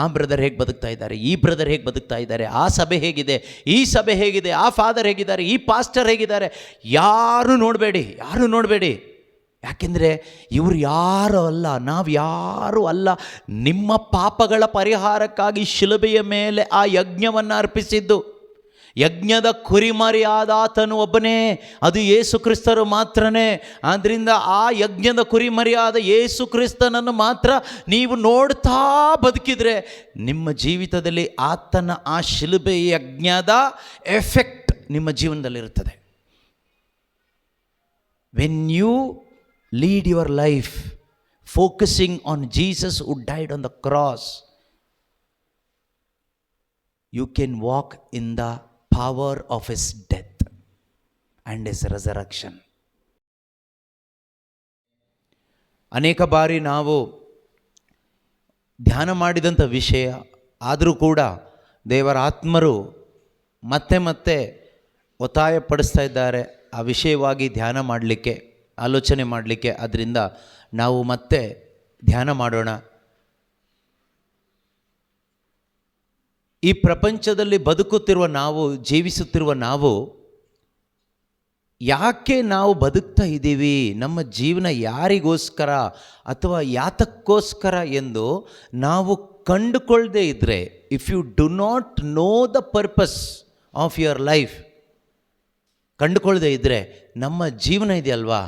ಆ ಬ್ರದರ್ ಹೇಗೆ ಬದುಕ್ತಾ ಇದ್ದಾರೆ, ಈ ಬ್ರದರ್ ಹೇಗೆ ಬದುಕ್ತಾ ಇದ್ದಾರೆ, ಆ ಸಭೆ ಹೇಗಿದೆ, ಈ ಸಭೆ ಹೇಗಿದೆ, ಆ ಫಾದರ್ ಹೇಗಿದ್ದಾರೆ, ಈ ಪಾಸ್ಟರ್ ಹೇಗಿದ್ದಾರೆ, ಯಾರು ನೋಡಬೇಡಿ. ಯಾಕೆಂದರೆ ಇವರು ಯಾರು ಅಲ್ಲ, ನಾವು ಯಾರೂ ಅಲ್ಲ. ನಿಮ್ಮ ಪಾಪಗಳ ಪರಿಹಾರಕ್ಕಾಗಿ ಶಿಲುಬೆಯ ಮೇಲೆ ಆ ಯಜ್ಞವನ್ನು ಅರ್ಪಿಸಿದ್ದು. ಯಜ್ಞದ ಕುರಿಮರಿಯಾದ ಆತನು ಒಬ್ಬನೇ, ಅದು ಯೇಸು ಕ್ರಿಸ್ತರು ಮಾತ್ರನೇ. ಆದ್ದರಿಂದ ಆ ಯಜ್ಞದ ಕುರಿಮರಿಯಾದ ಯೇಸು ಕ್ರಿಸ್ತನನ್ನು ಮಾತ್ರ ನೀವು ನೋಡ್ತಾ ಬದುಕಿದರೆ ನಿಮ್ಮ ಜೀವಿತದಲ್ಲಿ ಆತನ ಆ ಶಿಲುಬೆ ಯಜ್ಞದ ಎಫೆಕ್ಟ್ ನಿಮ್ಮ ಜೀವನದಲ್ಲಿರುತ್ತದೆ. When you lead your life focusing on Jesus who died on the cross, you can walk in the power of his death and his resurrection. ಅನೇಕ ಬಾರಿ ನಾವು ಧ್ಯಾನ ಮಾಡಿದಂಥ ವಿಷಯ ಆದರೂ ಕೂಡ ದೇವರ ಆತ್ಮರು ಮತ್ತೆ ಮತ್ತೆ ಒತ್ತಾಯಪಡಿಸ್ತಾ ಇದ್ದಾರೆ ಆ ವಿಷಯವಾಗಿ ಧ್ಯಾನ ಮಾಡಲಿಕ್ಕೆ, ಆಲೋಚನೆ ಮಾಡಲಿಕ್ಕೆ. ಅದರಿಂದ ನಾವು ಮತ್ತೆ ಧ್ಯಾನ ಮಾಡೋಣ. ಈ ಪ್ರಪಂಚದಲ್ಲಿ ಬದುಕುತ್ತಿರುವ ನಾವು, ಜೀವಿಸುತ್ತಿರುವ ನಾವು, ಯಾಕೆ ನಾವು ಬದುಕ್ತಾ ಇದ್ದೀವಿ, ನಮ್ಮ ಜೀವನ ಯಾರಿಗೋಸ್ಕರ ಅಥವಾ ಯಾತಕ್ಕೋಸ್ಕರ ಎಂದು ನಾವು ಕಂಡುಕೊಳ್ಳದೆ ಇದ್ದರೆ, if you do not know the purpose of your life, ಕಂಡುಕೊಳ್ಳದೆ ಇದ್ದರೆ ನಮ್ಮ ಜೀವನ ಇದೆಯಲ್ವಾ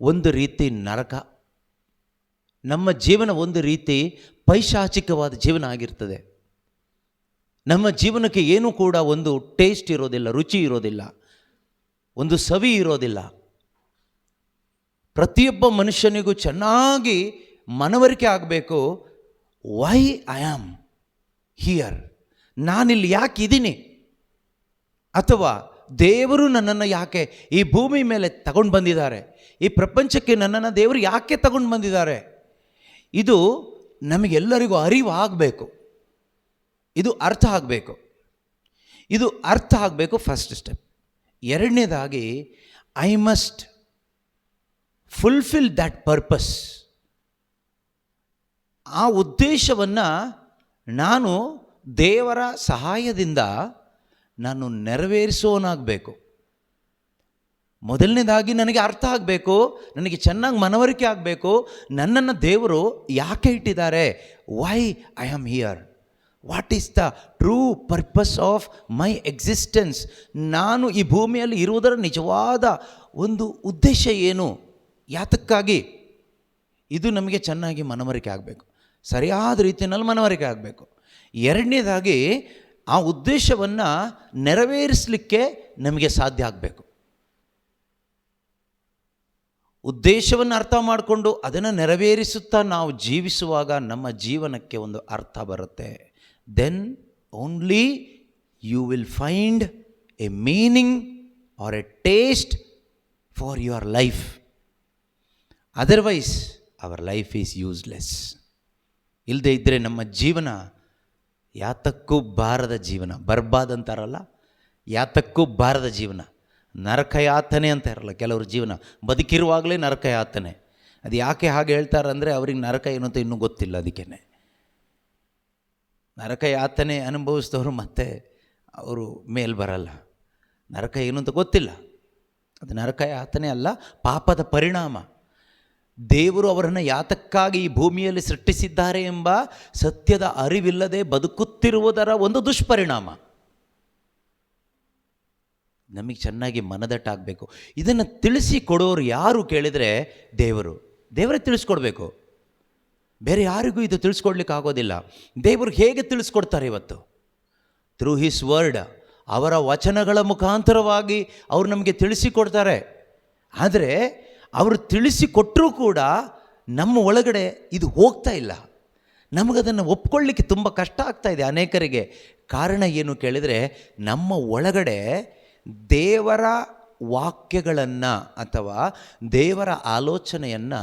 ಒಂದು ರೀತಿ ನರಕ. ನಮ್ಮ ಜೀವನ ಒಂದು ರೀತಿ ಪೈಶಾಚಿಕವಾದ ಜೀವನ ಆಗಿರ್ತದೆ. ನಮ್ಮ ಜೀವನಕ್ಕೆ ಏನೂ ಕೂಡ ಒಂದು ಟೇಸ್ಟ್ ಇರೋದಿಲ್ಲ, ರುಚಿ ಇರೋದಿಲ್ಲ, ಒಂದು ಸವಿ ಇರೋದಿಲ್ಲ. ಪ್ರತಿಯೊಬ್ಬ ಮನುಷ್ಯನಿಗೂ ಚೆನ್ನಾಗಿ ಮನವರಿಕೆ ಆಗಬೇಕು, ವೈ ಐ ಆಮ್ ಹಿಯರ್, ನಾನಿಲ್ಲಿ ಯಾಕೆ ಇದ್ದೀನಿ, ಅಥವಾ ದೇವರು ನನ್ನನ್ನು ಯಾಕೆ ಈ ಭೂಮಿ ಮೇಲೆ ತಗೊಂಡು ಬಂದಿದ್ದಾರೆ, ಈ ಪ್ರಪಂಚಕ್ಕೆ ನನ್ನನ್ನು ದೇವರು ಯಾಕೆ ತಗೊಂಡು ಬಂದಿದ್ದಾರೆ. ಇದು ನಮಗೆಲ್ಲರಿಗೂ ಅರಿವು ಆಗಬೇಕು, ಇದು ಅರ್ಥ ಆಗಬೇಕು. ಇದು ಅರ್ಥ ಆಗಬೇಕು ಫಸ್ಟ್ ಸ್ಟೆಪ್. ಎರಡನೇದಾಗಿ I must fulfil that purpose. ಆ ಉದ್ದೇಶವನ್ನು ನಾನು ದೇವರ ಸಹಾಯದಿಂದ ನಾನು ನೆರವೇರಿಸೋನಾಗಬೇಕು. ಮೊದಲನೇದಾಗಿ ನನಗೆ ಅರ್ಥ ಆಗಬೇಕು, ನನಗೆ ಚೆನ್ನಾಗಿ ಮನವರಿಕೆ ಆಗಬೇಕು, ನನ್ನನ್ನು ದೇವರು ಯಾಕೆ ಇಟ್ಟಿದ್ದಾರೆ, why I am here, what is the true purpose of my existence. ನಾನು ಈ ಭೂಮಿಯಲ್ಲಿ ಇರುವುದರ ನಿಜವಾದ ಒಂದು ಉದ್ದೇಶ ಏನು, ಯಾತಕ್ಕಾಗಿ, ಇದು ನಮಗೆ ಚೆನ್ನಾಗಿ ಮನವರಿಕೆ ಆಗಬೇಕು, ಸರಿಯಾದ ರೀತಿಯಲ್ಲಿ ಮನವರಿಕೆ ಆಗಬೇಕು. ಎರಡನೇದಾಗಿ ಆ ಉದ್ದೇಶವನ್ನು ನೆರವೇರಿಸಲಿಕ್ಕೆ ನಮಗೆ ಸಾಧ್ಯ ಆಗಬೇಕು. ಉದ್ದೇಶವನ್ನು ಅರ್ಥ ಮಾಡಿಕೊಂಡು ಅದನ್ನು ನೆರವೇರಿಸುತ್ತಾ ನಾವು ಜೀವಿಸುವಾಗ ನಮ್ಮ ಜೀವನಕ್ಕೆ ಒಂದು ಅರ್ಥ ಬರುತ್ತೆ. Then only you will find a meaning or a taste for your life. Otherwise our life is useless. ಇಲ್ಲದೆ ಇದ್ದರೆ ನಮ್ಮ ಜೀವನ ಯಾತಕ್ಕೂ ಬಾರದ ಜೀವನ, ಬರ್ಬಾದ್ ಅಂತಾರಲ್ಲ, ಯಾತಕ್ಕೂ ಬಾರದ ಜೀವನ, ನರಕಯಾತನೆ ಅಂತ ಇರಲ್ಲ ಕೆಲವ್ರ ಜೀವನ, ಬದುಕಿರುವಾಗಲೇ ನರಕಯಾತನೆ. ಅದು ಯಾಕೆ ಹಾಗೆ ಹೇಳ್ತಾರಂದರೆ ಅವ್ರಿಗೆ ನರಕ ಏನು ಅಂತ ಇನ್ನೂ ಗೊತ್ತಿಲ್ಲ. ಅದಕ್ಕೇ ನರಕಯಾತನೆ ಅನುಭವಿಸಿದವರು ಮತ್ತೆ ಅವರು ಮೇಲ್ ಬರಲ್ಲ. ನರಕ ಏನು ಅಂತ ಗೊತ್ತಿಲ್ಲ. ಅದು ನರಕಯಾತನೆ ಅಲ್ಲ, ಪಾಪದ ಪರಿಣಾಮ. ದೇವರು ಅವರನ್ನು ಯಾತಕ್ಕಾಗಿ ಈ ಭೂಮಿಯಲ್ಲಿ ಸೃಷ್ಟಿಸಿದ್ದಾರೆ ಎಂಬ ಸತ್ಯದ ಅರಿವಿಲ್ಲದೆ ಬದುಕುತ್ತಿರುವುದರ ಒಂದು ದುಷ್ಪರಿಣಾಮ. ನಮಗೆ ಚೆನ್ನಾಗಿ ಮನದಟ್ಟಾಗಬೇಕು. ಇದನ್ನು ತಿಳಿಸಿಕೊಡೋರು ಯಾರು ಕೇಳಿದರೆ ದೇವರೇ ತಿಳಿಸ್ಕೊಡ್ಬೇಕು. ಬೇರೆ ಯಾರಿಗೂ ಇದು ತಿಳಿಸ್ಕೊಡ್ಲಿಕ್ಕೆ ಆಗೋದಿಲ್ಲ. ದೇವರು ಹೇಗೆ ತಿಳಿಸ್ಕೊಡ್ತಾರೆ ಇವತ್ತು? ಥ್ರೂ ಹಿಸ್ ವರ್ಡ್, ಅವರ ವಚನಗಳ ಮುಖಾಂತರವಾಗಿ ಅವರು ನಮಗೆ ತಿಳಿಸಿಕೊಡ್ತಾರೆ. ಆದರೆ ಅವರು ತಿಳಿಸಿಕೊಟ್ಟರೂ ಕೂಡ ನಮ್ಮ ಒಳಗಡೆ ಇದು ಹೋಗ್ತಾ ಇಲ್ಲ. ನಮಗದನ್ನು ಒಪ್ಕೊಳ್ಳಿಕ್ಕೆ ತುಂಬ ಕಷ್ಟ ಆಗ್ತಾ ಇದೆ ಅನೇಕರಿಗೆ. ಕಾರಣ ಏನು ಕೇಳಿದರೆ, ನಮ್ಮ ಒಳಗಡೆ ದೇವರ ವಾಕ್ಯಗಳನ್ನು ಅಥವಾ ದೇವರ ಆಲೋಚನೆಯನ್ನು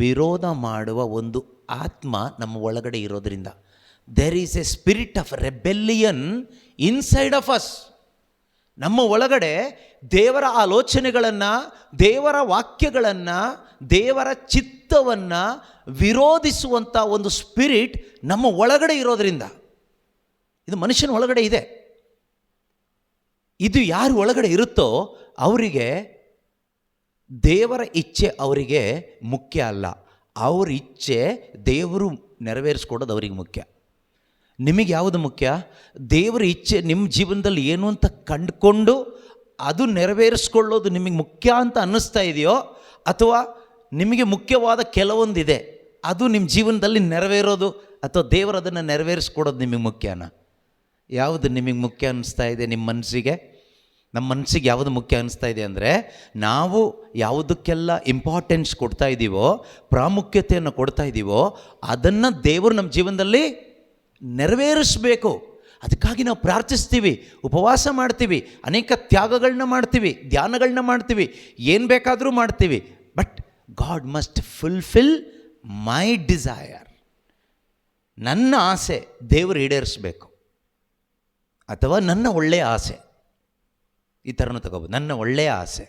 ವಿರೋಧ ಮಾಡುವ ಒಂದು ಆತ್ಮ ನಮ್ಮ ಒಳಗಡೆ ಇರೋದರಿಂದ. There is a spirit of rebellion inside of us. ನಮ್ಮ ಒಳಗಡೆ ದೇವರ ಆಲೋಚನೆಗಳನ್ನು, ದೇವರ ವಾಕ್ಯಗಳನ್ನು, ದೇವರ ಚಿತ್ತವನ್ನು ವಿರೋಧಿಸುವಂಥ ಒಂದು ಸ್ಪಿರಿಟ್ ನಮ್ಮ ಒಳಗಡೆ ಇರೋದರಿಂದ, ಇದು ಮನುಷ್ಯನ ಒಳಗಡೆ ಇದೆ. ಇದು ಯಾರು ಒಳಗಡೆ ಇರುತ್ತೋ ಅವರಿಗೆ ದೇವರ ಇಚ್ಛೆ ಅವರಿಗೆ ಮುಖ್ಯ ಅಲ್ಲ. ಅವ್ರ ಇಚ್ಛೆ ದೇವರು ನೆರವೇರಿಸ್ಕೊಡೋದು ಅವರಿಗೆ ಮುಖ್ಯ. ನಿಮಗೆ ಯಾವುದು ಮುಖ್ಯ? ದೇವರ ಇಚ್ಛೆ ನಿಮ್ಮ ಜೀವನದಲ್ಲಿ ಏನು ಅಂತ ಕಂಡುಕೊಂಡು ಅದು ನೆರವೇರಿಸ್ಕೊಳ್ಳೋದು ನಿಮಗೆ ಮುಖ್ಯ ಅಂತ ಅನ್ನಿಸ್ತಾ ಇದೆಯೋ, ಅಥವಾ ನಿಮಗೆ ಮುಖ್ಯವಾದ ಕೆಲವೊಂದಿದೆ ಅದು ನಿಮ್ಮ ಜೀವನದಲ್ಲಿ ನೆರವೇರೋದು, ಅಥವಾ ದೇವರು ಅದನ್ನು ನೆರವೇರಿಸ್ಕೊಡೋದು ನಿಮಗೆ ಮುಖ್ಯನಾ? ಯಾವುದು ನಿಮಗೆ ಮುಖ್ಯ ಅನ್ನಿಸ್ತಾ ಇದೆ ನಿಮ್ಮ ಮನಸ್ಸಿಗೆ? ನಮ್ಮ ಮನಸ್ಸಿಗೆ ಯಾವುದು ಮುಖ್ಯ ಅನ್ನಿಸ್ತಾ ಇದೆ ಅಂದರೆ, ನಾವು ಯಾವುದಕ್ಕೆಲ್ಲ ಇಂಪಾರ್ಟೆನ್ಸ್ ಕೊಡ್ತಾ ಇದ್ದೀವೋ, ಪ್ರಾಮುಖ್ಯತೆಯನ್ನು ಕೊಡ್ತಾ ಇದ್ದೀವೋ, ಅದನ್ನು ದೇವರು ನಮ್ಮ ಜೀವನದಲ್ಲಿ ನೆರವೇರಿಸಬೇಕು. ಅದಕ್ಕಾಗಿ ನಾವು ಪ್ರಾರ್ಥಿಸ್ತೀವಿ, ಉಪವಾಸ ಮಾಡ್ತೀವಿ, ಅನೇಕ ತ್ಯಾಗಗಳನ್ನ ಮಾಡ್ತೀವಿ, ಧ್ಯಾನಗಳನ್ನ ಮಾಡ್ತೀವಿ, ಏನು ಬೇಕಾದರೂ ಮಾಡ್ತೀವಿ. But God must fulfil my desire. ನನ್ನ ಆಸೆ ದೇವರು ಈಡೇರಿಸಬೇಕು, ಅಥವಾ ನನ್ನ ಒಳ್ಳೆಯ ಆಸೆ, ಈ ಥರನೂ ತಗೋಬೋದು. ನನ್ನ ಒಳ್ಳೆಯ ಆಸೆ,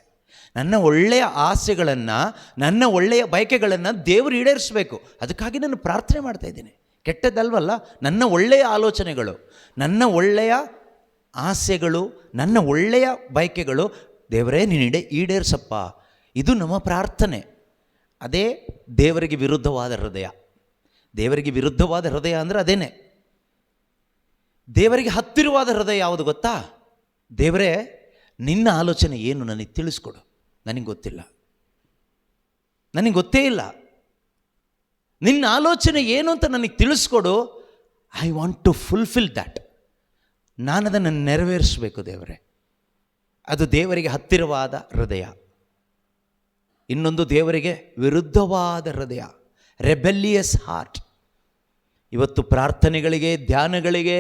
ನನ್ನ ಒಳ್ಳೆಯ ಆಸೆಗಳನ್ನು, ನನ್ನ ಒಳ್ಳೆಯ ಬಯಕೆಗಳನ್ನು ದೇವರು ಈಡೇರಿಸಬೇಕು. ಅದಕ್ಕಾಗಿ ನಾನು ಪ್ರಾರ್ಥನೆ ಮಾಡ್ತಾಯಿದ್ದೀನಿ. ಕೆಟ್ಟದ್ದಲ್ವಲ್ಲ, ನನ್ನ ಒಳ್ಳೆಯ ಆಲೋಚನೆಗಳು, ನನ್ನ ಒಳ್ಳೆಯ ಆಸೆಗಳು, ನನ್ನ ಒಳ್ಳೆಯ ಬಯಕೆಗಳು ದೇವರೇ ನೀನು ಈಡೇರಿಸಪ್ಪ, ಇದು ನಮ್ಮ ಪ್ರಾರ್ಥನೆ. ಅದೇ ದೇವರಿಗೆ ವಿರುದ್ಧವಾದ ಹೃದಯ. ದೇವರಿಗೆ ವಿರುದ್ಧವಾದ ಹೃದಯ ಅಂದರೆ ಅದೇನೆ. ದೇವರಿಗೆ ಹತ್ತಿರವಾದ ಹೃದಯ ಯಾವುದು ಗೊತ್ತಾ? ದೇವರೇ, ನಿನ್ನ ಆಲೋಚನೆ ಏನು ನನಗೆ ತಿಳಿಸ್ಕೊಡು, ನನಗೆ ಗೊತ್ತಿಲ್ಲ, ನನಗೆ ಗೊತ್ತೇ ಇಲ್ಲ. ನಿನ್ನ ಆಲೋಚನೆ ಏನು ಅಂತ ನನಗೆ ತಿಳಿಸ್ಕೊಡು. I want to fulfil that. ನಾನು ಅದನ್ನು ನೆರವೇರಿಸಬೇಕು ದೇವರೇ. ಅದು ದೇವರಿಗೆ ಹತ್ತಿರವಾದ ಹೃದಯ. ಇನ್ನೊಂದು ದೇವರಿಗೆ ವಿರುದ್ಧವಾದ ಹೃದಯ, ರೆಬೆಲಿಯಸ್ ಹಾರ್ಟ್. ಇವತ್ತು ಪ್ರಾರ್ಥನೆಗಳಿಗೆ, ಧ್ಯಾನಗಳಿಗೆ,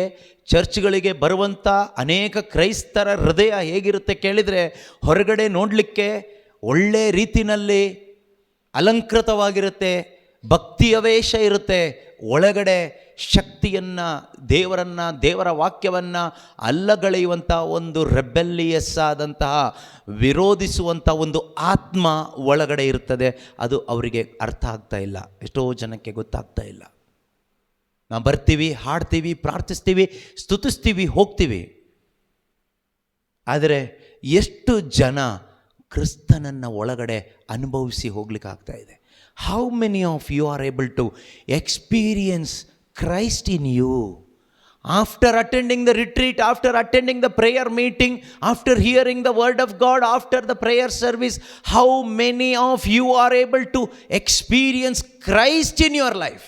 ಚರ್ಚ್ಗಳಿಗೆ ಬರುವಂಥ ಅನೇಕ ಕ್ರೈಸ್ತರ ಹೃದಯ ಹೇಗಿರುತ್ತೆ ಕೇಳಿದರೆ, ಹೊರಗಡೆ ನೋಡಲಿಕ್ಕೆ ಒಳ್ಳೆ ರೀತಿಯಲ್ಲಿ ಅಲಂಕೃತವಾಗಿರುತ್ತೆ, ಭಕ್ತಿಯ ವೇಷ ಇರುತ್ತೆ, ಒಳಗಡೆ ಶಕ್ತಿಯನ್ನು, ದೇವರನ್ನು, ದೇವರ ವಾಕ್ಯವನ್ನು ಅಲ್ಲಗಳೆಯುವಂಥ ಒಂದು ರೆಬೆಲಿಯಸ್ ಆದಂತಹ, ವಿರೋಧಿಸುವಂಥ ಒಂದು ಆತ್ಮ ಒಳಗಡೆ ಇರ್ತದೆ. ಅದು ಅವರಿಗೆ ಅರ್ಥ ಆಗ್ತಾ ಇಲ್ಲ, ಎಷ್ಟೋ ಜನಕ್ಕೆ ಗೊತ್ತಾಗ್ತಾ ಇಲ್ಲ. ನಾವು ಬರ್ತೀವಿ, ಹಾಡ್ತೀವಿ, ಪ್ರಾರ್ಥಿಸ್ತೀವಿ, ಸ್ತುತಿಸ್ತೀವಿ, ಹೋಗ್ತೀವಿ. ಆದರೆ ಎಷ್ಟು ಜನ ಕ್ರಿಸ್ತನನ್ನು ಒಳಗಡೆ ಅನುಭವಿಸಿ ಹೋಗ್ಲಿಕ್ಕಾಗ್ತಾ ಇದೆ? How many of you are able to experience Christ in you? After attending the retreat, after attending the prayer meeting, after hearing the word of God, after the prayer service, how many of you are able to experience Christ in your life?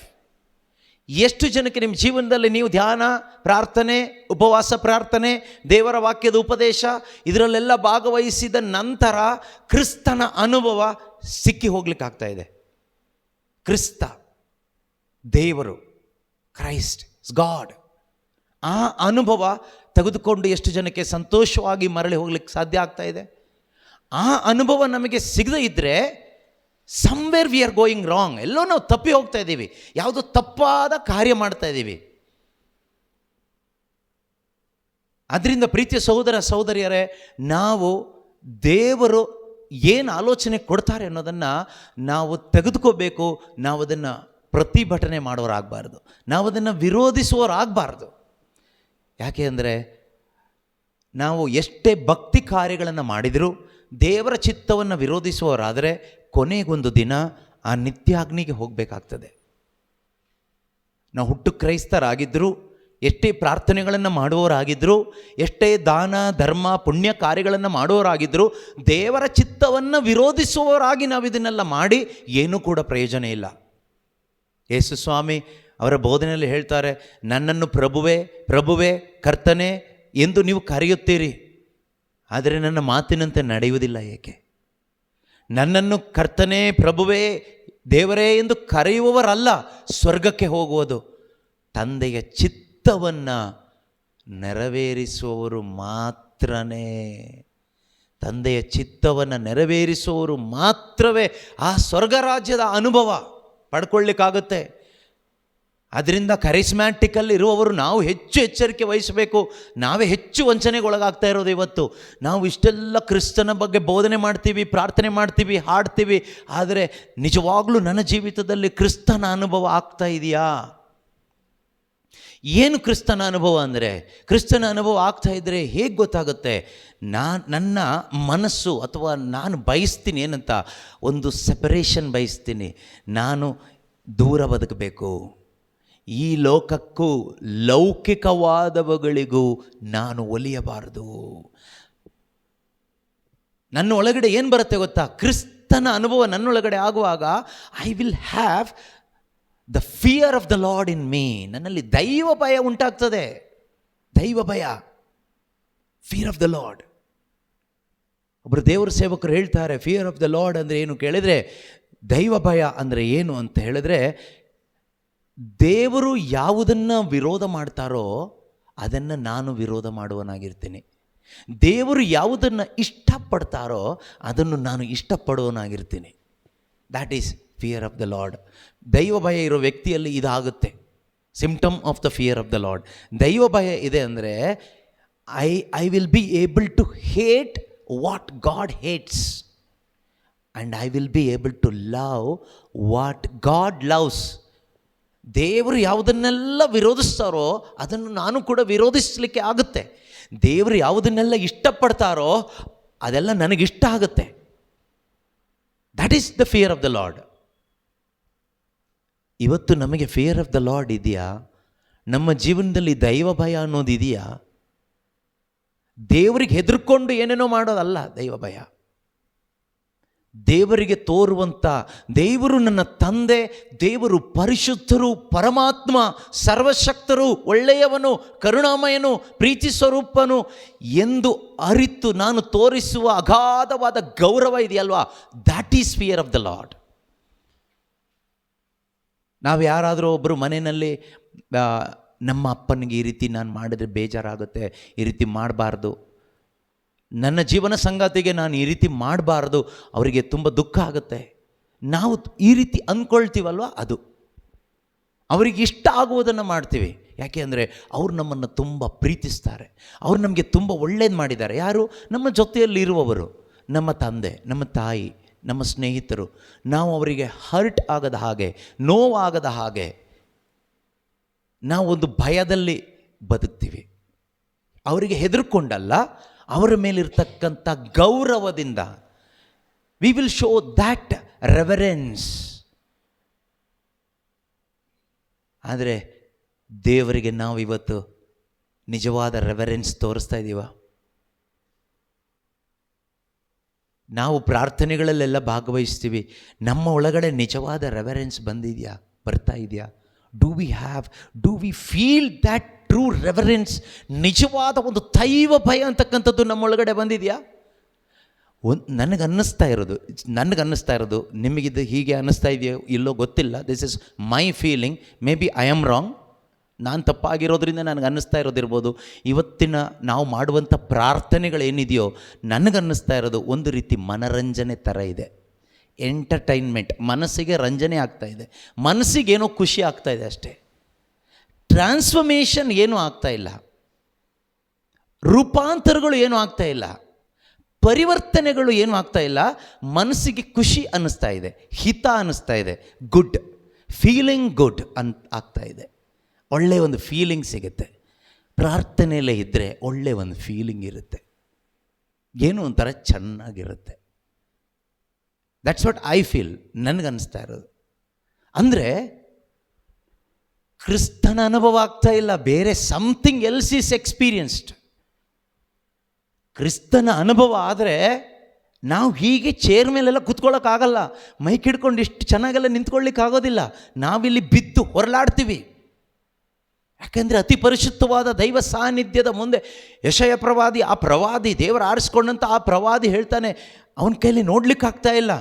ಎಷ್ಟು ಜನಕ್ಕೆ ನಿಮ್ಮ ಜೀವನದಲ್ಲಿ ನೀವು ಧ್ಯಾನ, ಪ್ರಾರ್ಥನೆ, ಉಪವಾಸ ಪ್ರಾರ್ಥನೆ, ದೇವರ ವಾಕ್ಯದ ಉಪದೇಶ ಇದರಲ್ಲೆಲ್ಲ ಭಾಗವಹಿಸಿದ ನಂತರ ಕ್ರಿಸ್ತನ ಅನುಭವ ಸಿಕ್ಕಿ ಹೋಗ್ಲಿಕ್ಕಾಗ್ತಾ ಇದೆ? ಕ್ರಿಸ್ತ, ದೇವರು, ಕ್ರೈಸ್ಟ್, ಗಾಡ್, ಆ ಅನುಭವ ತೆಗೆದುಕೊಂಡು ಎಷ್ಟು ಜನಕ್ಕೆ ಸಂತೋಷವಾಗಿ ಮರಳಿ ಹೋಗ್ಲಿಕ್ಕೆ ಸಾಧ್ಯ ಆಗ್ತಾ ಇದೆ? ಆ ಅನುಭವ ನಮಗೆ ಸಿಗದೇ ಇದ್ದರೆ somewhere we are going wrong. ಎಲ್ಲೋ ನಾವು ತಪ್ಪಿ ಹೋಗ್ತಾ ಇದ್ದೀವಿ, ಯಾವುದೋ ತಪ್ಪಾದ ಕಾರ್ಯ ಮಾಡ್ತಾ ಇದ್ದೀವಿ. ಅದರಿಂದ ಪ್ರೀತಿಯ ಸಹೋದರ ಸಹೋದರಿಯರೇ, ನಾವು ದೇವರು ಏನು ಆಲೋಚನೆ ಕೊಡ್ತಾರೆ ಅನ್ನೋದನ್ನು ನಾವು ತೆಗೆದುಕೋಬೇಕು. ನಾವು ಅದನ್ನು ಪ್ರತಿಭಟನೆ ಮಾಡೋರಾಗಬಾರ್ದು, ನಾವು ಅದನ್ನು ವಿರೋಧಿಸುವವರಾಗಬಾರ್ದು. ಯಾಕೆ ಅಂದರೆ, ನಾವು ಎಷ್ಟೇ ಭಕ್ತಿ ಕಾರ್ಯಗಳನ್ನು ಮಾಡಿದರೂ ದೇವರ ಚಿತ್ತವನ್ನು ವಿರೋಧಿಸುವವರಾದರೆ ಕೊನೆಗೊಂದು ದಿನ ಆ ನಿತ್ಯಾಗ್ನಿಗೆ ಹೋಗಬೇಕಾಗ್ತದೆ. ನಾವು ಹುಟ್ಟು ಕ್ರೈಸ್ತರಾಗಿದ್ದರೂ, ಎಷ್ಟೇ ಪ್ರಾರ್ಥನೆಗಳನ್ನು ಮಾಡುವವರಾಗಿದ್ದರೂ, ಎಷ್ಟೇ ದಾನ ಧರ್ಮ ಪುಣ್ಯ ಕಾರ್ಯಗಳನ್ನು ಮಾಡುವವರಾಗಿದ್ದರೂ, ದೇವರ ಚಿತ್ತವನ್ನು ವಿರೋಧಿಸುವವರಾಗಿ ನಾವು ಇದನ್ನೆಲ್ಲ ಮಾಡಿ ಏನೂ ಕೂಡ ಪ್ರಯೋಜನ ಇಲ್ಲ. ಯೇಸು ಸ್ವಾಮಿ ಅವರ ಬೋಧನೆಯಲ್ಲಿ ಹೇಳ್ತಾರೆ, ನನ್ನನ್ನು ಪ್ರಭುವೇ ಪ್ರಭುವೇ ಕರ್ತನೇ ಎಂದು ನೀವು ಕರೆಯುತ್ತೀರಿ, ಆದರೆ ನನ್ನ ಮಾತಿನಂತೆ ನಡೆಯುವುದಿಲ್ಲ. ಏಕೆ? ನನ್ನನ್ನು ಕರ್ತನೇ ಪ್ರಭುವೇ ದೇವರೇ ಎಂದು ಕರೆಯುವವರಲ್ಲ ಸ್ವರ್ಗಕ್ಕೆ ಹೋಗುವುದು, ತಂದೆಯ ಚಿತ್ತವನ್ನು ನೆರವೇರಿಸುವವರು ಮಾತ್ರನೇ. ತಂದೆಯ ಚಿತ್ತವನ್ನು ನೆರವೇರಿಸುವವರು ಮಾತ್ರವೇ ಆ ಸ್ವರ್ಗ ರಾಜ್ಯದ ಅನುಭವ ಪಡ್ಕೊಳ್ಳಿಕ್ಕಾಗುತ್ತೆ. ಅದರಿಂದ ಕರಿಸ್ಮ್ಯಾಟಿಕಲ್ಲಿ ಇರುವವರು ನಾವು ಹೆಚ್ಚು ಎಚ್ಚರಿಕೆ ವಹಿಸಬೇಕು. ನಾವೇ ಹೆಚ್ಚು ವಂಚನೆಗೆ ಒಳಗಾಗ್ತಾ ಇರೋದು ಇವತ್ತು. ನಾವು ಇಷ್ಟೆಲ್ಲ ಕ್ರಿಸ್ತನ ಬಗ್ಗೆ ಬೋಧನೆ ಮಾಡ್ತೀವಿ, ಪ್ರಾರ್ಥನೆ ಮಾಡ್ತೀವಿ, ಹಾಡ್ತೀವಿ, ಆದರೆ ನಿಜವಾಗ್ಲೂ ನನ್ನ ಜೀವಿತದಲ್ಲಿ ಕ್ರಿಸ್ತನ ಅನುಭವ ಆಗ್ತಾ ಇದೆಯಾ? ಏನು ಕ್ರಿಸ್ತನ ಅನುಭವ ಅಂದರೆ, ಕ್ರಿಸ್ತನ ಅನುಭವ ಆಗ್ತಾ ಇದ್ದರೆ ಹೇಗೆ ಗೊತ್ತಾಗುತ್ತೆ? ನನ್ನ ಮನಸ್ಸು ಅಥವಾ ನಾನು ಬಯಸ್ತೀನಿ ಏನಂತ, ಒಂದು ಸೆಪರೇಷನ್ ಬಯಸ್ತೀನಿ. ನಾನು ದೂರ ಬದುಕಬೇಕು. ಈ ಲೋಕಕ್ಕೂ ಲೌಕಿಕವಾದವುಗಳಿಗೂ ನಾನು ಒಲಿಯಬಾರದು. ನನ್ನ ಒಳಗಡೆ ಏನು ಬರುತ್ತೆ ಗೊತ್ತಾ? ಕ್ರಿಸ್ತನ ಅನುಭವ ನನ್ನೊಳಗಡೆ ಆಗುವಾಗ I will have the fear of the lord in me. ನನ್ನಲ್ಲಿ ದೈವ ಭಯ ಉಂಟಾಗ್ತದೆ. ದೈವ ಭಯ, ಫಿಯರ್ ಆಫ್ ದ ಲಾರ್ಡ್. ಒಬ್ಬರು ದೇವರ ಸೇವಕರು ಹೇಳ್ತಾರೆ, ಫಿಯರ್ ಆಫ್ ದ ಲಾರ್ಡ್ ಅಂದರೆ ಏನು ಕೇಳಿದರೆ, ದೈವ ಭಯ ಅಂದರೆ ಏನು ಅಂತ ಹೇಳಿದ್ರೆ, ದೇವರು ಯಾವುದನ್ನು ವಿರೋಧ ಮಾಡ್ತಾರೋ ಅದನ್ನು ನಾನು ವಿರೋಧ ಮಾಡುವನಾಗಿರ್ತೀನಿ. ದೇವರು ಯಾವುದನ್ನು ಇಷ್ಟಪಡ್ತಾರೋ ಅದನ್ನು ನಾನು ಇಷ್ಟಪಡುವನಾಗಿರ್ತೀನಿ. That is fear of the Lord. ದೈವ ಭಯ ಇರೋ ವ್ಯಕ್ತಿಯಲ್ಲಿ ಇದಾಗುತ್ತೆ. Symptom of the fear of the Lord. ದೈವ ಭಯ ಇದೆ ಅಂದರೆ I will be able to hate what God hates and I will be able to love what God loves. ದೇವರು ಯಾವುದನ್ನೆಲ್ಲ ವಿರೋಧಿಸ್ತಾರೋ ಅದನ್ನು ನಾನು ಕೂಡ ವಿರೋಧಿಸಲಿಕ್ಕೆ ಆಗುತ್ತೆ. ದೇವರು ಯಾವುದನ್ನೆಲ್ಲ ಇಷ್ಟಪಡ್ತಾರೋ ಅದೆಲ್ಲ ನನಗಿಷ್ಟ ಆಗುತ್ತೆ. That is the fear of the lord. ಇವತ್ತು ನಮಗೆ ಫಿಯರ್ ಆಫ್ ದ ಲಾರ್ಡ್ ಇದೆಯಾ? ನಮ್ಮ ಜೀವನದಲ್ಲಿ ದೈವ ಭಯ ಅನ್ನೋದು ಇದೆಯಾ? ದೇವರಿಗೆ ಹೆದರ್ಕೊಂಡು ಏನೇನೋ ಮಾಡೋದಲ್ಲ ದೈವ ಭಯ. ದೇವರಿಗೆ ತೋರುವಂಥ, ದೇವರು ನನ್ನ ತಂದೆ, ದೇವರು ಪರಿಶುದ್ಧರು, ಪರಮಾತ್ಮ, ಸರ್ವಶಕ್ತರು, ಒಳ್ಳೆಯವನು, ಕರುಣಾಮಯನು, ಪ್ರೀತಿ ಸ್ವರೂಪನು ಎಂದು ಅರಿತು ನಾನು ತೋರಿಸುವ ಅಗಾಧವಾದ ಗೌರವ ಇದೆಯಲ್ವಾ, that is fear of the lord. ನಾವು ಯಾರಾದರೂ ಒಬ್ಬರು ಮನೆಯಲ್ಲಿ ನಮ್ಮ ಅಪ್ಪನಿಗೆ ಈ ರೀತಿ ನಾನು ಮಾಡಿದರೆ ಬೇಜಾರಾಗುತ್ತೆ, ಈ ರೀತಿ ಮಾಡಬಾರ್ದು, ನನ್ನ ಜೀವನ ಸಂಗಾತಿಗೆ ನಾನು ಈ ರೀತಿ ಮಾಡಬಾರ್ದು, ಅವರಿಗೆ ತುಂಬ ದುಃಖ ಆಗುತ್ತೆ, ನಾವು ಈ ರೀತಿ ಅಂದ್ಕೊಳ್ತೀವಲ್ವ, ಅದು ಅವರಿಗೆ ಇಷ್ಟ ಆಗುವುದನ್ನು ಮಾಡ್ತೀವಿ. ಯಾಕೆ ಅಂದರೆ ಅವರು ನಮ್ಮನ್ನು ತುಂಬ ಪ್ರೀತಿಸ್ತಾರೆ, ಅವರು ನಮಗೆ ತುಂಬ ಒಳ್ಳೇದು ಮಾಡಿದ್ದಾರೆ. ಯಾರು? ನಮ್ಮ ಜೊತೆಯಲ್ಲಿ ಇರುವವರು, ನಮ್ಮ ತಂದೆ, ನಮ್ಮ ತಾಯಿ, ನಮ್ಮ ಸ್ನೇಹಿತರು. ನಾವು ಅವರಿಗೆ ಹರ್ಟ್ ಆಗದ ಹಾಗೆ, ನೋವಾಗದ ಹಾಗೆ ನಾವು ಒಂದು ಭಯದಲ್ಲಿ ಬದುಕ್ತೀವಿ. ಅವರಿಗೆ ಹೆದರ್ಕೊಂಡಲ್ಲ, ಅವರ ಮೇಲಿರ್ತಕ್ಕಂಥ ಗೌರವದಿಂದ we will show that reverence. ಆದರೆ ದೇವರಿಗೆ ನಾವು ಇವತ್ತು ನಿಜವಾದ ರೆವರೆನ್ಸ್ ತೋರಿಸ್ತಾ ಇದ್ದೀವ? ನಾವು ಪ್ರಾರ್ಥನೆಗಳಲ್ಲೆಲ್ಲ ಭಾಗವಹಿಸ್ತೀವಿ, ನಮ್ಮ ಒಳಗಡೆ ನಿಜವಾದ ರೆವರೆನ್ಸ್ ಬಂದಿದೆಯಾ, ಬರ್ತಾ ಇದೆಯಾ? Do we feel that true reverence? ನಿಜವಾದ ಒಂದು ದೈವ ಭಯ ಅಂತಕ್ಕಂಥದ್ದು ನಮ್ಮೊಳಗಡೆ ಬಂದಿದೆಯಾ? ನನಗೆ ಅನ್ನಿಸ್ತಾ ಇರೋದು, ನಿಮಗಿದು ಹೀಗೆ ಅನ್ನಿಸ್ತಾ ಇದೆಯೋ ಇಲ್ಲೋ ಗೊತ್ತಿಲ್ಲ. This is my feeling. May be I am wrong. ನಾನು ತಪ್ಪಾಗಿರೋದ್ರಿಂದ ನನಗೆ ಅನ್ನಿಸ್ತಾ ಇರೋದಿರ್ಬೋದು. ಇವತ್ತಿನ ನಾವು ಮಾಡುವಂಥ ಪ್ರಾರ್ಥನೆಗಳೇನಿದೆಯೋ ನನಗನ್ನಿಸ್ತಾ ಇರೋದು ಒಂದು ರೀತಿ ಮನರಂಜನೆ ಥರ ಇದೆ, ಎಂಟರ್ಟೈನ್ಮೆಂಟ್. ಮನಸ್ಸಿಗೆ ರಂಜನೆ ಆಗ್ತಾ ಇದೆ, ಮನಸ್ಸಿಗೇನೋ ಖುಷಿ ಆಗ್ತಾ ಇದೆ ಅಷ್ಟೇ. ಟ್ರಾನ್ಸ್ಫರ್ಮೇಷನ್ ಏನೂ ಆಗ್ತಾ ಇಲ್ಲ, ರೂಪಾಂತರಗಳು ಏನೂ ಆಗ್ತಾ ಇಲ್ಲ, ಪರಿವರ್ತನೆಗಳು ಏನೂ ಆಗ್ತಾ ಇಲ್ಲ. ಮನಸ್ಸಿಗೆ ಖುಷಿ ಅನ್ನಿಸ್ತಾ ಇದೆ, ಹಿತ ಅನ್ನಿಸ್ತಾ ಇದೆ, ಗುಡ್ ಫೀಲಿಂಗ್, ಗುಡ್ ಆಗ್ತಾ ಇದೆ. ಒಳ್ಳೆಯ ಒಂದು ಫೀಲಿಂಗ್ ಸಿಗುತ್ತೆ. ಪ್ರಾರ್ಥನೆಯಲ್ಲೇ ಇದ್ದರೆ ಒಳ್ಳೆಯ ಒಂದು ಫೀಲಿಂಗ್ ಇರುತ್ತೆ, ಏನೋ ಒಂಥರ ಚೆನ್ನಾಗಿರುತ್ತೆ. That's what I feel. ನನಗನ್ನಿಸ್ತಾ ಇರೋದು ಅಂದರೆ ಕ್ರಿಸ್ತನ ಅನುಭವ ಆಗ್ತಾ ಇಲ್ಲ, ಬೇರೆ ಸಮಥಿಂಗ್ ಎಲ್ಸ್ ಈಸ್ ಎಕ್ಸ್ಪೀರಿಯನ್ಸ್ಡ್. ಕ್ರಿಸ್ತನ ಅನುಭವ ಆದರೆ ನಾವು ಹೀಗೆ ಚೇರ್ ಮೇಲೆಲ್ಲ ಕೂತ್ಕೊಳ್ಳೋಕ್ಕಾಗಲ್ಲ, ಮೈಕ್ ಹಿಡ್ಕೊಂಡು ಇಷ್ಟು ಚೆನ್ನಾಗೆಲ್ಲ ನಿಂತ್ಕೊಳ್ಳಿಕ್ಕಾಗೋದಿಲ್ಲ. ನಾವಿಲ್ಲಿ ಬಿದ್ದು ಹೊರಲಾಡ್ತೀವಿ. ಯಾಕೆಂದರೆ ಅತಿ ಪರಿಶುದ್ಧವಾದ ದೈವ ಸಾನ್ನಿಧ್ಯದ ಮುಂದೆ ಯೆಶಯ ಪ್ರವಾದಿ, ಆ ಪ್ರವಾದಿ, ದೇವರು ಆರಿಸ್ಕೊಂಡಂಥ ಆ ಪ್ರವಾದಿ ಹೇಳ್ತಾನೆ, ಅವನ ಕೈಲಿ ನೋಡ್ಲಿಕ್ಕಾಗ್ತಾ ಇಲ್ಲ.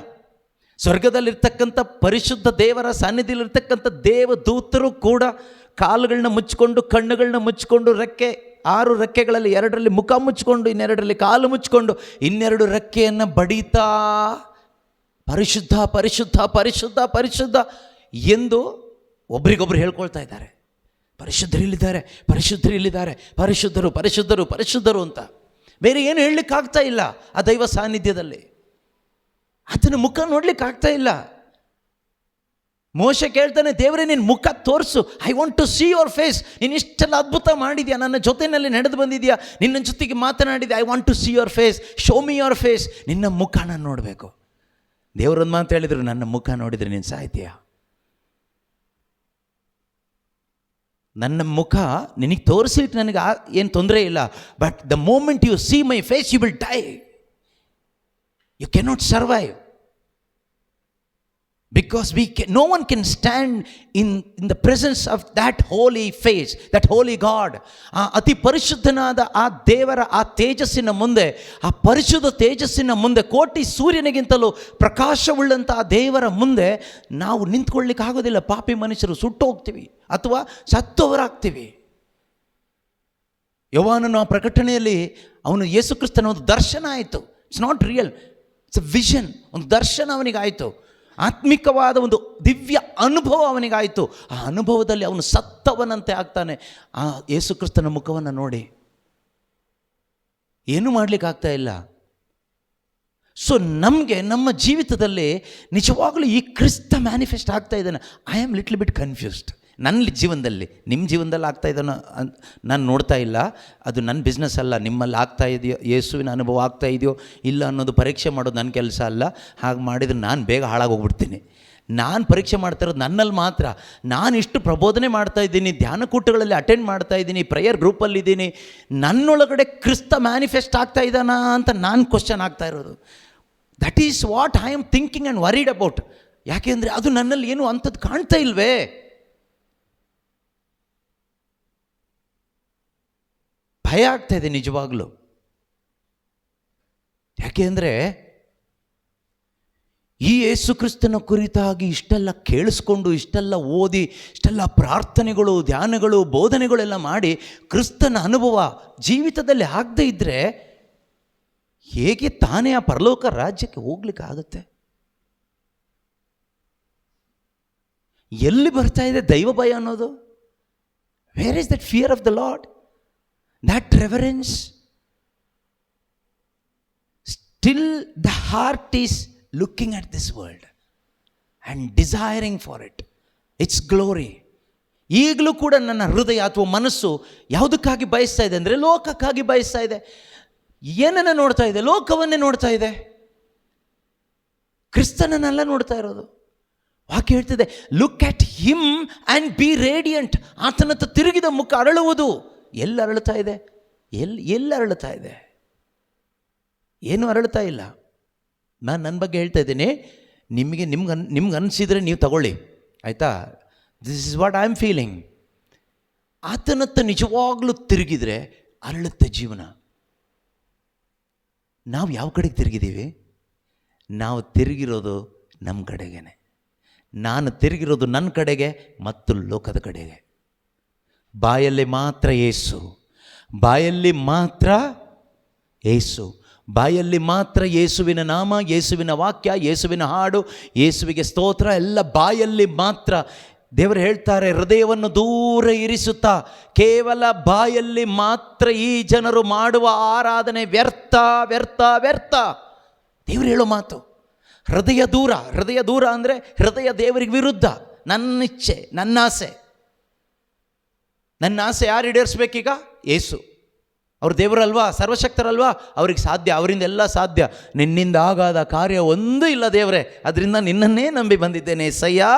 ಸ್ವರ್ಗದಲ್ಲಿರ್ತಕ್ಕಂಥ ಪರಿಶುದ್ಧ ದೇವರ ಸಾನ್ನಿಧ್ಯದಲ್ಲಿರ್ತಕ್ಕಂಥ ದೇವದೂತರು ಕೂಡ ಕಾಲುಗಳನ್ನ ಮುಚ್ಕೊಂಡು, ಕಣ್ಣುಗಳನ್ನ ಮುಚ್ಕೊಂಡು, 6 ರೆಕ್ಕೆಗಳಲ್ಲಿ 2ರಲ್ಲಿ ಮುಖ ಮುಚ್ಕೊಂಡು, 2ರಲ್ಲಿ ಕಾಲು ಮುಚ್ಕೊಂಡು, 2 ರೆಕ್ಕೆಯನ್ನು ಬಡಿತಾ ಪರಿಶುದ್ಧ ಪರಿಶುದ್ಧ ಪರಿಶುದ್ಧ ಪರಿಶುದ್ಧ ಎಂದು ಒಬ್ರಿಗೊಬ್ರು ಹೇಳ್ಕೊಳ್ತಾ ಇದ್ದಾರೆ, ಪರಿಶುದ್ಧರಿಲ್ಲಿದ್ದಾರೆ, ಪರಿಶುದ್ಧರಿಲ್ಲಿದ್ದಾರೆ, ಪರಿಶುದ್ಧರು ಪರಿಶುದ್ಧರು ಪರಿಶುದ್ಧರು ಅಂತ. ಬೇರೆ ಏನು ಹೇಳಲಿಕ್ಕಾಗ್ತಾ ಇಲ್ಲ ಆ ದೈವ ಸಾನ್ನಿಧ್ಯದಲ್ಲಿ. ಆತನ ಮುಖ ನೋಡ್ಲಿಕ್ಕಾಗ್ತಾ ಇಲ್ಲ. ಮೋಶೆ ಕೇಳ್ತಾನೆ, ದೇವರೇ ನಿನ್ನ ಮುಖ ತೋರಿಸು, I want to see your face. ನೀನು ಇಷ್ಟೆಲ್ಲ ಅದ್ಭುತ ಮಾಡಿದ್ಯಾ, ನನ್ನ ಜೊತೆಯಲ್ಲಿ ನಡೆದು ಬಂದಿದ್ಯಾ, ನಿನ್ನ ಜೊತೆಗೆ ಮಾತನಾಡಿದ್ಯಾ, I want to see your face, show me your face. ನಿನ್ನ ಮುಖ ನಾನು ನೋಡಬೇಕು. ದೇವರೊಂದು ಮಾತು ಹೇಳಿದ್ರು, ನನ್ನ ಮುಖ ನೋಡಿದರೆ ನೀನು ಸಾಯ್ತೀಯ. ನನ್ನ ಮುಖ ನಿನಗೆ ತೋರಿಸಿಟ್ಟು ನನಗೆ ಏನು ತೊಂದರೆ ಇಲ್ಲ, but the moment you see my face you will die, you cannot survive. Because no one can stand in the presence of that holy face, that holy God. ಅತಿ ಪರಿಶುದ್ಧನಾದ ಆ ದೇವರ ಆ ತೇಜಸ್ಸಿನ ಮುಂದೆ, ಆ ಪರಿಶುದ್ಧ ತೇಜಸ್ಸಿನ ಮುಂದೆ, ಕೋಟಿ ಸೂರ್ಯನಿಗಿಂತಲೂ ಪ್ರಕಾಶವುಳ್ಳಂಥ ಆ ದೇವರ ಮುಂದೆ ನಾವು ನಿಂತ್ಕೊಳ್ಳಿಕ್ಕೆ ಆಗೋದಿಲ್ಲ. ಪಾಪಿ ಮನುಷ್ಯರು ಸುಟ್ಟು ಹೋಗ್ತೀವಿ ಅಥವಾ ಸತ್ತವರಾಗ್ತೀವಿ. ಯೋಹಾನನ ಆ ಪ್ರಕಟಣೆಯಲ್ಲಿ ಅವನು ಯೇಸು ಕ್ರಿಸ್ತನ ಒಂದು ದರ್ಶನ ಆಯಿತು. It's not real, it's a vision. ಒಂದು ದರ್ಶನ ಅವನಿಗಾಯಿತು, ಆತ್ಮಿಕವಾದ ಒಂದು ದಿವ್ಯ ಅನುಭವ ಅವನಿಗಾಯಿತು. ಆ ಅನುಭವದಲ್ಲಿ ಅವನು ಸತ್ತವನಂತೆ ಆಗ್ತಾನೆ. ಆ ಯೇಸು ಕ್ರಿಸ್ತನ ಮುಖವನ್ನು ನೋಡಿ ಏನೂ ಮಾಡಲಿಕ್ಕಾಗ್ತಾ ಇಲ್ಲ. ಸೊ ನಮಗೆ ನಮ್ಮ ಜೀವಿತದಲ್ಲಿ ನಿಜವಾಗಲೂ ಈ ಕ್ರಿಸ್ತ ಮ್ಯಾನಿಫೆಸ್ಟ್ ಆಗ್ತಾ ಇದ್ದಾನೆ. I am little bit confused. ನನ್ನ ಜೀವನದಲ್ಲಿ, ನಿಮ್ಮ ಜೀವನದಲ್ಲಿ ಆಗ್ತಾ ಇದನ್ನು ನಾನು ನೋಡ್ತಾ ಇಲ್ಲ. ಅದು ನನ್ನ ಬಿಸ್ನೆಸ್ ಅಲ್ಲ. ನಿಮ್ಮಲ್ಲಿ ಆಗ್ತಾ ಇದೆಯೋ, ಯೇಸುವಿನ ಅನುಭವ ಆಗ್ತಾ ಇದೆಯೋ ಇಲ್ಲ ಅನ್ನೋದು ಪರೀಕ್ಷೆ ಮಾಡೋದು ನನ್ನ ಕೆಲಸ ಅಲ್ಲ. ಹಾಗೆ ಮಾಡಿದರೆ ನಾನು ಬೇಗ ಹಾಳಾಗೋಗ್ಬಿಡ್ತೀನಿ. ನಾನು ಪರೀಕ್ಷೆ ಮಾಡ್ತಾ ಇರೋದು ನನ್ನಲ್ಲಿ ಮಾತ್ರ. ನಾನು ಇಷ್ಟು ಪ್ರಬೋಧನೆ ಮಾಡ್ತಾ ಇದ್ದೀನಿ, ಧ್ಯಾನಕೂಟಗಳಲ್ಲಿ ಅಟೆಂಡ್ ಮಾಡ್ತಾ ಇದ್ದೀನಿ, ಪ್ರೇಯರ್ ಗ್ರೂಪಲ್ಲಿದ್ದೀನಿ, ನನ್ನೊಳಗಡೆ ಕ್ರಿಸ್ತ ಮ್ಯಾನಿಫೆಸ್ಟ್ ಆಗ್ತಾ ಇದ್ದಾನಾ ಅಂತ ನಾನು ಕ್ವಶನ್ ಆಗ್ತಾ ಇರೋದು. That is what I am thinking and worried about. ಯಾಕೆಂದರೆ ಅದು ನನ್ನಲ್ಲಿ ಏನು ಅಂಥದ್ದು ಕಾಣ್ತಾ ಇಲ್ವೇ. ಭಯ ಆಗ್ತಾ ಇದೆ ನಿಜವಾಗ್ಲೂ. ಯಾಕೆ ಅಂದರೆ ಈ ಯೇಸು ಕ್ರಿಸ್ತನ ಕುರಿತಾಗಿ ಇಷ್ಟೆಲ್ಲ ಕೇಳಿಸ್ಕೊಂಡು, ಇಷ್ಟೆಲ್ಲ ಓದಿ, ಇಷ್ಟೆಲ್ಲ ಪ್ರಾರ್ಥನೆಗಳು, ಧ್ಯಾನಗಳು, ಬೋಧನೆಗಳೆಲ್ಲ ಮಾಡಿ ಕ್ರಿಸ್ತನ ಅನುಭವ ಜೀವಿತದಲ್ಲಿ ಆಗದೇ ಇದ್ದರೆ ಹೇಗೆ ತಾನೇ ಆ ಪರಲೋಕ ರಾಜ್ಯಕ್ಕೆ ಹೋಗ್ಲಿಕ್ಕೆ ಆಗುತ್ತೆ? ಎಲ್ಲಿ ಬರ್ತಾ ಇದೆ ದೈವ ಭಯ ಅನ್ನೋದು? Where is that fear of the lord? That reverence? Still the heart is looking at this world and desiring for it, its glory. ಈಗಲೂ ಕೂಡ ನನ್ನ ಹೃದಯ ಅಥವಾ ಮನಸ್ಸು ಯಾವುದಕ್ಕಾಗಿ ಬಯಸ್ತಾ ಇದೆ ಅಂದರೆ ಲೋಕಕ್ಕಾಗಿ ಬಯಸ್ತಾ ಇದೆ. ಏನನ್ನು ನೋಡ್ತಾ ಇದೆ? ಲೋಕವನ್ನೇ ನೋಡ್ತಾ ಇದೆ, ಕ್ರಿಸ್ತನನ್ನೆಲ್ಲ ನೋಡ್ತಾ ಇರೋದು. ವಾಕ್ಯ ಹೇಳ್ತಿದೆ, look at him and be radiant. ಆತನತ್ತ ತಿರುಗಿದ ಮುಖ ಅರಳುವುದು. ಎಲ್ಲಿ ಅರಳುತ್ತಾ ಇದೆ? ಎಲ್ಲಿ ಅರಳುತ್ತಾ ಇದೆ? ಏನೂ ಅರಳುತ್ತಾ ಇಲ್ಲ. ನಾನು ನನ್ನ ಬಗ್ಗೆ ಹೇಳ್ತಾ ಇದ್ದೀನಿ, ನಿಮ್ಗೆ ಅನಿಸಿದರೆ ನೀವು ತಗೊಳ್ಳಿ, ಆಯಿತಾ? This is what I am feeling. ಆತನತ್ತ ನಿಜವಾಗ್ಲೂ ತಿರುಗಿದರೆ ಅರಳುತ್ತೆ ಜೀವನ. ನಾವು ಯಾವ ಕಡೆಗೆ ತಿರುಗಿದ್ದೀವಿ? ನಾವು ತಿರುಗಿರೋದು ನಮ್ಮ ಕಡೆಗೇನೆ. ನಾನು ತಿರುಗಿರೋದು ನನ್ನ ಕಡೆಗೆ ಮತ್ತು ಲೋಕದ ಕಡೆಗೆ. ಬಾಯಲ್ಲಿ ಮಾತ್ರ ಯೇಸು, ಬಾಯಲ್ಲಿ ಮಾತ್ರ ಯೇಸು, ಬಾಯಲ್ಲಿ ಮಾತ್ರ ಯೇಸುವಿನ ನಾಮ, ಯೇಸುವಿನ ವಾಕ್ಯ, ಯೇಸುವಿನ ಹಾಡು, ಯೇಸುವಿಗೆ ಸ್ತೋತ್ರ, ಎಲ್ಲ ಬಾಯಲ್ಲಿ ಮಾತ್ರ. ದೇವರು ಹೇಳ್ತಾರೆ, ಹೃದಯವನ್ನು ದೂರ ಇರಿಸುತ್ತಾ ಕೇವಲ ಬಾಯಲ್ಲಿ ಮಾತ್ರ ಈ ಜನರು ಮಾಡುವ ಆರಾಧನೆ ವ್ಯರ್ಥ ವ್ಯರ್ಥ ವ್ಯರ್ಥ. ದೇವರು ಹೇಳೋ ಮಾತು ಹೃದಯ ದೂರ. ಹೃದಯ ದೂರ ಅಂದರೆ ಹೃದಯ ದೇವರಿಗೆ ವಿರುದ್ಧ. ನನ್ನ ಇಚ್ಛೆ, ನನ್ನ ಆಸೆ, ನನ್ನ ಆಸೆ ಯಾರು ಈಡೇರಿಸ್ಬೇಕೀಗ? ಯೇಸು. ಅವ್ರು ದೇವರಲ್ವಾ, ಸರ್ವಶಕ್ತರಲ್ವಾ, ಅವ್ರಿಗೆ ಸಾಧ್ಯ, ಅವರಿಂದ ಎಲ್ಲ ಸಾಧ್ಯ. ನಿನ್ನಿಂದ ಆಗಾದ ಕಾರ್ಯ ಒಂದೂ ಇಲ್ಲ ದೇವರೇ, ಅದರಿಂದ ನಿನ್ನನ್ನೇ ನಂಬಿ ಬಂದಿದ್ದೇನೆ. ಏಸಯ್ಯ,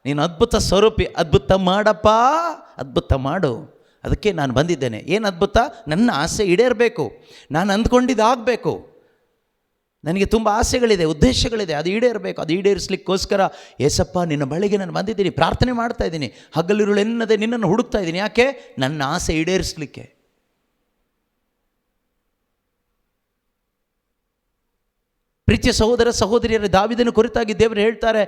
ನೀನು ಅದ್ಭುತ ಸ್ವರೂಪಿ, ಅದ್ಭುತ ಮಾಡಪ್ಪ, ಅದ್ಭುತ ಮಾಡು. ಅದಕ್ಕೆ ನಾನು ಬಂದಿದ್ದೇನೆ. ಏನು ಅದ್ಭುತ? ನನ್ನ ಆಸೆ ಈಡೇರಬೇಕು, ನಾನು ಅಂದ್ಕೊಂಡಿದ್ದಾಗಬೇಕು. ನನಗೆ ತುಂಬ ಆಸೆಗಳಿದೆ, ಉದ್ದೇಶಗಳಿದೆ, ಅದು ಈಡೇರಬೇಕು. ಅದು ಈಡೇರಿಸಲಿಕ್ಕೋಸ್ಕರ ಏಸಪ್ಪ ನಿನ್ನ ಬಳಿಗೆ ನಾನು ಬಂದಿದ್ದೀನಿ, ಪ್ರಾರ್ಥನೆ ಮಾಡ್ತಾ ಇದ್ದೀನಿ, ಹಗಲಿರುಳೆನ್ನದೆ ನಿನ್ನನ್ನು ಹುಡುಕ್ತಾ ಇದ್ದೀನಿ. ಯಾಕೆ? ನನ್ನ ಆಸೆ ಈಡೇರಿಸಲಿಕ್ಕೆ. ಪ್ರೀತಿಯ ಸಹೋದರ ಸಹೋದರಿಯರ, ದಾವೀದನ ಕುರಿತಾಗಿ ದೇವರು ಹೇಳ್ತಾರೆ,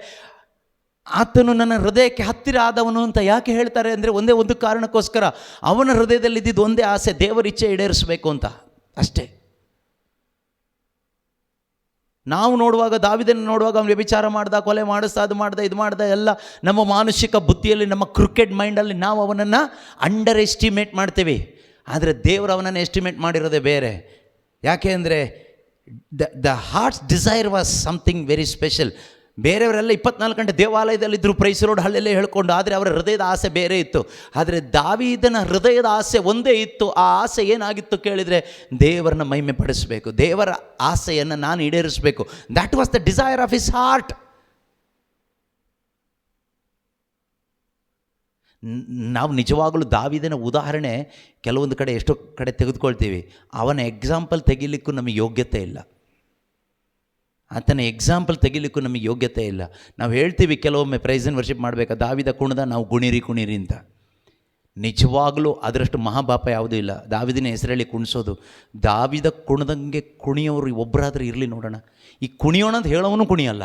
ಆತನು ನನ್ನ ಹೃದಯಕ್ಕೆ ಹತ್ತಿರ ಆದವನು ಅಂತ ಯಾಕೆ ಹೇಳ್ತಾರೆ ಅಂದರೆ ಒಂದೇ ಒಂದು ಕಾರಣಕ್ಕೋಸ್ಕರ. ಅವನ ಹೃದಯದಲ್ಲಿದ್ದಿದ್ದು ಒಂದೇ ಆಸೆ, ದೇವರ ಇಚ್ಛೆ ಈಡೇರಿಸಬೇಕು ಅಂತ ಅಷ್ಟೇ. ನಾವು ನೋಡುವಾಗ, ದಾವಿದನ ನೋಡುವಾಗ ಅವನು ವ್ಯಭಿಚಾರ ಮಾಡ್ದ, ಕೊಲೆ ಮಾಡಿಸ್ದ, ಅದು ಮಾಡ್ದ, ಇದು ಮಾಡ್ದ, ಎಲ್ಲ ನಮ್ಮ ಮಾನಸಿಕ ಬುದ್ಧಿಯಲ್ಲಿ, ನಮ್ಮ ಕ್ರಿಕೆಟ್ ಮೈಂಡಲ್ಲಿ ನಾವು ಅವನನ್ನು ಅಂಡರ್ ಎಸ್ಟಿಮೇಟ್ ಮಾಡ್ತೀವಿ. ಆದರೆ ದೇವರು ಅವನನ್ನು ಎಸ್ಟಿಮೇಟ್ ಮಾಡಿರೋದೇ ಬೇರೆ. ಯಾಕೆ ಅಂದರೆ the heart's desire was something very special. ಬೇರೆಯವರೆಲ್ಲ 24 ಗಂಟೆ ದೇವಾಲಯದಲ್ಲಿದ್ದರು, ಪ್ರೈಸ್ ರೋಡ್ ಹಳ್ಳೆಲ್ಲೇ ಹೇಳ್ಕೊಂಡು, ಆದರೆ ಅವರ ಹೃದಯದ ಆಸೆ ಬೇರೆ ಇತ್ತು. ಆದರೆ ದಾವೀದನ ಹೃದಯದ ಆಸೆ ಒಂದೇ ಇತ್ತು. ಆ ಆಸೆ ಏನಾಗಿತ್ತು ಕೇಳಿದರೆ, ದೇವರನ್ನ ಮಹಿಮೆ ಪಡಿಸಬೇಕು, ದೇವರ ಆಸೆಯನ್ನು ನಾನು ಈಡೇರಿಸಬೇಕು. That was the desire of his heart. ನಾವು ನಿಜವಾಗಲೂ ದಾವೀದನ ಉದಾಹರಣೆ ಕೆಲವೊಂದು ಕಡೆ ಎಷ್ಟೋ ಕಡೆ ತೆಗೆದುಕೊಳ್ತೀವಿ. ಅವನ ಎಕ್ಸಾಂಪಲ್ ತೆಗಿಲಿಕ್ಕೂ ನಮಗೆ ಯೋಗ್ಯತೆ ಇಲ್ಲ. ಆತನ ಎಕ್ಸಾಂಪಲ್ ತೆಗಿಲಿಕ್ಕೂ ನಮಗೆ ಯೋಗ್ಯತೆ ಇಲ್ಲ. ನಾವು ಹೇಳ್ತೀವಿ ಕೆಲವೊಮ್ಮೆ ಪ್ರೈಸ್ ಆ್ಯಂಡ್ ವರ್ಷಿಪ್ ಮಾಡಬೇಕಾ, ದಾವಿದ ಕುಣಿದ, ನಾವು ಕುಣಿರಿ ಅಂತ. ನಿಜವಾಗಲೂ ಅದರಷ್ಟು ಮಹಾಪಾಪ ಯಾವುದೂ ಇಲ್ಲ ದಾವಿದಿನ ಹೆಸರಲ್ಲಿ ಕುಣಿಸೋದು. ದಾವಿದ ಕುಣಿದಂಗೆ ಕುಣಿಯೋರು ಒಬ್ಬರಾದರೂ ಇರಲಿ ನೋಡೋಣ. ಈ ಕುಣಿಯೋಣ ಅಂತ ಹೇಳೋವನು ಕುಣಿಯಲ್ಲ.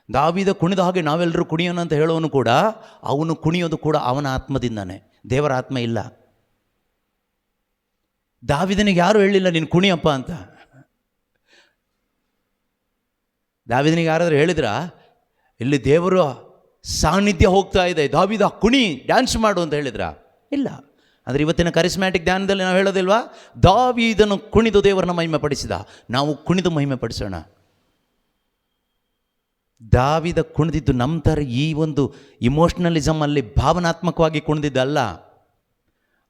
ದಾವಿದ ಕುಣಿದ ಹಾಗೆ ನಾವೆಲ್ಲರೂ ಕುಣಿಯೋಣ ಅಂತ ಹೇಳೋನು ಕೂಡ, ಅವನು ಕುಣಿಯೋದು ಕೂಡ ಅವನ ಆತ್ಮದಿಂದಾನೆ, ದೇವರ ಆತ್ಮ ಇಲ್ಲ. ದಾವಿದನಿಗೆ ಯಾರೂ ಹೇಳಿಲ್ಲ ನೀನು ಕುಣಿಯಪ್ಪ ಅಂತ. ದಾವಿದನಿಗೆ ಯಾರಾದರೂ ಹೇಳಿದ್ರ, ಇಲ್ಲಿ ದೇವರು ಸಾನ್ನಿಧ್ಯ ಹೋಗ್ತಾ ಇದೆ, ದಾವಿದ ಕುಣಿ, ಡ್ಯಾನ್ಸ್ ಮಾಡು ಅಂತ ಹೇಳಿದ್ರ? ಇಲ್ಲ. ಆದರೆ ಇವತ್ತಿನ ಕರಿಸ್ಮ್ಯಾಟಿಕ್ ಧ್ಯಾನದಲ್ಲಿ ನಾವು ಹೇಳೋದಿಲ್ವಾ, ದಾವಿದನು ಕುಣಿದು ದೇವರನ್ನ ಮಹಿಮೆ ಪಡಿಸಿದ, ನಾವು ಕುಣಿದು ಮಹಿಮೆ ಪಡಿಸೋಣ. ದಾವಿದ ಕುಣಿದಿದ್ದು ನಮ್ಮ ಥರ ಈ ಒಂದು ಇಮೋಷ್ನಲಿಸಮಲ್ಲಿ ಭಾವನಾತ್ಮಕವಾಗಿ ಕುಣಿದಿದ್ದಲ್ಲ.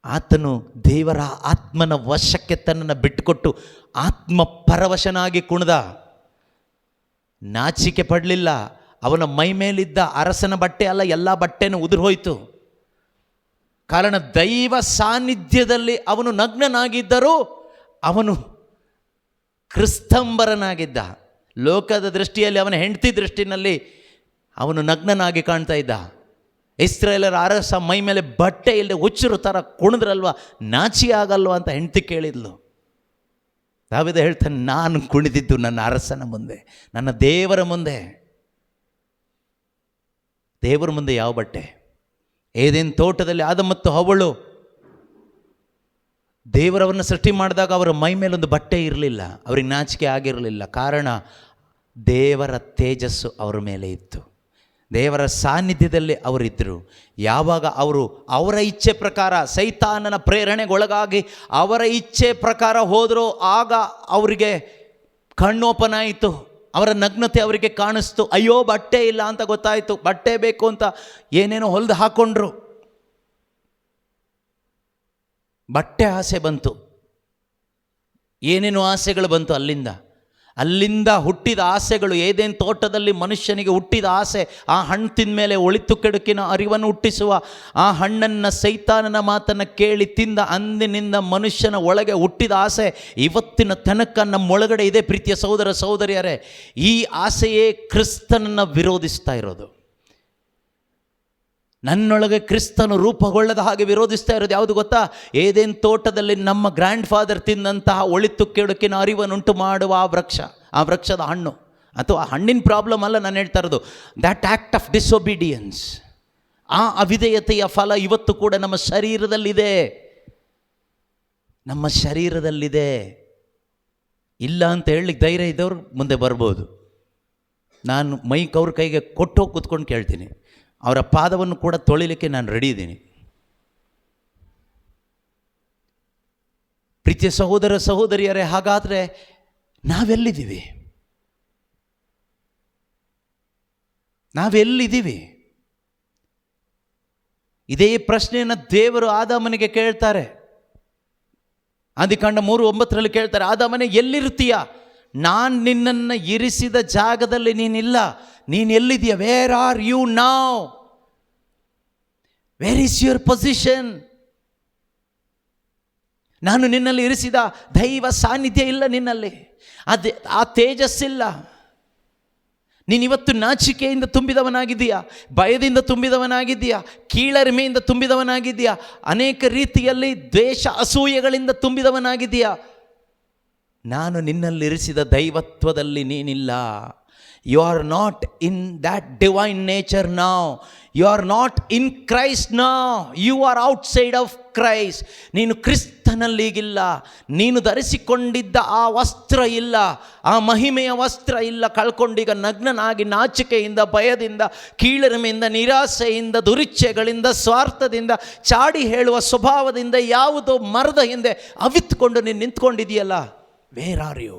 ಆತನು ದೇವರ ಆತ್ಮನ ವಶಕ್ಕೆ ತನ್ನನ್ನು ಬಿಟ್ಟುಕೊಟ್ಟು ಆತ್ಮ ಪರವಶನಾಗಿ ಕುಣಿದ. ನಾಚಿಕೆ ಪಡಲಿಲ್ಲ. ಅವನ ಮೈ ಮೇಲಿದ್ದ ಅರಸನ ಬಟ್ಟೆ ಅಲ್ಲ, ಎಲ್ಲ ಬಟ್ಟೆನೂ ಉದುರು ಹೋಯಿತು. ಕಾರಣ ದೈವ ಸಾನ್ನಿಧ್ಯದಲ್ಲಿ ಅವನು ನಗ್ನನಾಗಿದ್ದರೂ ಅವನು ಕ್ರಿಸ್ತಂಬರನಾಗಿದ್ದ. ಲೋಕದ ದೃಷ್ಟಿಯಲ್ಲಿ, ಅವನ ಹೆಂಡತಿ ದೃಷ್ಟಿನಲ್ಲಿ ಅವನು ನಗ್ನನಾಗಿ ಕಾಣ್ತಾ ಇದ್ದ. ಇಸ್ರಾಯೇಲರ ಅರಸ ಮೈ ಮೇಲೆ ಬಟ್ಟೆ ಇಲ್ಲದೆ ಹುಚ್ಚರು ಥರ ಕುಣಿದ್ರಲ್ವ, ನಾಚಿ ಆಗಲ್ವ ಅಂತ ಹೆಂಡತಿ ಕೇಳಿದ್ಲು. ದಾವೀದ ಹೇಳ್ತಾನೆ, ನಾನು ಕುಣಿದಿದ್ದು ನನ್ನ ಅರಸನ ಮುಂದೆ, ನನ್ನ ದೇವರ ಮುಂದೆ. ದೇವರ ಮುಂದೆ ಯಾವ ಬಟ್ಟೆ? ಏದೇನು ತೋಟದಲ್ಲಿ ಆದ ಮತ್ತು ಹವಳು ದೇವರವನ್ನು ಸೃಷ್ಟಿ ಮಾಡಿದಾಗ ಅವರ ಮೈ ಮೇಲೊಂದು ಬಟ್ಟೆ ಇರಲಿಲ್ಲ, ಅವ್ರಿಗೆ ನಾಚಿಕೆ ಆಗಿರಲಿಲ್ಲ. ಕಾರಣ ದೇವರ ತೇಜಸ್ಸು ಅವರ ಮೇಲೆ ಇತ್ತು, ದೇವರ ಸಾನ್ನಿಧ್ಯದಲ್ಲಿ ಅವರಿದ್ದರು. ಯಾವಾಗ ಅವರು ಅವರ ಇಚ್ಛೆ ಪ್ರಕಾರ, ಸೈತಾನನ ಪ್ರೇರಣೆಗೊಳಗಾಗಿ ಅವರ ಇಚ್ಛೆ ಪ್ರಕಾರ ಹೋದರೂ, ಆಗ ಅವರಿಗೆ ಕಣ್ಣೋಪನ ಆಯಿತು, ಅವರ ನಗ್ನತೆ ಅವರಿಗೆ ಕಾಣಿಸ್ತು. ಅಯ್ಯೋ ಬಟ್ಟೆ ಇಲ್ಲ ಅಂತ ಗೊತ್ತಾಯಿತು, ಬಟ್ಟೆ ಬೇಕು ಅಂತ ಏನೇನೋ ಹೊಲಿದು ಹಾಕ್ಕೊಂಡ್ರು. ಬಟ್ಟೆ ಆಸೆ ಬಂತು, ಏನೇನೋ ಆಸೆಗಳು ಬಂತು. ಅಲ್ಲಿಂದ ಹುಟ್ಟಿದ ಆಸೆಗಳು, ಏದೇನು ತೋಟದಲ್ಲಿ ಮನುಷ್ಯನಿಗೆ ಹುಟ್ಟಿದ ಆಸೆ, ಆ ಹಣ್ಣು ತಿಂದ ಮೇಲೆ ಒಳಿತು ಕೆಡುಕಿನ ಅರಿವನ್ನು ಹುಟ್ಟಿಸುವ ಆ ಹಣ್ಣನ್ನು, ಸೈತಾನನ ಮಾತನ್ನು ಕೇಳಿ ತಿಂದ ಅಂದಿನಿಂದ ಮನುಷ್ಯನ ಒಳಗೆ ಹುಟ್ಟಿದ ಆಸೆ ಇವತ್ತಿನ ತನಕ ನಮ್ಮೊಳಗಡೆ ಇದೆ. ಪ್ರೀತಿಯ ಸಹೋದರ ಸಹೋದರಿಯರೇ, ಈ ಆಸೆಯೇ ಕ್ರಿಸ್ತನನ್ನು ವಿರೋಧಿಸ್ತಾ ಇರೋದು. ನನ್ನೊಳಗೆ ಕ್ರಿಸ್ತನು ರೂಪುಗೊಳ್ಳದ ಹಾಗೆ ವಿರೋಧಿಸ್ತಾ ಇರೋದು ಯಾವುದು ಗೊತ್ತಾ? ಏದೇನು ತೋಟದಲ್ಲಿ ನಮ್ಮ ಗ್ರ್ಯಾಂಡ್ ಫಾದರ್ ತಿಂದಂತಹ ಒಳಿತು ಕೆಡುಕಿನ ಅರಿವನ್ನುಂಟು ಮಾಡುವ ಆ ವೃಕ್ಷದ ಹಣ್ಣು, ಅಥವಾ ಹಣ್ಣಿನ ಪ್ರಾಬ್ಲಮ್ ಅಲ್ಲ ನಾನು ಹೇಳ್ತಾ ಇರೋದು, ದ್ಯಾಟ್ ಆ್ಯಕ್ಟ್ ಆಫ್ ಡಿಸೊಬೀಡಿಯನ್ಸ್, ಆ ಅವಿಧೇಯತೆಯ ಫಲ ಇವತ್ತು ಕೂಡ ನಮ್ಮ ಶರೀರದಲ್ಲಿದೆ. ನಮ್ಮ ಶರೀರದಲ್ಲಿದೆ. ಇಲ್ಲ ಅಂತ ಹೇಳಲಿಕ್ಕೆ ಧೈರ್ಯ ಇದ್ದವ್ರು ಮುಂದೆ ಬರ್ಬೋದು. ನಾನು ಮೈಕ್ ಅವ್ರ ಕೈಗೆ ಕೊಟ್ಟು ಕೂತ್ಕೊಂಡು ಕೇಳ್ತೀನಿ, ಅವರ ಪಾದವನ್ನು ಕೂಡ ತೊಳಿಲಿಕ್ಕೆ ನಾನು ರೆಡಿ ಇದ್ದೀನಿ. ಪ್ರೀತಿಯ ಸಹೋದರ ಸಹೋದರಿಯರೇ, ಹಾಗಾದರೆ ನಾವೆಲ್ಲಿದ್ದೀವಿ? ಇದೇ ಪ್ರಶ್ನೆಯನ್ನು ದೇವರು ಆದಾಮನಿಗೆ ಕೇಳ್ತಾರೆ. ಆದಿಕಾಂಡ 3:9 ಕೇಳ್ತಾರೆ, ಆದಾಮನೇ ಎಲ್ಲಿರ್ತೀಯ? ನಾನು ನಿನ್ನನ್ನು ಇರಿಸಿದ ಜಾಗದಲ್ಲಿ ನೀನಿಲ್ಲ, ನೀನು ಎಲ್ಲಿದೆಯಾ? Where are you now? Where is your position? ನಾನು ನಿನ್ನಲ್ಲಿ ಇರಿಸಿದ ದೈವ ಸಾನ್ನಿಧ್ಯ ಇಲ್ಲ ನಿನ್ನಲ್ಲಿ, ಆ ತೇಜಸ್ಸಿಲ್ಲ. ನೀನಿವತ್ತು ನಾಚಿಕೆಯಿಂದ ತುಂಬಿದವನಾಗಿದ್ದೀಯಾ, ಭಯದಿಂದ ತುಂಬಿದವನಾಗಿದ್ದೀಯಾ, ಕೀಳರಿಮೆಯಿಂದ ತುಂಬಿದವನಾಗಿದ್ದೀಯಾ, ಅನೇಕ ರೀತಿಯಲ್ಲಿ ದ್ವೇಷ ಅಸೂಯೆಗಳಿಂದ ತುಂಬಿದವನಾಗಿದ್ದೀಯಾ. ನಾನು ನಿನ್ನಲ್ಲಿರಿಸಿದ ದೈವತ್ವದಲ್ಲಿ ನೀನಿಲ್ಲ. You are not in that divine nature now. You are not in Christ now. You are outside of Christ. ನೀನು ಕ್ರಿಸ್ತನಲ್ಲಿಗಿಲ್ಲ. ನೀನು ಧರಿಸಿಕೊಂಡಿದ್ದ ಆ ವಸ್ತ್ರ ಇಲ್ಲ, ಆ ಮಹಿಮೆಯ ವಸ್ತ್ರ ಇಲ್ಲ. ಕಳ್ಕೊಂಡೀಗ ನಗ್ನನಾಗಿ ನಾಚಿಕೆಯಿಂದ, ಭಯದಿಂದ, ಕೀಳರಿಮೆಯಿಂದ, ನಿರಾಸೆಯಿಂದ, ದುರಿಚ್ಛೆಗಳಿಂದ, ಸ್ವಾರ್ಥದಿಂದ, ಚಾಡಿ ಹೇಳುವ ಸ್ವಭಾವದಿಂದ ಯಾವುದೋ ಮರದ ಹಿಂದೆ ಅವಿತ್ಕೊಂಡು ನೀನು ನಿಂತ್ಕೊಂಡಿದೆಯಲ್ಲ. Wear are you?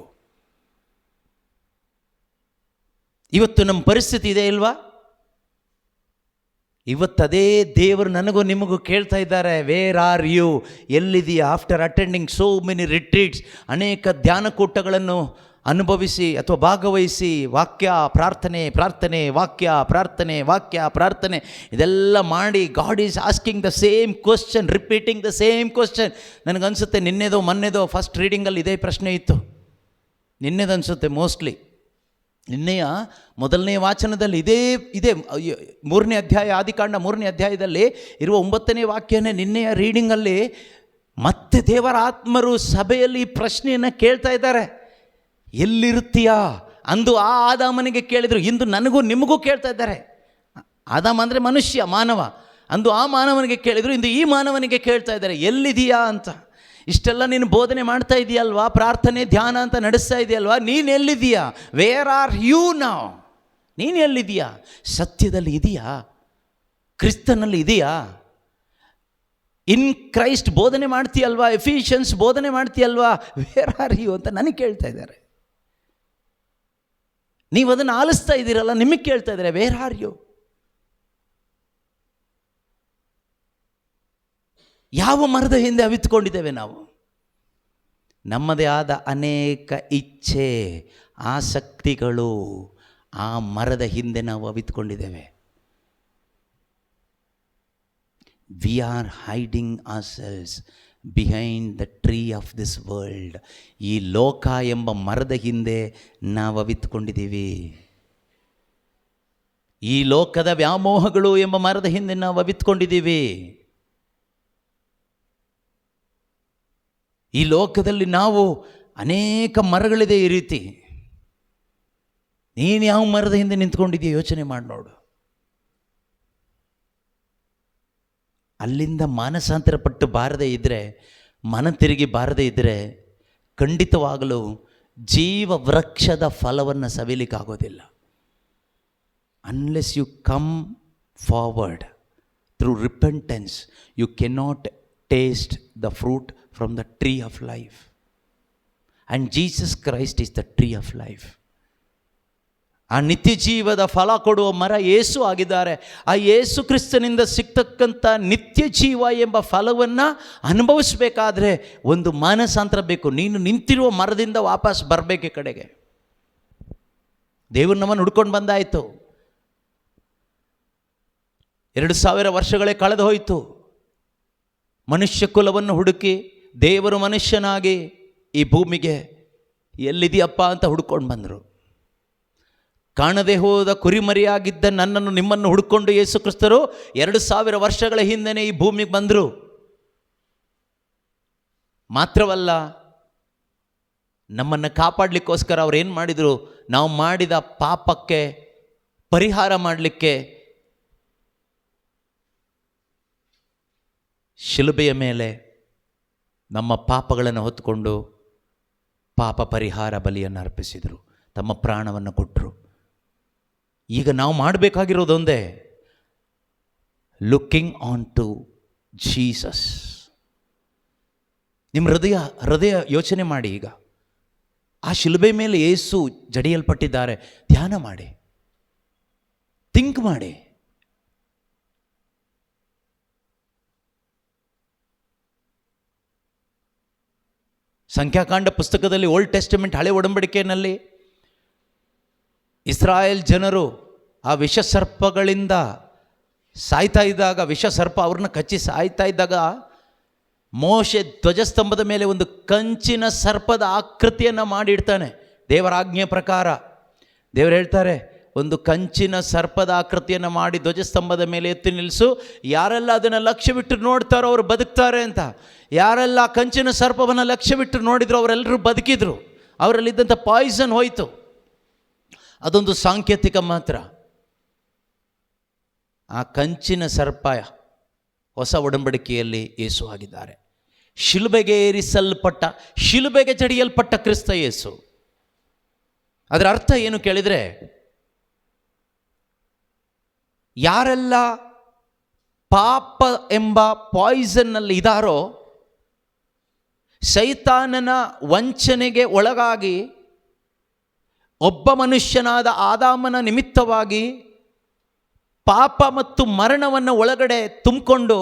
ಇವತ್ತು ನಮ್ಮ ಪರಿಸ್ಥಿತಿ ಇದೆ ಇಲ್ವಾ? ಇವತ್ತದೇ ದೇವರು ನನಗೂ ನಿಮಗೂ ಕೇಳ್ತಾ ಇದ್ದಾರೆ, ವೇರ್ ಆರ್ ಯು? ಎಲ್ಲಿದೆಯಾ? After attending so many retreats, ಅನೇಕ ಧ್ಯಾನಕೂಟಗಳನ್ನು ಅನುಭವಿಸಿ ಅಥವಾ ಭಾಗವಹಿಸಿ, ವಾಕ್ಯ ಪ್ರಾರ್ಥನೆ, ಪ್ರಾರ್ಥನೆ ವಾಕ್ಯ, ಪ್ರಾರ್ಥನೆ ವಾಕ್ಯ, ಪ್ರಾರ್ಥನೆ ಇದೆಲ್ಲ ಮಾಡಿ, god is asking the same question, repeating the same question. ನನಗನ್ಸುತ್ತೆ ಮೊನ್ನೆದೋ ಫಸ್ಟ್ ರೀಡಿಂಗಲ್ಲಿ ಇದೇ ಪ್ರಶ್ನೆ ಇತ್ತು. ನಿನ್ನೆದನ್ಸುತ್ತೆ ಮೋಸ್ಟ್ಲಿ. ನಿನ್ನೆಯ ಮೊದಲನೇ ವಾಚನದಲ್ಲಿ ಇದೇ 3ನೇ ಅಧ್ಯಾಯ, ಆದಿಕಾಂಡ 3ನೇ ಅಧ್ಯಾಯದಲ್ಲಿ ಇರುವ 9ನೇ ವಾಕ್ಯನೇ ನಿನ್ನೆಯ ರೀಡಿಂಗಲ್ಲಿ ಮತ್ತೆ ದೇವರ ಆತ್ಮರು ಸಭೆಯಲ್ಲಿ ಈ ಪ್ರಶ್ನೆಯನ್ನು ಕೇಳ್ತಾ ಇದ್ದಾರೆ. ಎಲ್ಲಿರುತ್ತೀಯಾ? ಅಂದು ಆ ಆದಾಮನಿಗೆ ಕೇಳಿದರು, ಇಂದು ನನಗೂ ನಿಮಗೂ ಕೇಳ್ತಾ ಇದ್ದಾರೆ. ಆದಾಮ ಅಂದರೆ ಮನುಷ್ಯ, ಮಾನವ. ಅಂದು ಆ ಮಾನವನಿಗೆ ಕೇಳಿದರು, ಇಂದು ಈ ಮಾನವನಿಗೆ ಕೇಳ್ತಾ ಇದ್ದಾರೆ, ಎಲ್ಲಿದೆಯಾ ಅಂತ. ಇಷ್ಟೆಲ್ಲ ನೀನು ಬೋಧನೆ ಮಾಡ್ತಾ ಇದೆಯಲ್ವಾ, ಪ್ರಾರ್ಥನೆ ಧ್ಯಾನ ಅಂತ ನಡೆಸ್ತಾ ಇದೆಯಲ್ವಾ, ನೀನು ಎಲ್ಲಿದೆಯಾ? ವೇರ್ ಆರ್ ಯು ನಾವ್? ನೀನು ಎಲ್ಲಿದೆಯಾ? ಸತ್ಯದಲ್ಲಿ ಇದೆಯಾ? ಕ್ರಿಸ್ತನಲ್ಲಿ ಇದೆಯಾ? ಇನ್ ಕ್ರೈಸ್ಟ್ ಬೋಧನೆ ಮಾಡ್ತೀಯಲ್ವಾ? ಎಫಿಷಿಯನ್ಸ್ ಬೋಧನೆ ಮಾಡ್ತೀಯಲ್ವಾ? ವೇರ್ ಆರ್ ಯು ಅಂತ ನನಗೆ ಕೇಳ್ತಾ ಇದ್ದಾರೆ. ನೀವು ಅದನ್ನು ಆಲಿಸ್ತಾ ಇದ್ದೀರಲ್ಲ, ನಿಮಗೆ ಕೇಳ್ತಾ ಇದ್ದಾರೆ, ವೇರ್ ಆರ್ ಯು? ಯಾವ ಮರದ ಹಿಂದೆ ಅವಿತ್ಕೊಂಡಿದ್ದೇವೆ ನಾವು? ನಮ್ಮದೇ ಆದ ಅನೇಕ ಇಚ್ಛೆ, ಆಸಕ್ತಿಗಳು, ಆ ಮರದ ಹಿಂದೆ ನಾವು ಅವಿತ್ಕೊಂಡಿದ್ದೇವೆ. We are hiding ourselves behind the tree of this world. ಈ ಲೋಕ ಎಂಬ ಮರದ ಹಿಂದೆ ನಾವು ಅವಿತ್ಕೊಂಡಿದ್ದೀವಿ. ಈ ಲೋಕದ ವ್ಯಾಮೋಹಗಳು ಎಂಬ ಮರದ ಹಿಂದೆ ನಾವು ಅವಿತ್ಕೊಂಡಿದ್ದೀವಿ. ಈ ಲೋಕದಲ್ಲಿ ನಾವು ಅನೇಕ ಮರಗಳಿದೆ ಈ ರೀತಿ. ನೀನು ಯಾವ ಮರದ ಹಿಂದೆ ನಿಂತ್ಕೊಂಡಿದ್ದೀಯ ಯೋಚನೆ ಮಾಡಿ ನೋಡು. ಅಲ್ಲಿಂದ ಮಾನಸಾಂತರ ಪಟ್ಟು ಬಾರದೇ ಇದ್ದರೆ, ಮನ ತಿರುಗಿ ಬಾರದೇ ಇದ್ದರೆ, ಖಂಡಿತವಾಗಲೂ ಜೀವ ವೃಕ್ಷದ ಫಲವನ್ನು ಸವಿಲಿಕ್ಕಾಗೋದಿಲ್ಲ. Unless you come forward through repentance, you cannot taste the fruit from the tree of life. And Jesus Christ is the tree of life. ಆ ನಿತ್ಯ ಜೀವದ ಫಲ ಕೊಡುವ ಮರ ಯೇಸು ಆಗಿದ್ದಾರೆ. ಆ ಯೇಸು ಕ್ರಿಸ್ತನಿಂದ ಸಿಗ್ತಕ್ಕಂಥ ನಿತ್ಯ ಜೀವ ಎಂಬ ಫಲವನ್ನು ಅನುಭವಿಸಬೇಕಾದ್ರೆ ಒಂದು ಮಾನಸಾಂತರ ಬೇಕು. ನೀನು ನಿಂತಿರುವ ಮರದಿಂದ ವಾಪಸ್ ಬರಬೇಕು ಈ ಕಡೆಗೆ. ದೇವರು ನಮ್ಮನ್ನು ಹುಡ್ಕೊಂಡು ಬಂದಾಯಿತು. 2000 ವರ್ಷಗಳೇ ಕಳೆದು ಹೋಯಿತು. ಮನುಷ್ಯ ಕುಲವನ್ನು ಹುಡುಕಿ ದೇವರು ಮನುಷ್ಯನಾಗಿ ಈ ಭೂಮಿಗೆ ಎಲ್ಲಿದೆಯಪ್ಪ ಅಂತ ಹುಡ್ಕೊಂಡು ಬಂದರು. ಕಾಣದೆ ಹೋದ ಕುರಿಮರಿಯಾಗಿದ್ದ ನನ್ನನ್ನು, ನಿಮ್ಮನ್ನು ಹುಡ್ಕೊಂಡು ಯೇಸು ಕ್ರಿಸ್ತರು 2000 ವರ್ಷಗಳ ಹಿಂದೆಯೇ ಈ ಭೂಮಿಗೆ ಬಂದರು. ಮಾತ್ರವಲ್ಲ, ನಮ್ಮನ್ನು ಕಾಪಾಡಲಿಕ್ಕೋಸ್ಕರ ಅವ್ರು ಏನು ಮಾಡಿದರು? ನಾವು ಮಾಡಿದ ಪಾಪಕ್ಕೆ ಪರಿಹಾರ ಮಾಡಲಿಕ್ಕೆ ಶಿಲುಬೆಯ ಮೇಲೆ ನಮ್ಮ ಪಾಪಗಳನ್ನು ಹೊತ್ತುಕೊಂಡು ಪಾಪ ಪರಿಹಾರ ಬಲಿಯನ್ನು ಅರ್ಪಿಸಿದರು, ತಮ್ಮ ಪ್ರಾಣವನ್ನು ಕೊಟ್ಟರು. ಈಗ ನಾವು ಮಾಡಬೇಕಾಗಿರೋದೊಂದೇ, ಲುಕ್ಕಿಂಗ್ ಆನ್ ಟು ಜೀಸಸ್. ನಿಮ್ಮ ಹೃದಯ ಯೋಚನೆ ಮಾಡಿ. ಈಗ ಆ ಶಿಲುಬೆ ಮೇಲೆ ಯೇಸು ಜಡಿಯಲ್ಪಟ್ಟಿದ್ದಾರೆ. ಧ್ಯಾನ ಮಾಡಿ, ಥಿಂಕ್ ಮಾಡಿ. ಸಂಖ್ಯಾಕಾಂಡ ಪುಸ್ತಕದಲ್ಲಿ, ಓಲ್ಡ್ ಟೆಸ್ಟಮೆಂಟ್ ಹಳೆ ಒಡಂಬಡಿಕೆಯಲ್ಲಿ ಇಸ್ರಾಯೇಲ್ ಜನರು ಆ ವಿಷಸರ್ಪಗಳಿಂದ ಸಾಯ್ತಾ ಇದ್ದಾಗ, ವಿಷಸರ್ಪ ಅವ್ರನ್ನ ಕಚ್ಚಿ ಸಾಯ್ತಾ ಇದ್ದಾಗ, ಮೋಶೆ ಧ್ವಜಸ್ತಂಭದ ಮೇಲೆ ಒಂದು ಕಂಚಿನ ಸರ್ಪದ ಆಕೃತಿಯನ್ನು ಮಾಡಿಡ್ತಾನೆ. ದೇವರ ಆಜ್ಞೆ ಪ್ರಕಾರ ದೇವರು ಹೇಳ್ತಾರೆ, ಒಂದು ಕಂಚಿನ ಸರ್ಪದ ಆಕೃತಿಯನ್ನು ಮಾಡಿ ಧ್ವಜಸ್ತಂಭದ ಮೇಲೆ ಎತ್ತಿ ನಿಲ್ಲಿಸು, ಯಾರೆಲ್ಲ ಅದನ್ನು ಲಕ್ಷ್ಯವಿಟ್ಟು ನೋಡ್ತಾರೋ ಅವರು ಬದುಕ್ತಾರೆ ಅಂತ. ಯಾರೆಲ್ಲ ಕಂಚಿನ ಸರ್ಪವನ್ನು ಲಕ್ಷ್ಯವಿಟ್ಟು ನೋಡಿದ್ರು ಅವರೆಲ್ಲರೂ ಬದುಕಿದ್ರು. ಅವರಲ್ಲಿದ್ದಂಥ ಪಾಯ್ಸನ್ ಹೋಯಿತು. ಅದೊಂದು ಸಾಂಕೇತಿಕ ಮಾತ್ರ. ಆ ಕಂಚಿನ ಸರ್ಪ ಹೊಸ ಒಡಂಬಡಿಕೆಯಲ್ಲಿ ಯೇಸು ಆಗಿದ್ದಾರೆ. ಶಿಲುಬೆಗೆ ಏರಿಸಲ್ಪಟ್ಟ, ಶಿಲುಬೆಗೆ ಜಡಿಯಲ್ಪಟ್ಟ ಕ್ರಿಸ್ತ ಯೇಸು. ಅದರ ಅರ್ಥ ಏನು ಕೇಳಿದರೆ, ಯಾರೆಲ್ಲ ಪಾಪ ಎಂಬ ಪಾಯ್ಸನ್ನಲ್ಲಿ ಇದ್ದಾರೋ, ಸೈತಾನನ ವಂಚನೆಗೆ ಒಳಗಾಗಿ ಒಬ್ಬ ಮನುಷ್ಯನಾದ ಆದಾಮನ ನಿಮಿತ್ತವಾಗಿ ಪಾಪ ಮತ್ತು ಮರಣವನ್ನು ಒಳಗಡೆ ತುಂಬಿಕೊಂಡು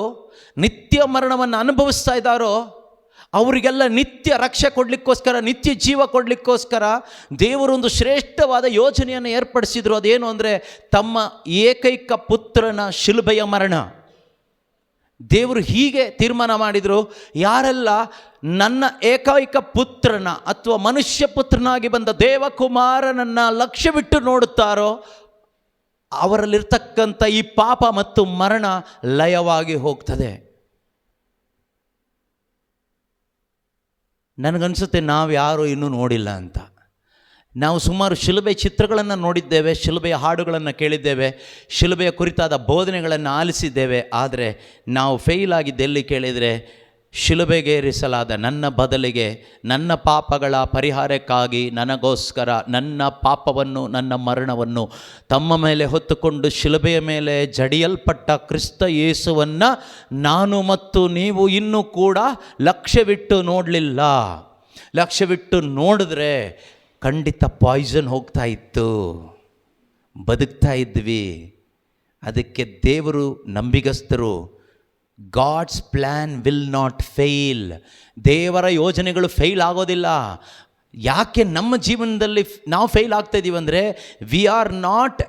ನಿತ್ಯ ಮರಣವನ್ನು ಅನುಭವಿಸ್ತಾ ಇದ್ದಾರೋ, ಅವರಿಗೆಲ್ಲ ನಿತ್ಯ ರಕ್ಷೆ ಕೊಡಲಿಕ್ಕೋಸ್ಕರ, ನಿತ್ಯ ಜೀವ ಕೊಡಲಿಕ್ಕೋಸ್ಕರ ದೇವರೊಂದು ಶ್ರೇಷ್ಠವಾದ ಯೋಜನೆಯನ್ನು ಏರ್ಪಡಿಸಿದ್ರು. ಅದೇನು ಅಂದರೆ, ತಮ್ಮ ಏಕೈಕ ಪುತ್ರನ ಶಿಲುಬೆಯ ಮರಣ. ದೇವರು ಹೀಗೆ ತೀರ್ಮಾನ ಮಾಡಿದರು, ಯಾರೆಲ್ಲ ನನ್ನ ಏಕೈಕ ಪುತ್ರನ ಅಥವಾ ಮನುಷ್ಯ ಪುತ್ರನಾಗಿ ಬಂದ ದೇವಕುಮಾರನನ್ನು ಲಕ್ಷ್ಯವಿಟ್ಟು ನೋಡುತ್ತಾರೋ, ಅವರಲ್ಲಿರ್ತಕ್ಕಂಥ ಈ ಪಾಪ ಮತ್ತು ಮರಣ ಲಯವಾಗಿ ಹೋಗ್ತದೆ. ನನಗನ್ಸುತ್ತೆ ನಾವು ಯಾರೂ ಇನ್ನೂ ನೋಡಿಲ್ಲ ಅಂತ. ನಾವು ಸುಮಾರು ಶಿಲುಬೆ ಚಿತ್ರಗಳನ್ನು ನೋಡಿದ್ದೇವೆ, ಶಿಲುಬೆಯ ಹಾಡುಗಳನ್ನು ಕೇಳಿದ್ದೇವೆ, ಶಿಲುಬೆಯ ಕುರಿತಾದ ಬೋಧನೆಗಳನ್ನು ಆಲಿಸಿದ್ದೇವೆ. ಆದರೆ ನಾವು ಫೇಲ್ ಆಗಿದ್ದೆಲ್ಲಿ ಕೇಳಿದರೆ, ಶಿಲುಬೆಗೇರಿಸಲಾದ ನನ್ನ ಬದಲಿಗೆ, ನನ್ನ ಪಾಪಗಳ ಪರಿಹಾರಕ್ಕಾಗಿ ನನಗೋಸ್ಕರ ನನ್ನ ಪಾಪವನ್ನು, ನನ್ನ ಮರಣವನ್ನು ತಮ್ಮ ಮೇಲೆ ಹೊತ್ತುಕೊಂಡು ಶಿಲುಬೆಯ ಮೇಲೆ ಜಡಿಯಲ್ಪಟ್ಟ ಕ್ರಿಸ್ತ ಯೇಸುವನ್ನು ನಾನು ಮತ್ತು ನೀವು ಇನ್ನೂ ಕೂಡ ಲಕ್ಷ್ಯವಿಟ್ಟು ನೋಡಲಿಲ್ಲ. ಲಕ್ಷ್ಯವಿಟ್ಟು ನೋಡಿದ್ರೆ ಖಂಡಿತ ಪಾಯ್ಸನ್ ಹೋಗ್ತಾ ಇತ್ತು, ಬದುಕ್ತಾ ಇದ್ವಿ. ಅದಕ್ಕೆ ದೇವರು ನಂಬಿಗಸ್ತರು. God's plan will not fail. ದೇವರ ಯೋಜನೆಗಳು ಫೇಲ್ ಆಗೋದಿಲ್ಲ. ಯಾಕೆ ನಮ್ಮ ಜೀವನದಲ್ಲಿ ನಾವು ಫೇಲ್ ಆಗ್ತಾ ಇದ್ದೀವಿ ಅಂದರೆ, we are not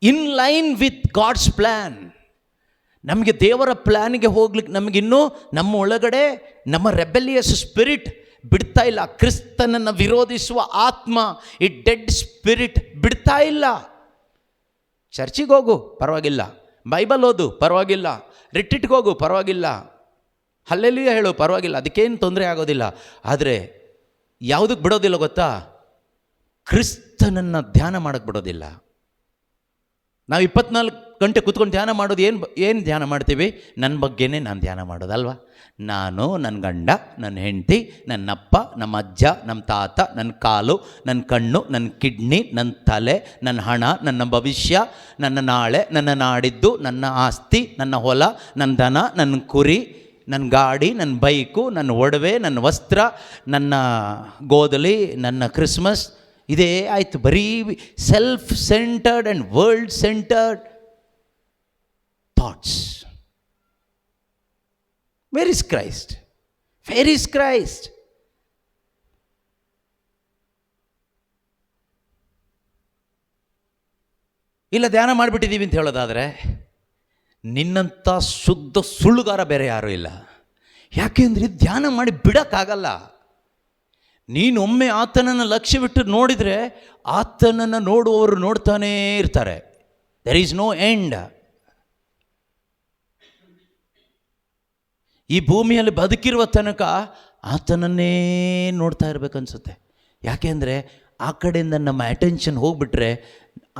in line with God's plan. ನಮಗೆ ದೇವರ ಪ್ಲ್ಯಾನ್ಗೆ ಹೋಗ್ಲಿಕ್ಕೆ ನಮಗಿನ್ನೂ ನಮ್ಮ ಒಳಗಡೆ ನಮ್ಮ ರೆಬೆಲಿಯಸ್ ಸ್ಪಿರಿಟ್ ಬಿಡ್ತಾ ಇಲ್ಲ. ಕ್ರಿಸ್ತನನ್ನು ವಿರೋಧಿಸುವ ಆತ್ಮ, ಈ ಡೆಡ್ ಸ್ಪಿರಿಟ್ ಬಿಡ್ತಾ ಇಲ್ಲ. ಚರ್ಚಿಗೆ ಹೋಗು ಪರವಾಗಿಲ್ಲ, ಬೈಬಲ್ ಓದು ಪರವಾಗಿಲ್ಲ, ರಿಟ್ರೀಟ್ಗೆ ಹೋಗು ಪರವಾಗಿಲ್ಲ, ಹಲ್ಲೆಲೂಯಾ ಹೇಳು ಪರವಾಗಿಲ್ಲ, ಅದಕ್ಕೇನು ತೊಂದರೆ ಆಗೋದಿಲ್ಲ. ಆದರೆ ಯಾವುದಕ್ಕೆ ಬಿಡೋದಿಲ್ಲ ಗೊತ್ತಾ? ಕ್ರಿಸ್ತನನ್ನು ಧ್ಯಾನ ಮಾಡೋಕ್ಕೆ ಬಿಡೋದಿಲ್ಲ. ನಾವು 24 ಗಂಟೆ ಕೂತ್ಕೊಂಡು ಧ್ಯಾನ ಮಾಡೋದು ಏನು ಧ್ಯಾನ ಮಾಡ್ತೀವಿ? ನನ್ನ ಬಗ್ಗೆನೇ ನಾನು ಧ್ಯಾನ ಮಾಡೋದಲ್ವಾ? ನಾನು, ನನ್ನ ಗಂಡ, ನನ್ನ ಹೆಂಡತಿ, ನನ್ನಪ್ಪ, ನಮ್ಮ ಅಜ್ಜ, ನಮ್ಮ ತಾತ, ನನ್ನ ಕಾಲು, ನನ್ನ ಕಣ್ಣು, ನನ್ನ ಕಿಡ್ನಿ, ನನ್ನ ತಲೆ, ನನ್ನ ಹಣ, ನನ್ನ ಭವಿಷ್ಯ, ನನ್ನ ನಾಳೆ, ನನ್ನ ನಾಡಿದ್ದು, ನನ್ನ ಆಸ್ತಿ, ನನ್ನ ಹೊಲ, ನನ್ನ ದನ, ನನ್ನ ಕುರಿ, ನನ್ನ ಗಾಡಿ, ನನ್ನ ಬೈಕು, ನನ್ನ ಒಡವೆ, ನನ್ನ ವಸ್ತ್ರ, ನನ್ನ ಗೋದಲಿ, ನನ್ನ ಕ್ರಿಸ್ಮಸ್. ಇದೇ ಆಯಿತು. ಬರೀ self centred and world centred thoughts. Where is Christ? Where is Christ? ಇಲ್ಲ ಧ್ಯಾನ ಮಾಡಿಬಿಟ್ಟಿದ್ದೀವಿ ಅಂತ ಹೇಳೋದಾದರೆ, ನಿನ್ನಂಥ ಶುದ್ಧ ಸುಳ್ಳುಗಾರ ಬೇರೆ ಯಾರೂ ಇಲ್ಲ. ಯಾಕೆಂದರೆ ಧ್ಯಾನ ಮಾಡಿ ಬಿಡೋಕ್ಕಾಗಲ್ಲ. ನೀನೊಮ್ಮೆ ಆತನನ್ನು ಲಕ್ಷ್ಯವಿಟ್ಟು ನೋಡಿದರೆ ಆತನನ್ನು ನೋಡುವವರು ನೋಡ್ತಾನೇ ಇರ್ತಾರೆ. There is no end. ಈ ಭೂಮಿಯಲ್ಲಿ ಬದುಕಿರುವ ತನಕ ಆತನನ್ನೇ ನೋಡ್ತಾ ಇರಬೇಕನ್ಸುತ್ತೆ. ಯಾಕೆಂದರೆ ಆ ಕಡೆಯಿಂದ ನಮ್ಮ ಅಟೆನ್ಷನ್ ಹೋಗ್ಬಿಟ್ರೆ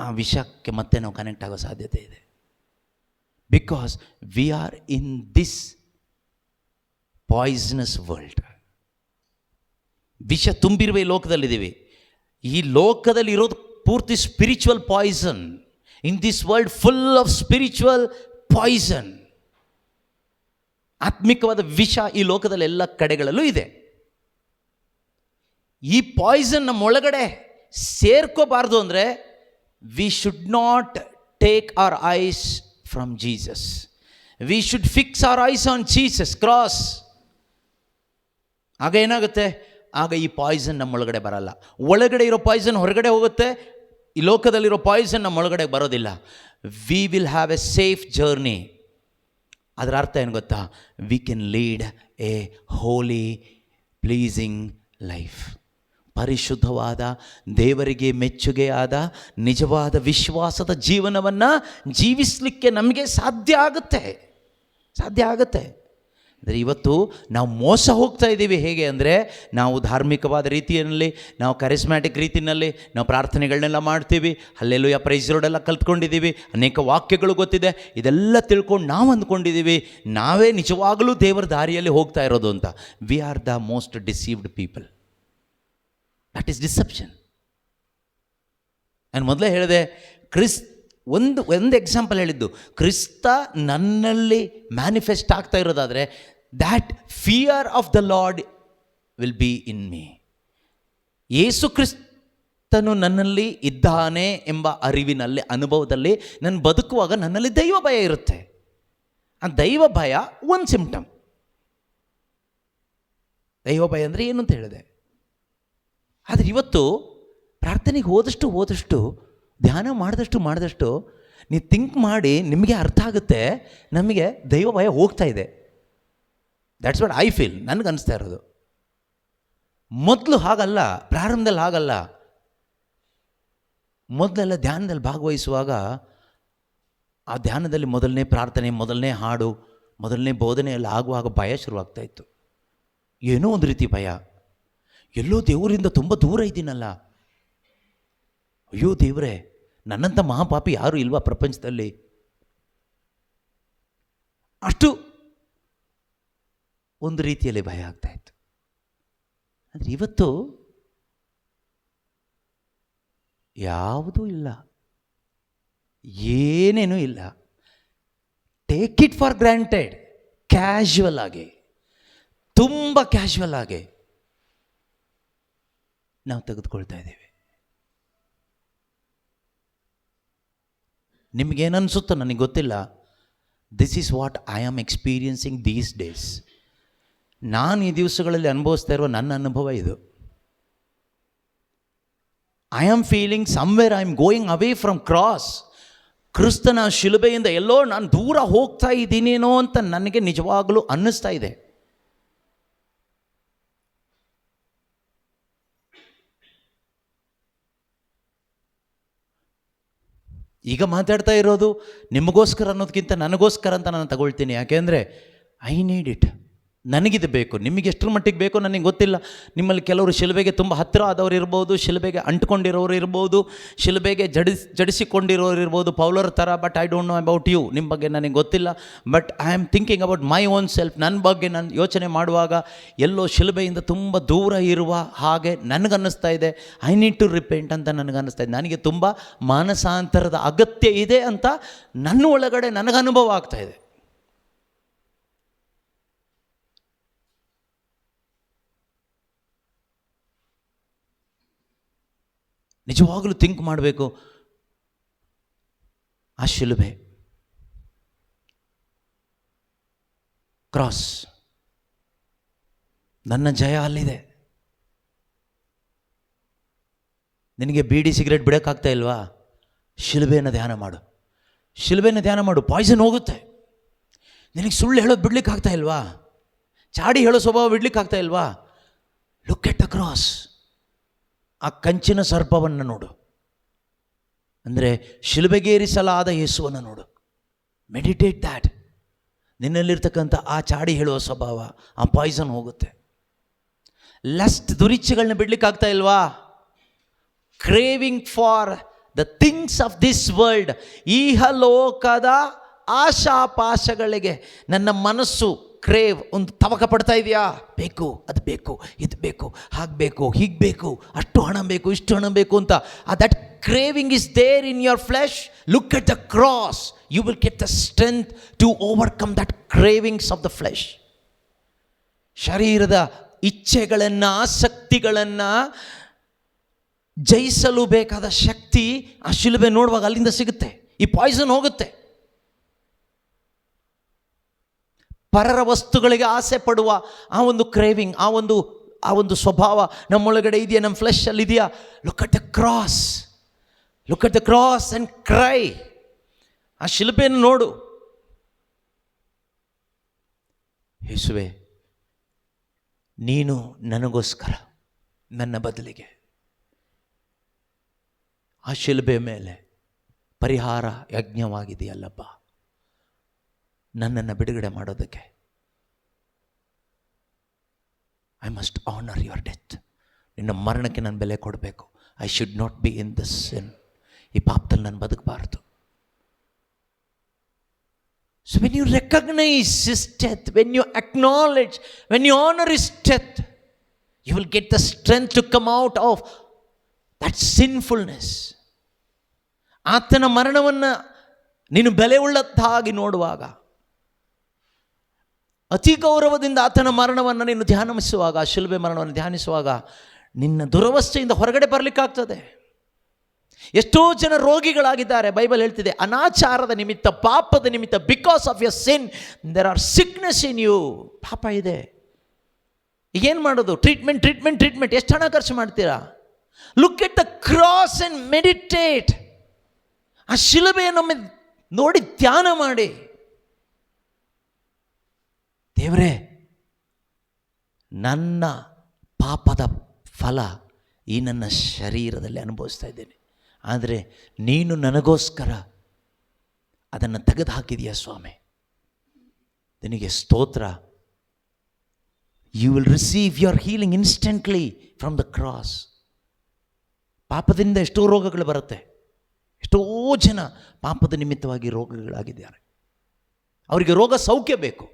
ಆ ವಿಷಯಕ್ಕೆ ಮತ್ತೆ ನಾವು ಕನೆಕ್ಟ್ ಆಗೋ ಸಾಧ್ಯತೆ ಇದೆ. Because we are in this poisonous world. ವಿಷ ತುಂಬಿರುವ ಈ ಲೋಕದಲ್ಲಿದ್ದೀವಿ. ಈ ಲೋಕದಲ್ಲಿ ಇರೋದು ಪೂರ್ತಿ spiritual poison. In this world full of spiritual poison. ಆತ್ಮಿಕವಾದ ವಿಷ ಈ ಲೋಕದಲ್ಲಿ ಎಲ್ಲ ಕಡೆಗಳಲ್ಲೂ ಇದೆ. ಈ ಪಾಯ್ಸನ್ ನಮ್ಮ ಒಳಗಡೆ ಸೇರ್ಕೋಬಾರ್ದು ಅಂದರೆ we should not take our eyes from Jesus. We should fix our eyes on Jesus cross. ಆಗ ಏನಾಗುತ್ತೆ? ಆಗ ಈ ಪಾಯ್ಸನ್ ನಮ್ಮ ಒಳಗಡೆ ಬರಲ್ಲ. ಒಳಗಡೆ ಇರೋ ಪಾಯ್ಸನ್ ಹೊರಗಡೆ ಹೋಗುತ್ತೆ. ಈ ಲೋಕದಲ್ಲಿರೋ ಪಾಯ್ಸನ್ ನಮ್ಮ ಒಳಗಡೆ ಬರೋದಿಲ್ಲ. We will have A safe journey. ಅದರ ಅರ್ಥ ಏನು ಗೊತ್ತಾ? We can lead A Holi pleasing life. ಪರಿಶುದ್ಧವಾದ, ದೇವರಿಗೆ ಮೆಚ್ಚುಗೆಯಾದ, ನಿಜವಾದ ವಿಶ್ವಾಸದ ಜೀವನವನ್ನು ಜೀವಿಸಲಿಕ್ಕೆ ನಮಗೆ ಸಾಧ್ಯ ಆಗುತ್ತೆ. ಅಂದರೆ ಇವತ್ತು ನಾವು ಮೋಸ ಹೋಗ್ತಾ ಇದ್ದೀವಿ. ಹೇಗೆ ಅಂದರೆ ನಾವು ಧಾರ್ಮಿಕವಾದ ರೀತಿಯಲ್ಲಿ, ನಾವು ಕರಿಸ್ಮ್ಯಾಟಿಕ್ ರೀತಿಯಲ್ಲಿ ನಾವು ಪ್ರಾರ್ಥನೆಗಳನ್ನೆಲ್ಲ ಮಾಡ್ತೀವಿ, ಹಲ್ಲೆಲೂಯಾ ಪ್ರೈಸ್ ರೋಡೆಲ್ಲ ಕಲ್ತ್ಕೊಂಡಿದ್ದೀವಿ, ಅನೇಕ ವಾಕ್ಯಗಳು ಗೊತ್ತಿದೆ, ಇದೆಲ್ಲ ತಿಳ್ಕೊಂಡು ನಾವು ಅಂದ್ಕೊಂಡಿದ್ದೀವಿ ನಾವೇ ನಿಜವಾಗಲೂ ದೇವರ ದಾರಿಯಲ್ಲಿ ಹೋಗ್ತಾ ಇರೋದು ಅಂತ. We are the most deceived people. That is deception. ನಾನು ಮೊದಲೇ ಹೇಳಿದೆ, ಒಂದು ಎಕ್ಸಾಂಪಲ್ ಹೇಳಿದ್ದು, ಕ್ರಿಸ್ತ ನನ್ನಲ್ಲಿ ಮ್ಯಾನಿಫೆಸ್ಟ್ ಆಗ್ತಾ ಇರೋದಾದರೆ that fear of the Lord will be in me. ಯೇಸು ಕ್ರಿಸ್ತನು ನನ್ನಲ್ಲಿ ಇದ್ದಾನೆ ಎಂಬ ಅರಿವಿನಲ್ಲಿ, ಅನುಭವದಲ್ಲಿ ನಾನು ಬದುಕುವಾಗ ನನ್ನಲ್ಲಿ ದೈವ ಭಯ ಇರುತ್ತೆ. ಆ ದೈವ ಭಯ ಒಂದು ಸಿಂಪ್ಟಮ್. ದೈವ ಭಯ ಅಂದರೆ ಏನು ಅಂತ ಹೇಳಿದೆ. ಆದರೆ ಇವತ್ತು ಪ್ರಾರ್ಥನೆಗೆ ಹೋದಷ್ಟು ಧ್ಯಾನ ಮಾಡಿದಷ್ಟು ನೀವು ಥಿಂಕ್ ಮಾಡಿ ನಿಮಗೆ ಅರ್ಥ ಆಗುತ್ತೆ, ನಮಗೆ ದೈವ ಭಯ ಹೋಗ್ತಾ ಇದೆ. That's what I feel. ನನಗೆ ಅನಿಸ್ತಾ ಇರೋದು. ಮೊದಲು ಹಾಗಲ್ಲ, ಪ್ರಾರಂಭದಲ್ಲಿ ಹಾಗಲ್ಲ. ಮೊದಲೆಲ್ಲ ಧ್ಯಾನದಲ್ಲಿ ಭಾಗವಹಿಸುವಾಗ ಆ ಧ್ಯಾನದಲ್ಲಿ ಮೊದಲನೇ ಪ್ರಾರ್ಥನೆ, ಮೊದಲನೇ ಹಾಡು, ಮೊದಲನೇ ಬೋಧನೆ ಎಲ್ಲ ಆಗುವಾಗ ಭಯ ಶುರುವಾಗ್ತಾಯಿತ್ತು. ಏನೋ ಒಂದು ರೀತಿ ಭಯ. ಎಲ್ಲೋ ದೇವರಿಂದ ತುಂಬ ದೂರ ಇದ್ದೀನಲ್ಲ, ಅಯ್ಯೋ ದೇವರೇ, ನನ್ನಂಥ ಮಹಾಪಾಪಿ ಯಾರೂ ಇಲ್ವಾ ಪ್ರಪಂಚದಲ್ಲಿ? ಅಷ್ಟು ಒಂದು ರೀತಿಯಲ್ಲಿ ಭಯ ಆಗ್ತಾಯಿತ್ತು. ಅಂದರೆ ಇವತ್ತು ಯಾವುದೂ ಇಲ್ಲ, ಏನೇನೂ ಇಲ್ಲ. Take it for granted. Casual ಆಗಿ, ತುಂಬ ಕ್ಯಾಶುವಲ್ ಆಗಿ ನಾವು ತೆಗೆದುಕೊಳ್ತಾ ಇದ್ದೇವೆ. ನಿಮಗೇನನ್ಸುತ್ತೋ ನನಗೆ ಗೊತ್ತಿಲ್ಲ. This is what I am experiencing these days. ನಾನು ಈ ದಿವಸಗಳಲ್ಲಿ ಅನುಭವಿಸ್ತಾ ಇರುವ ನನ್ನ ಅನುಭವ ಇದು. I am feeling somewhere I am going away from cross. ಕ್ರಿಸ್ತನ ಶಿಲುಬೆಯಿಂದ ಎಲ್ಲೋ ನಾನು ದೂರ ಹೋಗ್ತಾ ಇದ್ದೀನೇನೋ ಅಂತ ನನಗೆ ನಿಜವಾಗಲೂ ಅನ್ನಿಸ್ತಾ ಇದೆ. ಈಗ ಮಾತಾಡ್ತಾ ಇರೋದು ನಿಮಗೋಸ್ಕರ ಅನ್ನೋದಕ್ಕಿಂತ ನನಗೋಸ್ಕರ ಅಂತ ನಾನು ತಗೊಳ್ತೀನಿ. ಯಾಕೆಂದರೆ ಐ ನೀಡ್ ಇಟ್. ನನಗಿದು ಬೇಕು. ನಿಮಗೆ ಎಷ್ಟರ ಮಟ್ಟಿಗೆ ಬೇಕೋ ನನಗೆ ಗೊತ್ತಿಲ್ಲ. ನಿಮ್ಮಲ್ಲಿ ಕೆಲವರು ಶಿಲುಬೆಗೆ ತುಂಬ ಹತ್ತಿರ ಆದವರು ಇರ್ಬೋದು, ಶಿಲುಬೆಗೆ ಅಂಟ್ಕೊಂಡಿರೋರು ಇರ್ಬೋದು, ಶಿಲುಬೆಗೆ ಜಡಿಸಿಕೊಂಡಿರೋರು ಇರ್ಬೋದು, ಪೌಲರ ಥರ. But I don't know about you. ನಿಮ್ಮ ಬಗ್ಗೆ ನನಗೆ ಗೊತ್ತಿಲ್ಲ. But I am thinking about my own self. ನನ್ನ ಬಗ್ಗೆ ನಾನು ಯೋಚನೆ ಮಾಡುವಾಗ ಎಲ್ಲೋ ಶಿಲುಬೆಯಿಂದ ತುಂಬ ದೂರ ಇರುವ ಹಾಗೆ ನನಗನ್ನಿಸ್ತಾ ಇದೆ. ಐ ನೀಡ್ ಟು ರಿಪೆಂಟ್ ಅಂತ ನನಗನ್ನಿಸ್ತಾ ಇದೆ. ನನಗೆ ತುಂಬ ಮಾನಸಾಂತರದ ಅಗತ್ಯ ಇದೆ ಅಂತ ನನ್ನ ಒಳಗಡೆ ನನಗೆ ಅನುಭವ ಆಗ್ತಾ ಇದೆ. ನಿಜವಾಗಲೂ ಥಿಂಕ್ ಮಾಡಬೇಕು. ಆ ಶಿಲುಬೆ, ಕ್ರಾಸ್, ನನ್ನ ಜಯ ಅಲ್ಲಿದೆ. ನಿನಗೆ ಬೀಡಿ ಸಿಗರೇಟ್ ಬಿಡೋಕ್ಕಾಗ್ತಾ ಇಲ್ವಾ? ಶಿಲುಬೆಯನ್ನು ಧ್ಯಾನ ಮಾಡು. ಶಿಲುಬೆಯನ್ನು ಧ್ಯಾನ ಮಾಡು. ಪಾಯ್ಸನ್ ಹೋಗುತ್ತೆ. ನಿನಗೆ ಸುಳ್ಳು ಹೇಳೋದು ಬಿಡ್ಲಿಕ್ಕೆ ಆಗ್ತಾ ಇಲ್ವಾ? ಚಾಡಿ ಹೇಳೋ ಸ್ವಭಾವ ಬಿಡ್ಲಿಕ್ಕೆ ಆಗ್ತಾ ಇಲ್ವಾ? Look at the cross. ಆ ಕಂಚಿನ ಸರ್ಪವನ್ನು ನೋಡು. ಅಂದರೆ ಶಿಲುಬೆಗೇರಿಸಲಾದ ಯೇಸುವನ್ನು ನೋಡು. Meditate that. ನಿನ್ನಲ್ಲಿರ್ತಕ್ಕಂಥ ಆ ಚಾಡಿ ಹೇಳುವ ಸ್ವಭಾವ, ಆ ಪಾಯ್ಸನ್ ಹೋಗುತ್ತೆ. ಲಸ್ಟ್, ದುರಿಚ್ಛೆಗಳನ್ನ ಬಿಡ್ಲಿಕ್ಕೆ ಆಗ್ತಾ ಇಲ್ವಾ? Craving for the things of this world. ಈಹಲೋಕದ ಆಶಾಪಾಶಗಳಿಗೆ ನನ್ನ ಮನಸ್ಸು ಕ್ರೇವ್, ಒಂದು ತವಕ ಪಡ್ತಾ ಇದೆಯಾ? ಬೇಕು, ಅದು ಬೇಕು, ಇದು ಬೇಕು, ಹಾಗೆ ಬೇಕು, ಹೀಗೆ ಬೇಕು, ಅಷ್ಟು ಹಣ ಬೇಕು, ಇಷ್ಟು ಹಣ ಬೇಕು ಅಂತ. That craving is there in your flesh. Look at the cross. You will get the strength to overcome that cravings of the flesh. ಶರೀರದ ಇಚ್ಛೆಗಳನ್ನು, ಆಸಕ್ತಿಗಳನ್ನು ಜಯಿಸಲು ಬೇಕಾದ ಶಕ್ತಿ ಆ ಶಿಲುಬೆ ನೋಡುವಾಗ ಅಲ್ಲಿಂದ ಸಿಗುತ್ತೆ. ಈ ಪಾಯ್ಸನ್ ಹೋಗುತ್ತೆ. ಪರರ ವಸ್ತುಗಳಿಗೆ ಆಸೆ ಪಡುವ ಆ ಒಂದು ಕ್ರೇವಿಂಗ್, ಆ ಒಂದು ಸ್ವಭಾವ ನಮ್ಮೊಳಗಡೆ ಇದೆಯಾ? ನಮ್ಮ ಫ್ಲೆಶಲ್ಲಿ ಇದೆಯಾ? Look at the cross. Look at the cross and CRY. ಆ ಶಿಲುಬೆಯನ್ನು ನೋಡು. ಯೇಸುವೆ, ನೀನು ನನಗೋಸ್ಕರ, ನನ್ನ ಬದಲಿಗೆ ಆ ಶಿಲುಬೆ ಮೇಲೆ ಪರಿಹಾರ ಯಜ್ಞವಾಗಿದೆಯಲ್ಲಪ್ಪ, ನನ್ನನ್ನು ಬಿಡುಗಡೆ ಮಾಡೋದಕ್ಕೆ. I must honour your death. ನಿನ್ನ ಮರಣಕ್ಕೆ ನಾನು ಬೆಲೆ ಕೊಡಬೇಕು. I should not be in this sin. ಈ ಪಾಪದಲ್ಲಿ ನಾನು ಬದುಕಬಾರ್ದು. So when you recognize his death, when you acknowledge, when you honor his death, you will get the strength to come out of that sinfulness. ಆತನ ಮರಣವನ್ನು ನೀನು ಬೆಲೆ ಉಳ್ಳದ್ದಾಗಿ ನೋಡುವಾಗ, ಅತಿ ಗೌರವದಿಂದ ಆತನ ಮರಣವನ್ನು ನೀನು ಧ್ಯಾನಿಸುವಾಗ, ಶಿಲುಬೆ ಮರಣವನ್ನು ಧ್ಯಾನಿಸುವಾಗ ನಿನ್ನ ದುರವಸ್ಥೆಯಿಂದ ಹೊರಗಡೆ ಬರಲಿಕ್ಕಾಗ್ತದೆ. ಎಷ್ಟೋ ಜನ ರೋಗಿಗಳಾಗಿದ್ದಾರೆ. ಬೈಬಲ್ ಹೇಳ್ತಿದೆ, ಅನಾಚಾರದ ನಿಮಿತ್ತ, ಪಾಪದ ನಿಮಿತ್ತ, because of your sin there are sickness in you. ಪಾಪ ಇದೆ, ಈಗೇನು ಮಾಡೋದು? ಟ್ರೀಟ್ಮೆಂಟ್. ಎಷ್ಟು ಹಣ ಖರ್ಚು ಮಾಡ್ತೀರಾ? Look at the cross and meditate. ಆ ಶಿಲುಬೆಯನ್ನು ನೋಡಿ ಧ್ಯಾನ ಮಾಡಿ, ದೇವರೇ, ನನ್ನ ಪಾಪದ ಫಲ ಈ ನನ್ನ ಶರೀರದಲ್ಲಿ ಅನುಭವಿಸ್ತಾ ಇದ್ದೇನೆ, ಆದರೆ ನೀನು ನನಗೋಸ್ಕರ ಅದನ್ನು ತೆಗೆದು ಹಾಕಿದೀಯ ಸ್ವಾಮಿ, ನಿನಗೆ ಸ್ತೋತ್ರ. You will receive your healing instantly from the cross. ಪಾಪದಿಂದ ಎಷ್ಟೋ ರೋಗಗಳು ಬರುತ್ತೆ. ಎಷ್ಟೋ ಜನ ಪಾಪದ ನಿಮಿತ್ತವಾಗಿ ರೋಗಗಳಾಗಿದ್ದಾರೆ. ಅವರಿಗೆ ರೋಗ ಸೌಖ್ಯ ಬೇಕು.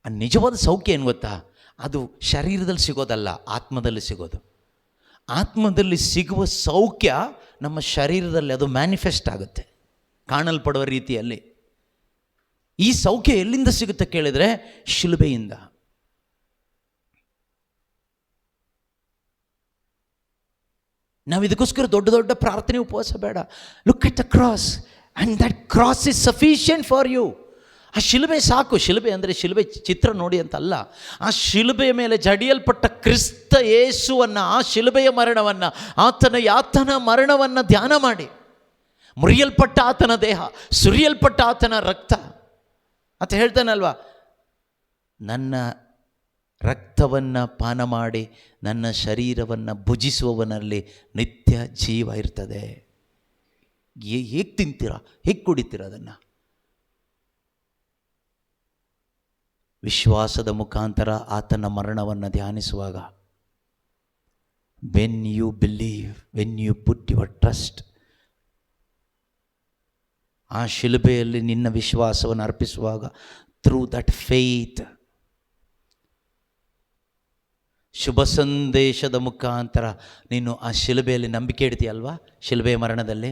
ಆ ನಿಜವಾದ ಸೌಖ್ಯ ಏನು ಗೊತ್ತಾ? ಅದು ಶರೀರದಲ್ಲಿ ಸಿಗೋದಲ್ಲ, ಆತ್ಮದಲ್ಲಿ ಸಿಗೋದು. ಆತ್ಮದಲ್ಲಿ ಸಿಗುವ ಸೌಖ್ಯ ನಮ್ಮ ಶರೀರದಲ್ಲಿ ಅದು ಮ್ಯಾನಿಫೆಸ್ಟ್ ಆಗುತ್ತೆ, ಕಾಣಲ್ಪಡುವ ರೀತಿಯಲ್ಲಿ. ಈ ಸೌಖ್ಯ ಎಲ್ಲಿಂದ ಸಿಗುತ್ತೆ ಕೇಳಿದರೆ, ಶಿಲುಬೆಯಿಂದ. ನಾವು ಇದಕ್ಕೋಸ್ಕರ ದೊಡ್ಡ ದೊಡ್ಡ ಪ್ರಾರ್ಥನೆ ಉಪವಾಸ ಬೇಡ. Look at the cross and that cross is sufficient for you. ಆ ಶಿಲುಬೆ ಸಾಕು. ಶಿಲುಬೆ ಅಂದರೆ ಶಿಲುಬೆ ಚಿತ್ರ ನೋಡಿ ಅಂತಲ್ಲ, ಆ ಶಿಲುಬೆಯ ಮೇಲೆ ಜಡಿಯಲ್ಪಟ್ಟ ಕ್ರಿಸ್ತ ಯೇಸುವನ್ನು, ಆ ಶಿಲುಬೆಯ ಮರಣವನ್ನು, ಆತನ ಮರಣವನ್ನು ಧ್ಯಾನ ಮಾಡಿ. ಮುರಿಯಲ್ಪಟ್ಟ ಆತನ ದೇಹ, ಸುರಿಯಲ್ಪಟ್ಟ ಆತನ ರಕ್ತ. ಅಂತ ಹೇಳ್ತಾನಲ್ವಾ, ನನ್ನ ರಕ್ತವನ್ನು ಪಾನ ಮಾಡಿ ನನ್ನ ಶರೀರವನ್ನು ಭುಜಿಸುವವನಲ್ಲಿ ನಿತ್ಯ ಜೀವ ಇರ್ತದೆ. ಹೇಗೆ ತಿಂತೀರಾ, ಹೇಗೆ ಕುಡಿತೀರ ಅದನ್ನು? ವಿಶ್ವಾಸದ ಮುಖಾಂತರ ಆತನ ಮರಣವನ್ನು ಧ್ಯಾನಿಸುವಾಗ, when you believe, when you put your trust, ಆ ಶಿಲುಬೆಯಲ್ಲಿ ನಿನ್ನ ವಿಶ್ವಾಸವನ್ನು ಅರ್ಪಿಸುವಾಗ, ಥ್ರೂ ದಟ್ ಫೇತ್, ಶುಭ ಸಂದೇಶದ ಮುಖಾಂತರ ನೀನು ಆ ಶಿಲುಬೆಯಲ್ಲಿ ನಂಬಿಕೆ ಇಡ್ತೀಯಲ್ವಾ, ಶಿಲುಬೆಯ ಮರಣದಲ್ಲಿ,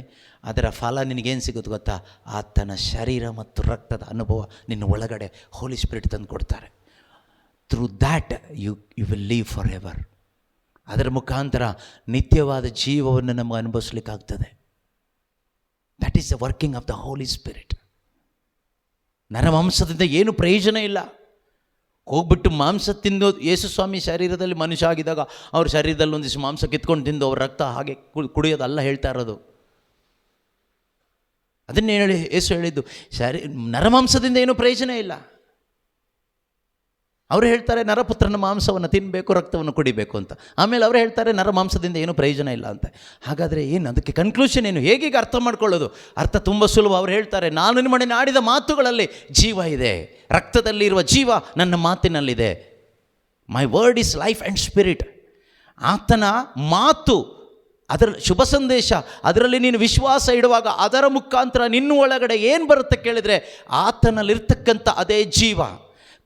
ಅದರ ಫಲ ನಿನಗೇನು ಸಿಗುತ್ತೆ ಗೊತ್ತಾ? ಆತನ ಶರೀರ ಮತ್ತು ರಕ್ತದ ಅನುಭವ ನಿನ್ನ ಒಳಗಡೆ ಹೋಲಿ ಸ್ಪಿರಿಟ್ ತಂದು ಕೊಡ್ತಾರೆ. Through that you will live for ever. ಅದರ ಮುಖಾಂತರ ನಿತ್ಯವಾದ ಜೀವವನ್ನು ನಮಗೆ ಅನುಭವಿಸ್ಲಿಕ್ಕಾಗ್ತದೆ. That is the working of the Holy Spirit. ನರಮಾಂಸದಿಂದ ಏನು ಪ್ರಯೋಜನ ಇಲ್ಲ. ಹೋಗ್ಬಿಟ್ಟು ಮಾಂಸ ತಿಂದು, ಯೇಸು ಸ್ವಾಮಿ ಶರೀರದಲ್ಲಿ ಮನುಷ್ಯ ಆಗಿದ್ದಾಗ ಅವ್ರ ಶರೀರದಲ್ಲಿ ಒಂದಿಷ್ಟು ಮಾಂಸ ಕಿತ್ಕೊಂಡು ತಿಂದು ಅವ್ರ ರಕ್ತ ಹಾಗೆ ಕುಡಿಯೋದಲ್ಲ ಹೇಳ್ತಾ ಇರೋದು. ಅದನ್ನೇ ಯೇಸು ಹೇಳಿದ್ದು, ನರಮಾಂಸದಿಂದ ಏನೂ ಪ್ರಯೋಜನ ಇಲ್ಲ. ಅವರು ಹೇಳ್ತಾರೆ ನರಪುತ್ರನ ಮಾಂಸವನ್ನು ತಿನ್ನಬೇಕು, ರಕ್ತವನ್ನು ಕುಡಿಬೇಕು ಅಂತ. ಆಮೇಲೆ ಅವರು ಹೇಳ್ತಾರೆ ನರಮಾಂಸದಿಂದ ಏನೂ ಪ್ರಯೋಜನ ಇಲ್ಲ ಅಂತ. ಹಾಗಾದರೆ ಏನು ಅದಕ್ಕೆ ಕನ್ಕ್ಲೂಷನ್ ಏನು? ಹೇಗೀಗ ಅರ್ಥ ಮಾಡ್ಕೊಳ್ಳೋದು? ಅರ್ಥ ತುಂಬ ಸುಲಭ. ಅವರು ಹೇಳ್ತಾರೆ, ನಾನು ನಿಮ್ಮೊಡನೆ ಆಡಿದ ಮಾತುಗಳಲ್ಲಿ ಜೀವ ಇದೆ, ರಕ್ತದಲ್ಲಿರುವ ಜೀವ ನನ್ನ ಮಾತಿನಲ್ಲಿದೆ. My word is life and spirit. ಆತನ ಮಾತು, ಅದರ ಶುಭ ಸಂದೇಶ, ಅದರಲ್ಲಿ ನೀನು ವಿಶ್ವಾಸ ಇಡುವಾಗ ಅದರ ಮುಖಾಂತರ ನಿನ್ನ ಒಳಗಡೆ ಏನು ಬರುತ್ತೆ ಕೇಳಿದರೆ, ಆತನಲ್ಲಿರ್ತಕ್ಕಂಥ ಅದೇ ಜೀವ,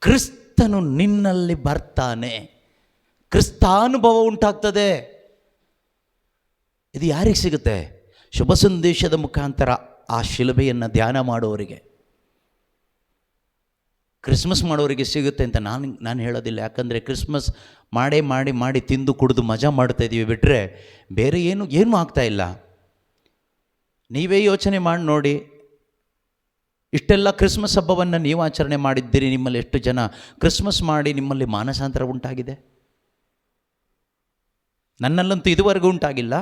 ಕ್ರಿಸ್ತನು ನಿನ್ನಲ್ಲಿ ಬರ್ತಾನೆ, ಕ್ರಿಸ್ತಾನುಭವ ಉಂಟಾಗ್ತದೆ. ಇದು ಯಾರಿಗೆ ಸಿಗುತ್ತೆ? ಶುಭ ಸಂದೇಶದ ಮುಖಾಂತರ ಆ ಶಿಲುಬೆಯನ್ನು ಧ್ಯಾನ ಮಾಡುವವರಿಗೆ, ಕ್ರಿಸ್ಮಸ್ ಮಾಡೋರಿಗೆ ಸಿಗುತ್ತೆ ಅಂತ ನಾನು ಹೇಳೋದಿಲ್ಲ. ಯಾಕಂದರೆ ಕ್ರಿಸ್ಮಸ್ ಮಾಡಿ ತಿಂದು ಕುಡಿದು ಮಜಾ ಮಾಡ್ತಾಯಿದ್ದೀವಿ ಬಿಟ್ಟರೆ ಬೇರೆ ಏನೂ ಆಗ್ತಾಯಿಲ್ಲ. ನೀವೇ ಯೋಚನೆ ಮಾಡಿ ನೋಡಿ, ಇಷ್ಟೆಲ್ಲ ಕ್ರಿಸ್ಮಸ್ ಹಬ್ಬವನ್ನು ನೀವು ಆಚರಣೆ ಮಾಡಿದ್ದೀರಿ. ನಿಮ್ಮಲ್ಲಿ ಎಷ್ಟು ಜನ ಕ್ರಿಸ್ಮಸ್ ಮಾಡಿ ನಿಮ್ಮಲ್ಲಿ ಮಾನಸಾಂತರ ಉಂಟಾಗಿದೆ? ನನ್ನಲ್ಲಂತೂ ಇದುವರೆಗೂ ಉಂಟಾಗಿಲ್ಲ.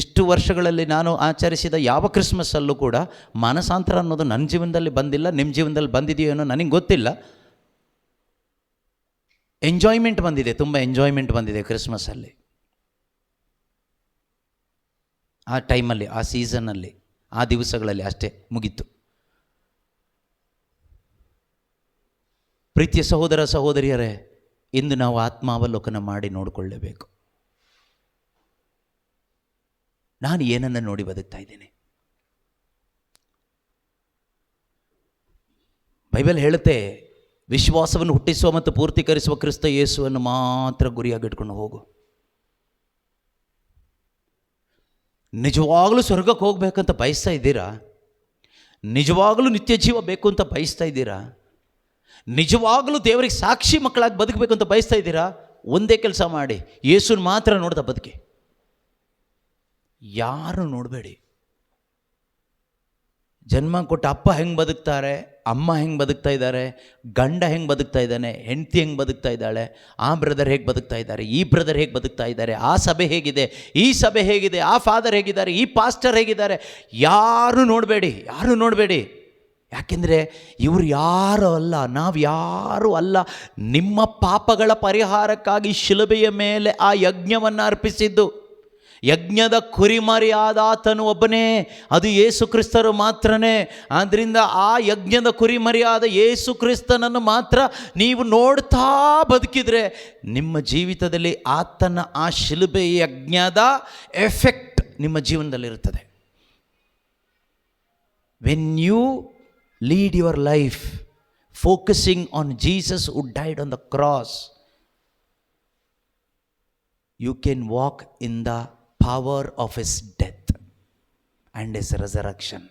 ಇಷ್ಟು ವರ್ಷಗಳಲ್ಲಿ ನಾನು ಆಚರಿಸಿದ ಯಾವ ಕ್ರಿಸ್ಮಸ್ಸಲ್ಲೂ ಕೂಡ ಮಾನಸಾಂತರ ಅನ್ನೋದು ನನ್ನ ಜೀವನದಲ್ಲಿ ಬಂದಿಲ್ಲ. ನಿಮ್ಮ ಜೀವನದಲ್ಲಿ ಬಂದಿದೆಯೋ ಏನೋ ನನಗೆ ಗೊತ್ತಿಲ್ಲ. ಎಂಜಾಯ್ಮೆಂಟ್ ಬಂದಿದೆ, ತುಂಬ ಎಂಜಾಯ್ಮೆಂಟ್ ಬಂದಿದೆ ಕ್ರಿಸ್ಮಸ್ಸಲ್ಲಿ, ಆ ಟೈಮಲ್ಲಿ, ಆ ಸೀಸನ್ನಲ್ಲಿ, ಆ ದಿವಸಗಳಲ್ಲಿ ಅಷ್ಟೇ, ಮುಗೀತು. ಪ್ರೀತಿಯ ಸಹೋದರ ಸಹೋದರಿಯರೇ, ಎಂದು ನಾವು ಆತ್ಮಾವಲೋಕನ ಮಾಡಿ ನೋಡಿಕೊಳ್ಳಬೇಕು. ನಾನು ಏನನ್ನು ನೋಡಿ ಬದುಕ್ತಾ ಇದ್ದೇನೆ? ಬೈಬಲ್ ಹೇಳುತ್ತೆ, ವಿಶ್ವಾಸವನ್ನು ಹುಟ್ಟಿಸುವ ಮತ್ತು ಪೂರ್ತೀಕರಿಸುವ ಕ್ರಿಸ್ತ ಯೇಸುವನ್ನು ಮಾತ್ರ ಗುರಿಯಾಗಿಟ್ಕೊಂಡು ಹೋಗು. ನಿಜವಾಗಲೂ ಸ್ವರ್ಗಕ್ಕೆ ಹೋಗ್ಬೇಕಂತ ಬಯಸ್ತಾ ಇದ್ದೀರಾ? ನಿಜವಾಗಲೂ ನಿತ್ಯ ಜೀವ ಬೇಕು ಅಂತ ಬಯಸ್ತಾ ಇದ್ದೀರಾ? ನಿಜವಾಗಲೂ ದೇವರಿಗೆ ಸಾಕ್ಷಿ ಮಕ್ಕಳಾಗಿ ಬದುಕಬೇಕು ಅಂತ ಬಯಸ್ತಾ ಇದ್ದೀರಾ? ಒಂದೇ ಕೆಲಸ ಮಾಡಿ, ಯೇಸುನ ಮಾತ್ರ ನೋಡ್ತಾ ಬದುಕಿ. ಯಾರು ನೋಡಬೇಡಿ. ಜನ್ಮ ಕೊಟ್ಟ ಅಪ್ಪ ಹೆಂಗೆ ಬದುಕ್ತಾರೆ, ಅಮ್ಮ ಹೆಂಗೆ ಬದುಕ್ತಾ ಇದ್ದಾರೆ, ಗಂಡ ಹೆಂಗೆ ಬದುಕ್ತಾ ಇದ್ದಾನೆ, ಹೆಂಡತಿ ಹೆಂಗೆ ಬದುಕ್ತಾ ಇದ್ದಾಳೆ, ಆ ಬ್ರದರ್ ಹೇಗೆ ಬದುಕ್ತಾ ಇದ್ದಾರೆ, ಈ ಬ್ರದರ್ ಹೇಗೆ ಬದುಕ್ತಾ ಇದ್ದಾರೆ, ಆ ಸಭೆ ಹೇಗಿದೆ, ಈ ಸಭೆ ಹೇಗಿದೆ, ಆ ಫಾದರ್ ಹೇಗಿದ್ದಾರೆ, ಈ ಪಾಸ್ಟರ್ ಹೇಗಿದ್ದಾರೆ, ಯಾರು ನೋಡಬೇಡಿ. ಯಾಕೆಂದರೆ ಇವರು ಯಾರು ಅಲ್ಲ, ನಾವು ಯಾರೂ ಅಲ್ಲ. ನಿಮ್ಮ ಪಾಪಗಳ ಪರಿಹಾರಕ್ಕಾಗಿ ಶಿಲುಬೆಯ ಮೇಲೆ ಆ ಯಜ್ಞವನ್ನು ಅರ್ಪಿಸಿದ್ದು. ಯಜ್ಞದ ಕುರಿಮರಿಯಾದ ಆತನು ಒಬ್ಬನೇ, ಅದು ಯೇಸು ಕ್ರಿಸ್ತರು ಮಾತ್ರನೇ. ಆದ್ದರಿಂದ ಆ ಯಜ್ಞದ ಕುರಿಮರಿಯಾದ ಯೇಸು ಕ್ರಿಸ್ತನನ್ನು ಮಾತ್ರ ನೀವು ನೋಡ್ತಾ ಬದುಕಿದರೆ ನಿಮ್ಮ ಜೀವಿತದಲ್ಲಿ ಆತನ ಆ ಶಿಲುಬೆ ಯಜ್ಞದ ಎಫೆಕ್ಟ್ ನಿಮ್ಮ ಜೀವನದಲ್ಲಿರುತ್ತದೆ. When you lead your life focusing on Jesus who died on the cross, you can walk in the power of his death and his resurrection.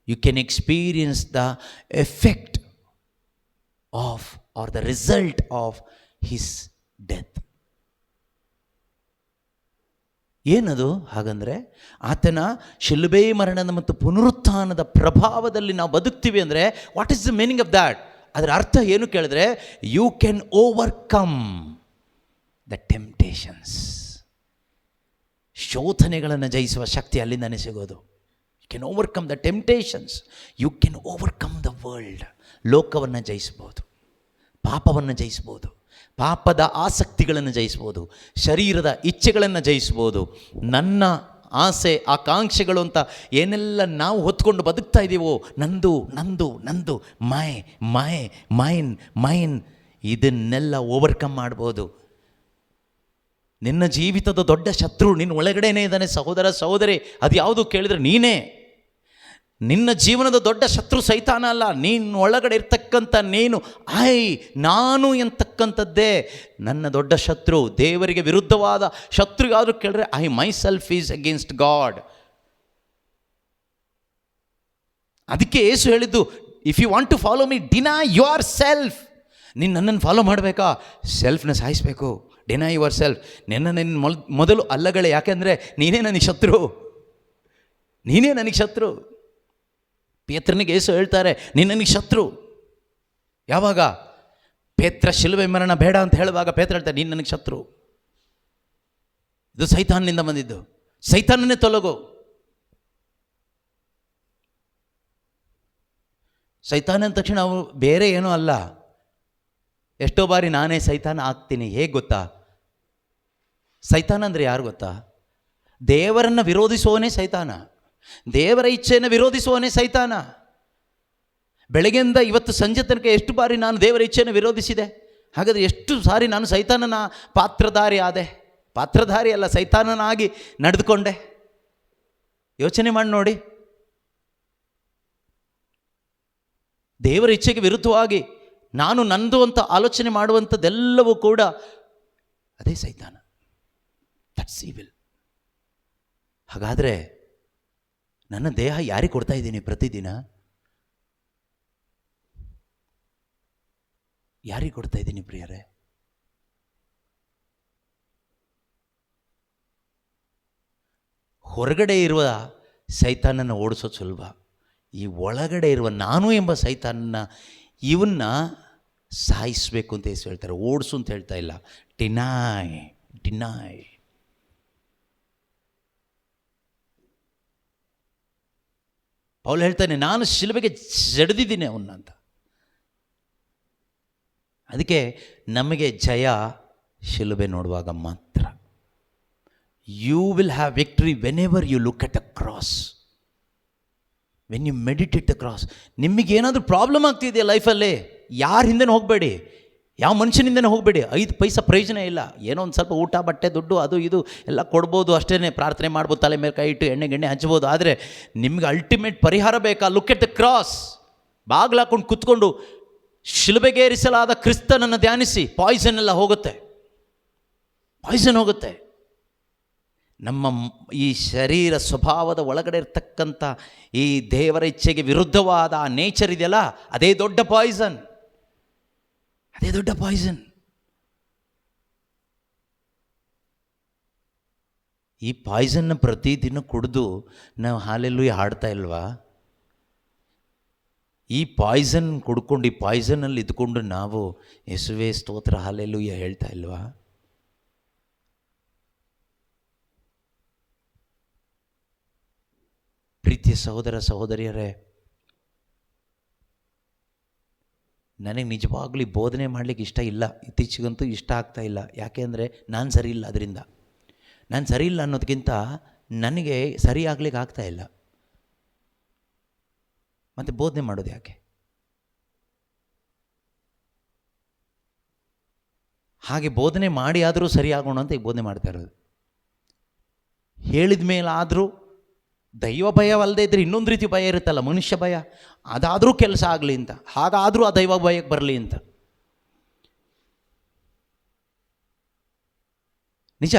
You can experience the effect of or the result of his death. ಏನದು ಹಾಗಂದರೆ, ಆತನ ಶಿಲುಬೆ ಮರಣದ ಮತ್ತು ಪುನರುತ್ಥಾನದ ಪ್ರಭಾವದಲ್ಲಿ ನಾವು ಬದುಕ್ತೀವಿ ಅಂದರೆ what is the meaning of that? ಅದರ ಅರ್ಥ ಏನು ಕೇಳಿದ್ರೆ, you can overcome the temptations. ಶೋಧನೆಗಳನ್ನು ಜಯಿಸುವ ಶಕ್ತಿ ಅಲ್ಲಿಂದನೇ ಸಿಗೋದು. You can overcome the temptations, you can overcome the world. ಲೋಕವನ್ನು ಜಯಿಸ್ಬೋದು, ಪಾಪವನ್ನು ಜಯಿಸ್ಬೋದು, ಪಾಪದ ಆಸಕ್ತಿಗಳನ್ನು ಜಯಿಸ್ಬೋದು, ಶರೀರದ ಇಚ್ಛೆಗಳನ್ನು ಜಯಿಸ್ಬೋದು. ನನ್ನ ಆಸೆ ಆಕಾಂಕ್ಷೆಗಳು ಅಂತ ಏನೆಲ್ಲ ನಾವು ಹೊತ್ಕೊಂಡು ಬದುಕ್ತಾ ಇದ್ದೀವೋ, ನಂದು ಮೈನ್ ಇದನ್ನೆಲ್ಲ ಓವರ್ಕಮ್ ಮಾಡ್ಬೋದು. ನಿನ್ನ ಜೀವಿತದ ದೊಡ್ಡ ಶತ್ರು ನಿನ್ನ ಒಳಗಡೆನೇ ಇದ್ದಾನೆ ಸಹೋದರ ಸಹೋದರಿ. ಅದು ಯಾವುದು ಕೇಳಿದರೆ ನೀನೇ. ನಿನ್ನ ಜೀವನದ ದೊಡ್ಡ ಶತ್ರು ಸೈತಾನ ಅಲ್ಲ, ನೀನು ಒಳಗಡೆ ಇರ್ತಕ್ಕಂಥ ನಾನು ಎಂತಕ್ಕಂಥದ್ದೇ ನನ್ನ ದೊಡ್ಡ ಶತ್ರು. ದೇವರಿಗೆ ವಿರುದ್ಧವಾದ ಶತ್ರು ಯಾರು ಕೇಳಿದ್ರೆ, I myself is against God. ಅದಕ್ಕೆ ಯೇಸು ಹೇಳಿದ್ದು, if you want to follow me deny yourself. ನೀನು ನನ್ನನ್ನು ಫಾಲೋ ಮಾಡಬೇಕಾ? ಸೆಲ್ಫ್ನ ಸಾಯಿಸಬೇಕು. Deny yourself. ನಿನ್ನ ಮೊದಲು ಅಲ್ಲಗಳೇ. ಯಾಕೆಂದರೆ ನೀನೇ ನನಗೆ ಶತ್ರು. ಪೇತ್ರನಿಗೆ ಯೇಸು ಹೇಳ್ತಾರೆ, ನೀನು ನನಗೆ ಶತ್ರು. ಯಾವಾಗ? ಪೇತ್ರ ಶಿಲುಬೆ ಮರಣ ಬೇಡ ಅಂತ ಹೇಳುವಾಗ ಪೇತ್ರ ಹೇಳ್ತಾರೆ, ನೀನು ನನಗೆ ಶತ್ರು. ಇದು ಸೈತಾನನಿಂದ ಬಂದಿದ್ದು. ಸೈತಾನನ್ನೇ ತೊಲಗು. ಸೈತಾನ ಅಂದ ತಕ್ಷಣ ಅವು ಬೇರೆ ಏನೂ ಅಲ್ಲ. ಎಷ್ಟೋ ಬಾರಿ ನಾನೇ ಸೈತಾನ ಆಗ್ತೀನಿ. ಹೇಗೆ ಗೊತ್ತಾ? ಸೈತಾನ ಅಂದರೆ ಯಾರು ಗೊತ್ತಾ? ದೇವರನ್ನು ವಿರೋಧಿಸುವವನೇ ಸೈತಾನ. ದೇವರ ಇಚ್ಛೆಯನ್ನು ವಿರೋಧಿಸುವವನೇ ಸೈತಾನ. ಬೆಳಗ್ಗೆಯಿಂದ ಇವತ್ತು ಸಂಜೆ ತನಕ ಎಷ್ಟು ಬಾರಿ ನಾನು ದೇವರ ಇಚ್ಛೆಯನ್ನು ವಿರೋಧಿಸಿದೆ? ಹಾಗಾದರೆ ಎಷ್ಟು ಸಾರಿ ನಾನು ಸೈತಾನನ ಪಾತ್ರಧಾರಿ ಅಲ್ಲ, ಸೈತಾನನಾಗಿ ನಡೆದುಕೊಂಡೆ? ಯೋಚನೆ ಮಾಡಿ ನೋಡಿ. ದೇವರ ಇಚ್ಛೆಗೆ ವಿರುದ್ಧವಾಗಿ ನಾನು ನಂದು ಅಂತ ಆಲೋಚನೆ ಮಾಡುವಂಥದ್ದೆಲ್ಲವೂ ಕೂಡ ಅದೇ ಸೈತಾನ. That's evil. ಹಾಗಾದರೆ ನನ್ನ ದೇಹ ಯಾರಿಗೆ ಕೊಡ್ತಾ ಇದ್ದೀನಿ ಪ್ರತಿದಿನ? ಯಾರಿಗೆ ಕೊಡ್ತಾ ಇದ್ದೀನಿ ಪ್ರಿಯರೇ? ಹೊರಗಡೆ ಇರುವ ಸೈತಾನನ್ನು ಓಡಿಸೋದು ಸುಲಭ. ಈ ಒಳಗಡೆ ಇರುವ ನಾನು ಎಂಬ ಸೈತಾನನ್ನ ಇವನ್ನ ಸಾಯಿಸಬೇಕು ಅಂತ ಯೇಸು ಹೇಳ್ತಾರೆ. ಓಡಿಸು ಅಂತ ಹೇಳ್ತಾ ಇಲ್ಲ. ಡಿನೈ. ಪೌಲ್ ಹೇಳ್ತಾನೆ, ನಾನು ಶಿಲುಬೆಗೆ ಜಡಿದಿದ್ದೀನಿ ಅವನ್ನ ಅಂತ. ಅದಕ್ಕೆ ನಮಗೆ ಜಯ ಶಿಲುಬೆ ನೋಡುವಾಗ ಮಾತ್ರ. You will have victory whenever you look at the cross, when you meditate the cross. ನಿಮಗೇನಾದರೂ ಪ್ರಾಬ್ಲಮ್ ಆಗ್ತಿದೆಯಾ ಲೈಫಲ್ಲಿ, ಯಾರ ಹಿಂದೆ ಹೋಗಬೇಡಿ. ಯಾವ ಮನುಷ್ಯನಿಂದನೇ ಹೋಗಬೇಡಿ. 5 ಪೈಸಾ ಪ್ರಯೋಜನ ಇಲ್ಲ. ಏನೋ ಒಂದು ಸ್ವಲ್ಪ ಊಟ ಬಟ್ಟೆ ದುಡ್ಡು ಅದು ಇದು ಎಲ್ಲ ಕೊಡ್ಬೋದು ಅಷ್ಟೇ, ಪ್ರಾರ್ಥನೆ ಮಾಡ್ಬೋದು, ತಲೆ ಮೇಲೆ ಕೈ ಇಟ್ಟು ಎಣ್ಣೆ ಹಂಚ್ಬೋದು. ಆದರೆ ನಿಮ್ಗೆ ಅಲ್ಟಿಮೇಟ್ ಪರಿಹಾರ ಬೇಕಾ? Look at the cross. ಬಾಗ್ಲಾಕೊಂಡು ಕುತ್ಕೊಂಡು ಶಿಲುಬೆಗೇರಿಸಲಾದ ಕ್ರಿಸ್ತನನ್ನು ಧ್ಯಾನಿಸಿ. ಪಾಯ್ಸನ್ ಎಲ್ಲ ಹೋಗುತ್ತೆ, ಪಾಯ್ಸನ್ ಹೋಗುತ್ತೆ. ನಮ್ಮ ಈ ಶರೀರ ಸ್ವಭಾವದ ಒಳಗಡೆ ಇರ್ತಕ್ಕಂಥ ಈ ದೇವರ ಇಚ್ಛೆಗೆ ವಿರುದ್ಧವಾದ ಆ ನೇಚರ್ ಇದೆಯಲ್ಲ, ಅದೇ ದೊಡ್ಡ ಪಾಯ್ಸನ್, ಅದೇ ದೊಡ್ಡ ಪಾಯ್ಸನ್. ಈ ಪಾಯ್ಸನ್ನ ಪ್ರತಿದಿನ ಕುಡಿದು ನಾವು ಹಾಲೆಲ್ಲೂ ಹಾಡ್ತಾ ಇಲ್ವಾ? ಈ ಪಾಯ್ಸನ್ ಕುಡ್ಕೊಂಡು ಈ ಪಾಯ್ಸನಲ್ಲಿ ಇದ್ಕೊಂಡು ನಾವು ಯೇಸುವೇ ಸ್ತೋತ್ರ ಹಾಲೆಲ್ಲೂಯ ಹೇಳ್ತಾ ಇಲ್ವಾ? ಪ್ರೀತಿಯ ಸಹೋದರ ಸಹೋದರಿಯರೇ, ನನಗೆ ನಿಜವಾಗ್ಲೂ ಬೋಧನೆ ಮಾಡಲಿಕ್ಕೆ ಇಷ್ಟ ಇಲ್ಲ. ಇತ್ತೀಚೆಗಂತೂ ಇಷ್ಟ ಆಗ್ತಾ ಇಲ್ಲ. ಯಾಕೆ ಅಂದರೆ ನಾನು ಸರಿ ಇಲ್ಲ. ಅದರಿಂದ ನಾನು ಸರಿ ಇಲ್ಲ ಅನ್ನೋದಕ್ಕಿಂತ ನನಗೆ ಸರಿ ಆಗ್ಲಿಕ್ಕೆ ಆಗ್ತಾ ಇಲ್ಲ. ಮತ್ತು ಬೋಧನೆ ಮಾಡೋದು ಯಾಕೆ? ಹಾಗೆ ಬೋಧನೆ ಮಾಡಿ ಆದರೂ ಸರಿ ಆಗೋಣ ಅಂತ ಈಗ ಬೋಧನೆ ಮಾಡ್ತಾ ಇರೋದು. ಹೇಳಿದ ಮೇಲಾದರೂ ದೈವ ಭಯವಲ್ಲದೆ ಇದ್ದರೆ ಇನ್ನೊಂದು ರೀತಿ ಭಯ ಇರುತ್ತಲ್ಲ, ಮನುಷ್ಯ ಭಯ. ಅದಾದರೂ ಕೆಲಸ ಆಗಲಿ ಅಂತ, ಹಾಗಾದರೂ ಆ ದೈವ ಭಯಕ್ಕೆ ಬರಲಿ ಅಂತ. ನಿಜ.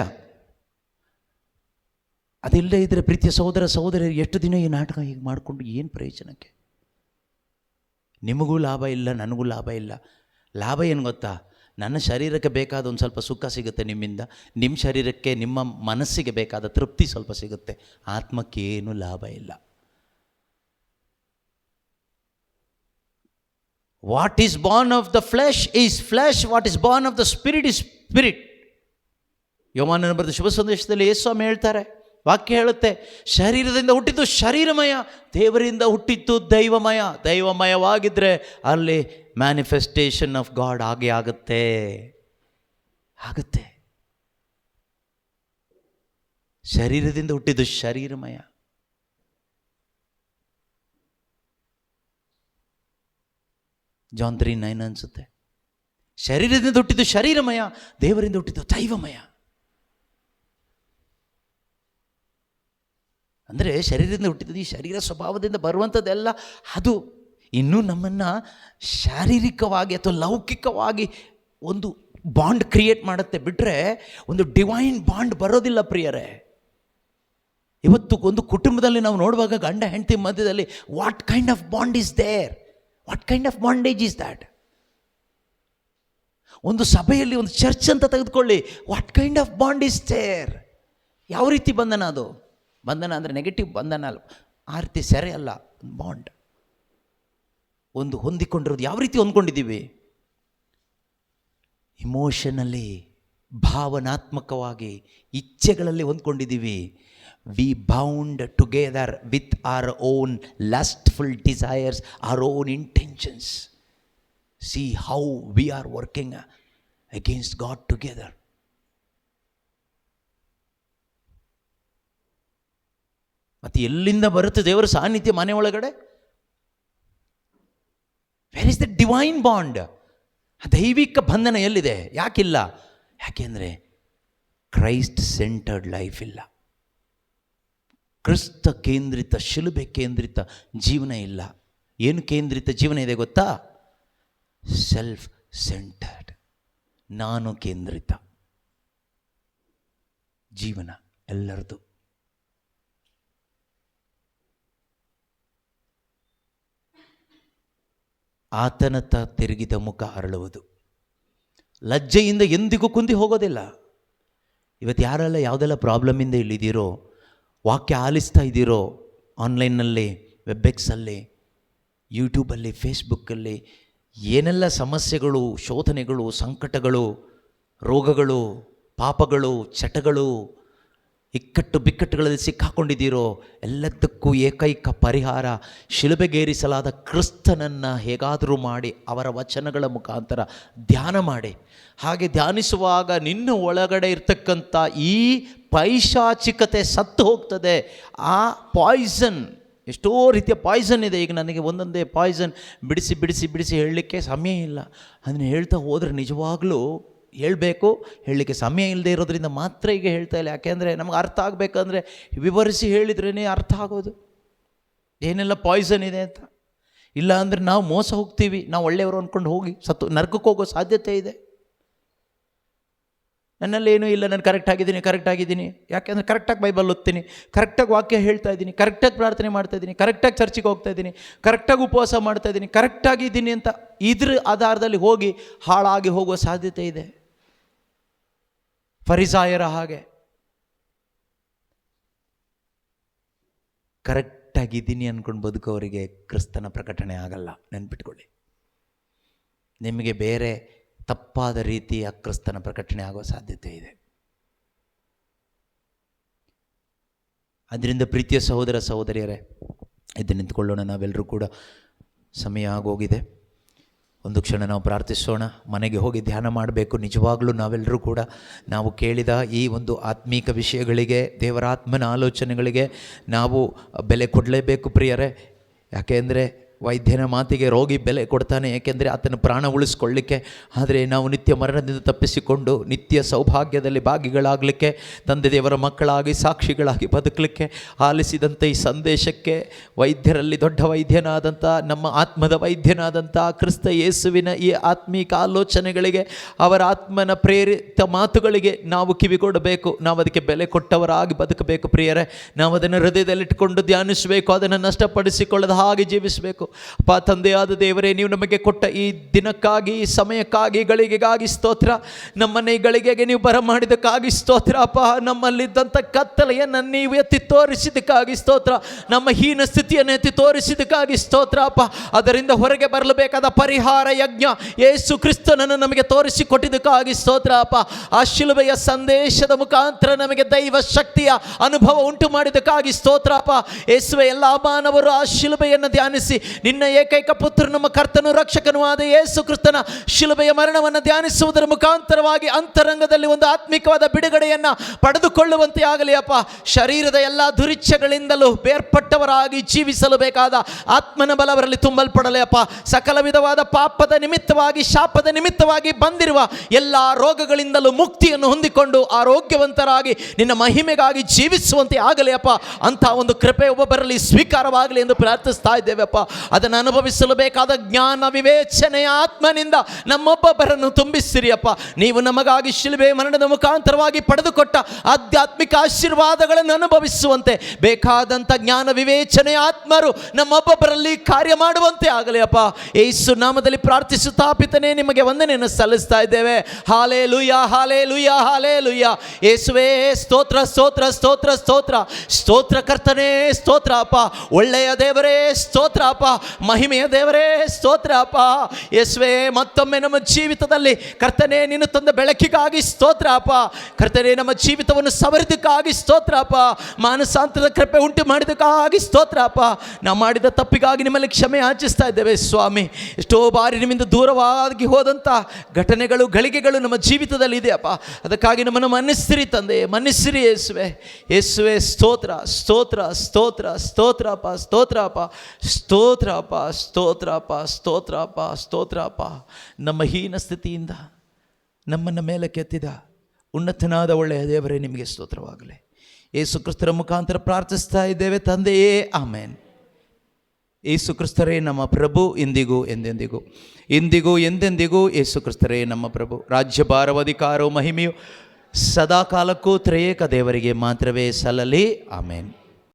ಅದಿಲ್ಲದೆ ಇದ್ದರೆ ಪ್ರೀತಿಯ ಸಹೋದರ ಸಹೋದರಿಯರು ಎಷ್ಟು ದಿನ ಈ ನಾಟಕ ಹೀಗೆ ಮಾಡಿಕೊಂಡು ಏನು ಪ್ರಯೋಜನಕ್ಕೆ? ನಿಮಗೂ ಲಾಭ ಇಲ್ಲ, ನನಗೂ ಲಾಭ ಇಲ್ಲ. ಲಾಭ ಏನು ಗೊತ್ತಾ? ನನ್ನ ಶರೀರಕ್ಕೆ ಬೇಕಾದ ಒಂದು ಸ್ವಲ್ಪ ಸುಖ ಸಿಗುತ್ತೆ ನಿಮ್ಮಿಂದ, ನಿಮ್ಮ ಶರೀರಕ್ಕೆ ನಿಮ್ಮ ಮನಸ್ಸಿಗೆ ಬೇಕಾದ ತೃಪ್ತಿ ಸ್ವಲ್ಪ ಸಿಗುತ್ತೆ. ಆತ್ಮಕ್ಕೆ ಏನು ಲಾಭ ಇಲ್ಲ. What is Born of the flesh is flesh, what is Born of the spirit is spirit. ಯೋಹಾನನ ಬರೆದ ಶುಭ ಸಂದೇಶದಲ್ಲಿ ಯೇಸು ಸ್ವಾಮಿ ಹೇಳ್ತಾರೆ, ವಾಕ್ಯ ಹೇಳುತ್ತೆ, ಶರೀರದಿಂದ ಹುಟ್ಟಿದ್ದು ಶರೀರಮಯ, ದೇವರಿಂದ ಹುಟ್ಟಿದ್ದು ದೈವಮಯ. ದೈವಮಯವಾಗಿದ್ದರೆ ಅಲ್ಲಿ ಮ್ಯಾನಿಫೆಸ್ಟೇಷನ್ ಆಫ್ ಗಾಡ್ ಹಾಗೆ ಆಗುತ್ತೆ. ಶರೀರದಿಂದ ಹುಟ್ಟಿದ್ದು ಶರೀರಮಯ. ಜಾನ್ 3:9 ಅನ್ಸುತ್ತೆ. ಶರೀರದಿಂದ ಹುಟ್ಟಿದ್ದು ಶರೀರಮಯ, ದೇವರಿಂದ ಹುಟ್ಟಿದ್ದು ದೈವಮಯ. ಅಂದರೆ ಶರೀರದಿಂದ ಹುಟ್ಟಿದ್ದು ಈ ಶರೀರ ಸ್ವಭಾವದಿಂದ ಬರುವಂಥದ್ದೆಲ್ಲ ಅದು ಇನ್ನೂ ನಮ್ಮನ್ನು ಶಾರೀರಿಕವಾಗಿ ಅಥವಾ ಲೌಕಿಕವಾಗಿ ಒಂದು ಬಾಂಡ್ ಕ್ರಿಯೇಟ್ ಮಾಡುತ್ತೆ. ಬಿಟ್ಟರೆ ಒಂದು ಡಿವೈನ್ ಬಾಂಡ್ ಬರೋದಿಲ್ಲ ಪ್ರಿಯರೇ. ಇವತ್ತು ಒಂದು ಕುಟುಂಬದಲ್ಲಿ ನಾವು ನೋಡುವಾಗ ಗಂಡ ಹೆಂಡತಿ ಮಧ್ಯದಲ್ಲಿ what kind of bond is there? What kind of bondage is that? ಒಂದು ಸಭೆಯಲ್ಲಿ ಒಂದು ಚರ್ಚ್ ಅಂತ ತೆಗೆದುಕೊಳ್ಳಿ, what kind of bond is there? ಯಾವ ರೀತಿ ಬಂಧನ ಅದು? ಬಂಧನ ಅಂದರೆ ನೆಗೆಟಿವ್ ಬಂಧನ ಅಲ್ಲ, ಆ ರೀತಿ ಸೆರೆ ಅಲ್ಲ, ಬಾಂಡ್. ಒಂದು ಹೊಂದಿಕೊಂಡಿರೋದು. ಯಾವ ರೀತಿ ಹೊಂದ್ಕೊಂಡಿದ್ದೀವಿ? ಇಮೋಷನಲ್ಲಿ, ಭಾವನಾತ್ಮಕವಾಗಿ, ಇಚ್ಛೆಗಳಲ್ಲಿ ಹೊಂದ್ಕೊಂಡಿದ್ದೀವಿ. We bound together with our own lustful desires, our own intentions. See how we are working against God together. ಮತ್ತು ಎಲ್ಲಿಂದ ಬರುತ್ತೆ ದೇವರ ಸಾನ್ನಿಧ್ಯ ಮನೆ ಒಳಗಡೆ? Where is the divine bond? ದೈವಿಕ ಬಂಧನ ಎಲ್ಲಿದೆ? ಯಾಕಿಲ್ಲ? ಯಾಕೆಂದರೆ ಕ್ರೈಸ್ಟ್ ಸೆಂಟರ್ಡ್ ಲೈಫ್ ಇಲ್ಲ. ಕ್ರಿಸ್ತ ಕೇಂದ್ರಿತ, ಶಿಲುಬೆ ಕೇಂದ್ರಿತ ಜೀವನ ಇಲ್ಲ. ಏನು ಕೇಂದ್ರಿತ ಜೀವನ ಇದೆ ಗೊತ್ತಾ? ಸೆಲ್ಫ್ ಸೆಂಟರ್ಡ್, ನಾನು ಕೇಂದ್ರಿತ ಜೀವನ ಎಲ್ಲರದು. ಆತನತ್ತ ತಿರುಗಿದ ಮುಖ ಅರಳುವುದು. ಲಜ್ಜೆಯಿಂದ ಎಂದಿಗೂ ಕುಂದಿ ಹೋಗೋದಿಲ್ಲ. ಇವತ್ತು ಯಾರೆಲ್ಲ ಯಾವುದೆಲ್ಲ ಪ್ರಾಬ್ಲಮ್ಮಿಂದ ಇಲ್ಲಿದ್ದೀರೋ, ವಾಕ್ಯ ಆಲಿಸ್ತಾ ಇದ್ದೀರೋ, ಆನ್ಲೈನ್ನಲ್ಲಿ, ವೆಬ್ಎಕ್ಸಲ್ಲಿ, ಯೂಟ್ಯೂಬಲ್ಲಿ, ಫೇಸ್ಬುಕ್ಕಲ್ಲಿ ಏನೆಲ್ಲ ಸಮಸ್ಯೆಗಳು, ಶೋಧನೆಗಳು, ಸಂಕಟಗಳು, ರೋಗಗಳು, ಪಾಪಗಳು, ಚಟಗಳು, ಇಕ್ಕಟ್ಟು ಬಿಕ್ಕಟ್ಟುಗಳಲ್ಲಿ ಸಿಕ್ಕಾಕೊಂಡಿದ್ದೀರೋ, ಎಲ್ಲದಕ್ಕೂ ಏಕೈಕ ಪರಿಹಾರ ಶಿಲುಬೆಗೇರಿಸಲಾದ ಕ್ರಿಸ್ತನನ್ನು ಹೇಗಾದರೂ ಮಾಡಿ ಅವರ ವಚನಗಳ ಮುಖಾಂತರ ಧ್ಯಾನ ಮಾಡಿ. ಹಾಗೆ ಧ್ಯಾನಿಸುವಾಗ ನಿನ್ನ ಒಳಗಡೆ ಇರ್ತಕ್ಕಂಥ ಈ ಪೈಶಾಚಿಕತೆ ಸತ್ತು ಹೋಗ್ತದೆ. ಆ ಪಾಯ್ಸನ್ ಎಷ್ಟೋ ರೀತಿಯ ಪಾಯ್ಸನ್ ಇದೆ. ಈಗ ನನಗೆ ಒಂದೊಂದೇ ಪಾಯ್ಸನ್ ಬಿಡಿಸಿ ಬಿಡಿಸಿ ಬಿಡಿಸಿ ಹೇಳಲಿಕ್ಕೆ ಸಮಯ ಇಲ್ಲ. ಅದನ್ನು ಹೇಳ್ತಾ ಹೋದರೆ ನಿಜವಾಗ್ಲೂ ಹೇಳಬೇಕು, ಹೇಳಲಿಕ್ಕೆ ಸಮಯ ಇಲ್ಲದೆ ಇರೋದ್ರಿಂದ ಮಾತ್ರ ಈಗ ಹೇಳ್ತಾ ಇಲ್ಲ. ಯಾಕೆಂದರೆ ನಮ್ಗೆ ಅರ್ಥ ಆಗಬೇಕಂದ್ರೆ ವಿವರಿಸಿ ಹೇಳಿದ್ರೇ ಅರ್ಥ ಆಗೋದು ಏನೆಲ್ಲ ಪಾಯ್ಸನ್ ಇದೆ ಅಂತ. ಇಲ್ಲ ಅಂದರೆ ನಾವು ಮೋಸ ಹೋಗ್ತೀವಿ, ನಾವು ಒಳ್ಳೆಯವರು ಅಂದ್ಕೊಂಡು ಹೋಗಿ ನರಕಕ್ಕೆ ಹೋಗೋ ಸಾಧ್ಯತೆ ಇದೆ. ನನ್ನಲ್ಲೇನೂ ಇಲ್ಲ, ನಾನು ಕರೆಕ್ಟಾಗಿದ್ದೀನಿ. ಯಾಕೆಂದರೆ ಕರೆಕ್ಟಾಗಿ ಬೈಬಲ್ ಓದ್ತೀನಿ, ಕರೆಕ್ಟಾಗಿ ವಾಕ್ಯ ಹೇಳ್ತಾ ಇದ್ದೀನಿ, ಕರೆಕ್ಟಾಗಿ ಪ್ರಾರ್ಥನೆ ಮಾಡ್ತಾಯಿದ್ದೀನಿ, ಕರೆಕ್ಟಾಗಿ ಚರ್ಚಿಗೆ ಹೋಗ್ತಾಯಿದ್ದೀನಿ, ಕರೆಕ್ಟಾಗಿ ಉಪವಾಸ ಮಾಡ್ತಾಯಿದ್ದೀನಿ, ಕರೆಕ್ಟಾಗಿದ್ದೀನಿ ಅಂತ ಇದ್ರ ಆಧಾರದಲ್ಲಿ ಹೋಗಿ ಹಾಳಾಗಿ ಹೋಗುವ ಸಾಧ್ಯತೆ ಇದೆ. ಫರಿಸಾಯರ ಹಾಗೆ ಕರೆಕ್ಟಾಗಿದ್ದೀನಿ ಅಂದ್ಕೊಂಡು ಬದುಕೋವರಿಗೆ ಕ್ರಿಸ್ತನ ಪ್ರಕಟಣೆ ಆಗಲ್ಲ, ನೆನ್ಪಿಟ್ಕೊಳ್ಳಿ. ನಿಮಗೆ ಬೇರೆ ತಪ್ಪಾದ ರೀತಿಯ ಕ್ರಿಸ್ತನ ಪ್ರಕಟಣೆ ಆಗುವ ಸಾಧ್ಯತೆ ಇದೆ. ಅದರಿಂದ ಪ್ರೀತಿಯ ಸಹೋದರ ಸಹೋದರಿಯರೇ, ಎದ್ದು ನಿಂತ್ಕೊಳ್ಳೋಣ. ನಾವೆಲ್ಲರೂ ಕೂಡ ಸಮಯ ಆಗೋಗಿದೆ. ಒಂದು ಕ್ಷಣ ನಾವು ಪ್ರಾರ್ಥಿಸೋಣ, ಮನೆಗೆ ಹೋಗಿ ಧ್ಯಾನ ಮಾಡಬೇಕು. ನಿಜವಾಗ್ಲೂ ನಾವೆಲ್ಲರೂ ಕೂಡ ನಾವು ಕೇಳಿದ ಈ ಒಂದು ಆತ್ಮೀಕ ವಿಷಯಗಳಿಗೆ, ದೇವರಾತ್ಮನ ಆಲೋಚನೆಗಳಿಗೆ ನಾವು ಬೆಲೆ ಕೊಡಲೇಬೇಕು ಪ್ರಿಯರೇ. ಯಾಕೆಂದರೆ ವೈದ್ಯನ ಮಾತಿಗೆ ರೋಗಿ ಬೆಲೆ ಕೊಡ್ತಾನೆ, ಏಕೆಂದರೆ ಆತನ ಪ್ರಾಣ ಉಳಿಸ್ಕೊಳ್ಳಿಕ್ಕೆ. ಆದರೆ ನಾವು ನಿತ್ಯ ಮರಣದಿಂದ ತಪ್ಪಿಸಿಕೊಂಡು ನಿತ್ಯ ಸೌಭಾಗ್ಯದಲ್ಲಿ ಭಾಗಿಗಳಾಗಲಿಕ್ಕೆ, ತಂದೆ ದೇವರ ಮಕ್ಕಳಾಗಿ ಸಾಕ್ಷಿಗಳಾಗಿ ಬದುಕಲಿಕ್ಕೆ ಆಲಿಸಿದಂಥ ಈ ಸಂದೇಶಕ್ಕೆ ವೈದ್ಯರಲ್ಲಿ ದೊಡ್ಡ ವೈದ್ಯನಾದಂಥ, ನಮ್ಮ ಆತ್ಮದ ವೈದ್ಯನಾದಂಥ ಕ್ರಿಸ್ತ ಯೇಸುವಿನ ಈ ಆತ್ಮೀಕ ಆಲೋಚನೆಗಳಿಗೆ, ಅವರ ಆತ್ಮನ ಪ್ರೇರಿತ ಮಾತುಗಳಿಗೆ ನಾವು ಕಿವಿಗೊಡಬೇಕು. ನಾವು ಅದಕ್ಕೆ ಬೆಲೆ ಕೊಟ್ಟವರಾಗಿ ಬದುಕಬೇಕು ಪ್ರಿಯರೇ. ನಾವು ಅದನ್ನು ಹೃದಯದಲ್ಲಿಟ್ಟುಕೊಂಡು ಧ್ಯಾನಿಸಬೇಕು, ಅದನ್ನು ನಷ್ಟಪಡಿಸಿಕೊಳ್ಳದ ಹಾಗೆ ಜೀವಿಸಬೇಕು. ಅಪ್ಪ ತಂದೆಯಾದ ದೇವರೇ, ನೀವು ನಮಗೆ ಕೊಟ್ಟ ಈ ದಿನಕ್ಕಾಗಿ, ಈ ಸಮಯಕ್ಕಾಗಿ, ಗಳಿಗೆಗಾಗಿ ಸ್ತೋತ್ರ. ನಮ್ಮನ್ನ ಈ ಗಳಿಗೆಗೆ ನೀವು ಬರಮಾಡಿದಕ್ಕಾಗಿ ಸ್ತೋತ್ರ ಅಪ್ಪ. ನಮ್ಮಲ್ಲಿದ್ದಂಥ ಕತ್ತಲೆಯನ್ನು ನೀವು ಎತ್ತಿ ತೋರಿಸಿದಕ್ಕಾಗಿ ಸ್ತೋತ್ರ. ನಮ್ಮ ಹೀನ ಸ್ಥಿತಿಯನ್ನು ಎತ್ತಿ ತೋರಿಸಿದಕ್ಕಾಗಿ ಸ್ತೋತ್ರ ಅಪ್ಪ. ಅದರಿಂದ ಹೊರಗೆ ಬರಲೇಬೇಕಾದ ಪರಿಹಾರ ಯಜ್ಞ ಯೇಸು ಕ್ರಿಸ್ತನನ್ನು ನಮಗೆ ತೋರಿಸಿಕೊಟ್ಟಿದ್ದಕ್ಕಾಗಿ ಸ್ತೋತ್ರ ಅಪ್ಪ. ಆ ಶಿಲುಬೆಯ ಸಂದೇಶದ ಮುಖಾಂತರ ನಮಗೆ ದೈವ ಶಕ್ತಿಯ ಅನುಭವ ಉಂಟು ಮಾಡಿದಕ್ಕಾಗಿ ಸ್ತೋತ್ರ ಅಪ್ಪ. ಯೇಸುವೆ, ಎಲ್ಲ ಮಾನವರು ಆ ಶಿಲುಬೆಯನ್ನು ಧ್ಯಾನಿಸಿ ನಿನ್ನ ಏಕೈಕ ಪುತ್ರ, ನಮ್ಮ ಕರ್ತನು ರಕ್ಷಕನೂ ಆದ ಯೇಸು ಕ್ರಿಸ್ತನ ಶಿಲುಬೆಯ ಮರಣವನ್ನು ಧ್ಯಾನಿಸುವುದರ ಮುಖಾಂತರವಾಗಿ ಅಂತರಂಗದಲ್ಲಿ ಒಂದು ಆತ್ಮಿಕವಾದ ಬಿಡುಗಡೆಯನ್ನು ಪಡೆದುಕೊಳ್ಳುವಂತೆ ಆಗಲಿ ಅಪ್ಪ. ಶರೀರದ ಎಲ್ಲ ದುರಿಚ್ಛೆಗಳಿಂದಲೂ ಬೇರ್ಪಟ್ಟವರಾಗಿ ಜೀವಿಸಲು ಬೇಕಾದ ಆತ್ಮನ ಬಲ ಅವರಲ್ಲಿ ತುಂಬಲ್ಪಡಲಿ ಅಪ್ಪ. ಸಕಲ ವಿಧವಾದ ಪಾಪದ ನಿಮಿತ್ತವಾಗಿ, ಶಾಪದ ನಿಮಿತ್ತವಾಗಿ ಬಂದಿರುವ ಎಲ್ಲ ರೋಗಗಳಿಂದಲೂ ಮುಕ್ತಿಯನ್ನು ಹೊಂದಿಕೊಂಡು ಆರೋಗ್ಯವಂತರಾಗಿ ನಿನ್ನ ಮಹಿಮೆಗಾಗಿ ಜೀವಿಸುವಂತೆ ಆಗಲಿ ಅಪ್ಪ. ಅಂಥ ಒಂದು ಕೃಪೆ ಒಬ್ಬೊಬ್ಬರಲ್ಲಿ ಸ್ವೀಕಾರವಾಗಲಿ ಎಂದು ಪ್ರಾರ್ಥಿಸ್ತಾ ಇದ್ದೇವೆ ಅಪ್ಪ. ಅದನ್ನು ಅನುಭವಿಸಲು ಬೇಕಾದ ಜ್ಞಾನ ವಿವೇಚನೆಯ ಆತ್ಮನಿಂದ ನಮ್ಮೊಬ್ಬೊಬ್ಬರನ್ನು ತುಂಬಿಸಿರಿ ಅಪ್ಪ. ನೀವು ನಮಗಾಗಿ ಶಿಲುಬೆ ಮರಣದ ಮುಖಾಂತರವಾಗಿ ಪಡೆದುಕೊಟ್ಟ ಆಧ್ಯಾತ್ಮಿಕ ಆಶೀರ್ವಾದಗಳನ್ನು ಅನುಭವಿಸುವಂತೆ ಬೇಕಾದಂಥ ಜ್ಞಾನ ವಿವೇಚನೆಯ ಆತ್ಮರು ನಮ್ಮೊಬ್ಬೊಬ್ಬರಲ್ಲಿ ಕಾರ್ಯ ಮಾಡುವಂತೆ ಆಗಲಿ ಅಪ್ಪ. ಯೇಸು ನಾಮದಲ್ಲಿ ಪ್ರಾರ್ಥಿಸುತ್ತಾ ಪಿತನೇ ನಿಮಗೆ ವಂದನೆಯನ್ನು ಸಲ್ಲಿಸ್ತಾ ಇದ್ದೇವೆ. Hallelujah, hallelujah, hallelujah. ಯೇಸುವೇ ಸ್ತೋತ್ರ, ಸ್ತೋತ್ರ, ಸ್ತೋತ್ರ, ಸ್ತೋತ್ರ, ಸ್ತೋತ್ರ ಕರ್ತನೇ, ಸ್ತೋತ್ರ ಅಪ್ಪ. ಒಳ್ಳೆಯ ದೇವರೇ ಸ್ತೋತ್ರ ಅಪ್ಪ. ಮಹಿಮೆಯ ದೇವರೇ ಸ್ತೋತ್ರ ಅಪ್ಪ. ಯೇಸುವೇ, ಮತ್ತೊಮ್ಮೆ ನಮ್ಮ ಜೀವಿತದಲ್ಲಿ ಕರ್ತನೇ ನೀನು ತಂದ ಬೆಳಕಿಗಾಗಿ ಸ್ತೋತ್ರ ಅಪ್ಪ. ಕರ್ತನೇ, ನಮ್ಮ ಜೀವಿತವನ್ನು ಸವರಿದಕ್ಕಾಗಿ ಸ್ತೋತ್ರ ಅಪ್ಪ. ಮಾನಸಾಂತರದ ಕೃಪೆ ಉಂಟು ಮಾಡಿದಕ್ಕಾಗಿ ಸ್ತೋತ್ರ ಅಪ್ಪ. ನಾವು ಮಾಡಿದ ತಪ್ಪಿಗಾಗಿ ನಿಮ್ಮಲ್ಲಿ ಕ್ಷಮೆ ಯಾಚಿಸ್ತಾ ಇದ್ದೇವೆ ಸ್ವಾಮಿ. ಎಷ್ಟೋ ಬಾರಿ ನಿಮ್ಮಿಂದ ದೂರವಾಗಿ ಹೋದಂಥ ಘಟನೆಗಳು, ಗಳಿಗೆಗಳು ನಮ್ಮ ಜೀವಿತದಲ್ಲಿ ಇದೆ ಅಪ್ಪ. ಅದಕ್ಕಾಗಿ ನಮ್ಮನ್ನು ಮನ್ನಿಸಿರಿ ತಂದೆ, ಮನ್ನಿಸಿರಿ ಯೇಸುವೆ. ಯೇಸುವೆ ಸ್ತೋತ್ರ, ಸ್ತೋತ್ರ, ಸ್ತೋತ್ರ, ಸ್ತೋತ್ರ ಅಪ್ಪ, ಸ್ತೋತ್ರ ಅಪ್ಪ, ಸ್ತೋತ್ರ ಅಪ್ಪ, ಸ್ತೋತ್ರ ಅಪ್ಪ, ಸ್ತೋತ್ರ ಅಪ್ಪ, ಸ್ತೋತ್ರ ಅಪ್ಪ. ನಮ್ಮ ಹೀನ ಸ್ಥಿತಿಯಿಂದ ನಮ್ಮನ್ನು ಮೇಲೆ ಕೆತ್ತಿದ ಉನ್ನತನಾದ ಒಳ್ಳೆಯ ದೇವರೇ, ನಿಮಗೆ ಸ್ತೋತ್ರವಾಗಲಿ. ಯೇಸು ಕ್ರಿಸ್ತರ ಮುಖಾಂತರ ಪ್ರಾರ್ಥಿಸ್ತಾ ಇದ್ದೇವೆ ತಂದೆಯೇ, ಆಮೇನ್. ಯೇಸು ಕ್ರಿಸ್ತರೇ ನಮ್ಮ ಪ್ರಭು, ಇಂದಿಗೂ ಎಂದೆಂದಿಗೂ, ಇಂದಿಗೂ ಎಂದೆಂದಿಗೂ ಯೇಸು ಕ್ರಿಸ್ತರೇ ನಮ್ಮ ಪ್ರಭು. ರಾಜ್ಯಭಾರವು, ಅಧಿಕಾರವು, ಮಹಿಮೆಯು ಸದಾ ಕಾಲಕ್ಕೂ ತ್ರಿಯೇಕ ದೇವರಿಗೆ ಮಾತ್ರವೇ ಸಲ್ಲಲಿ. ಆಮೇನ್.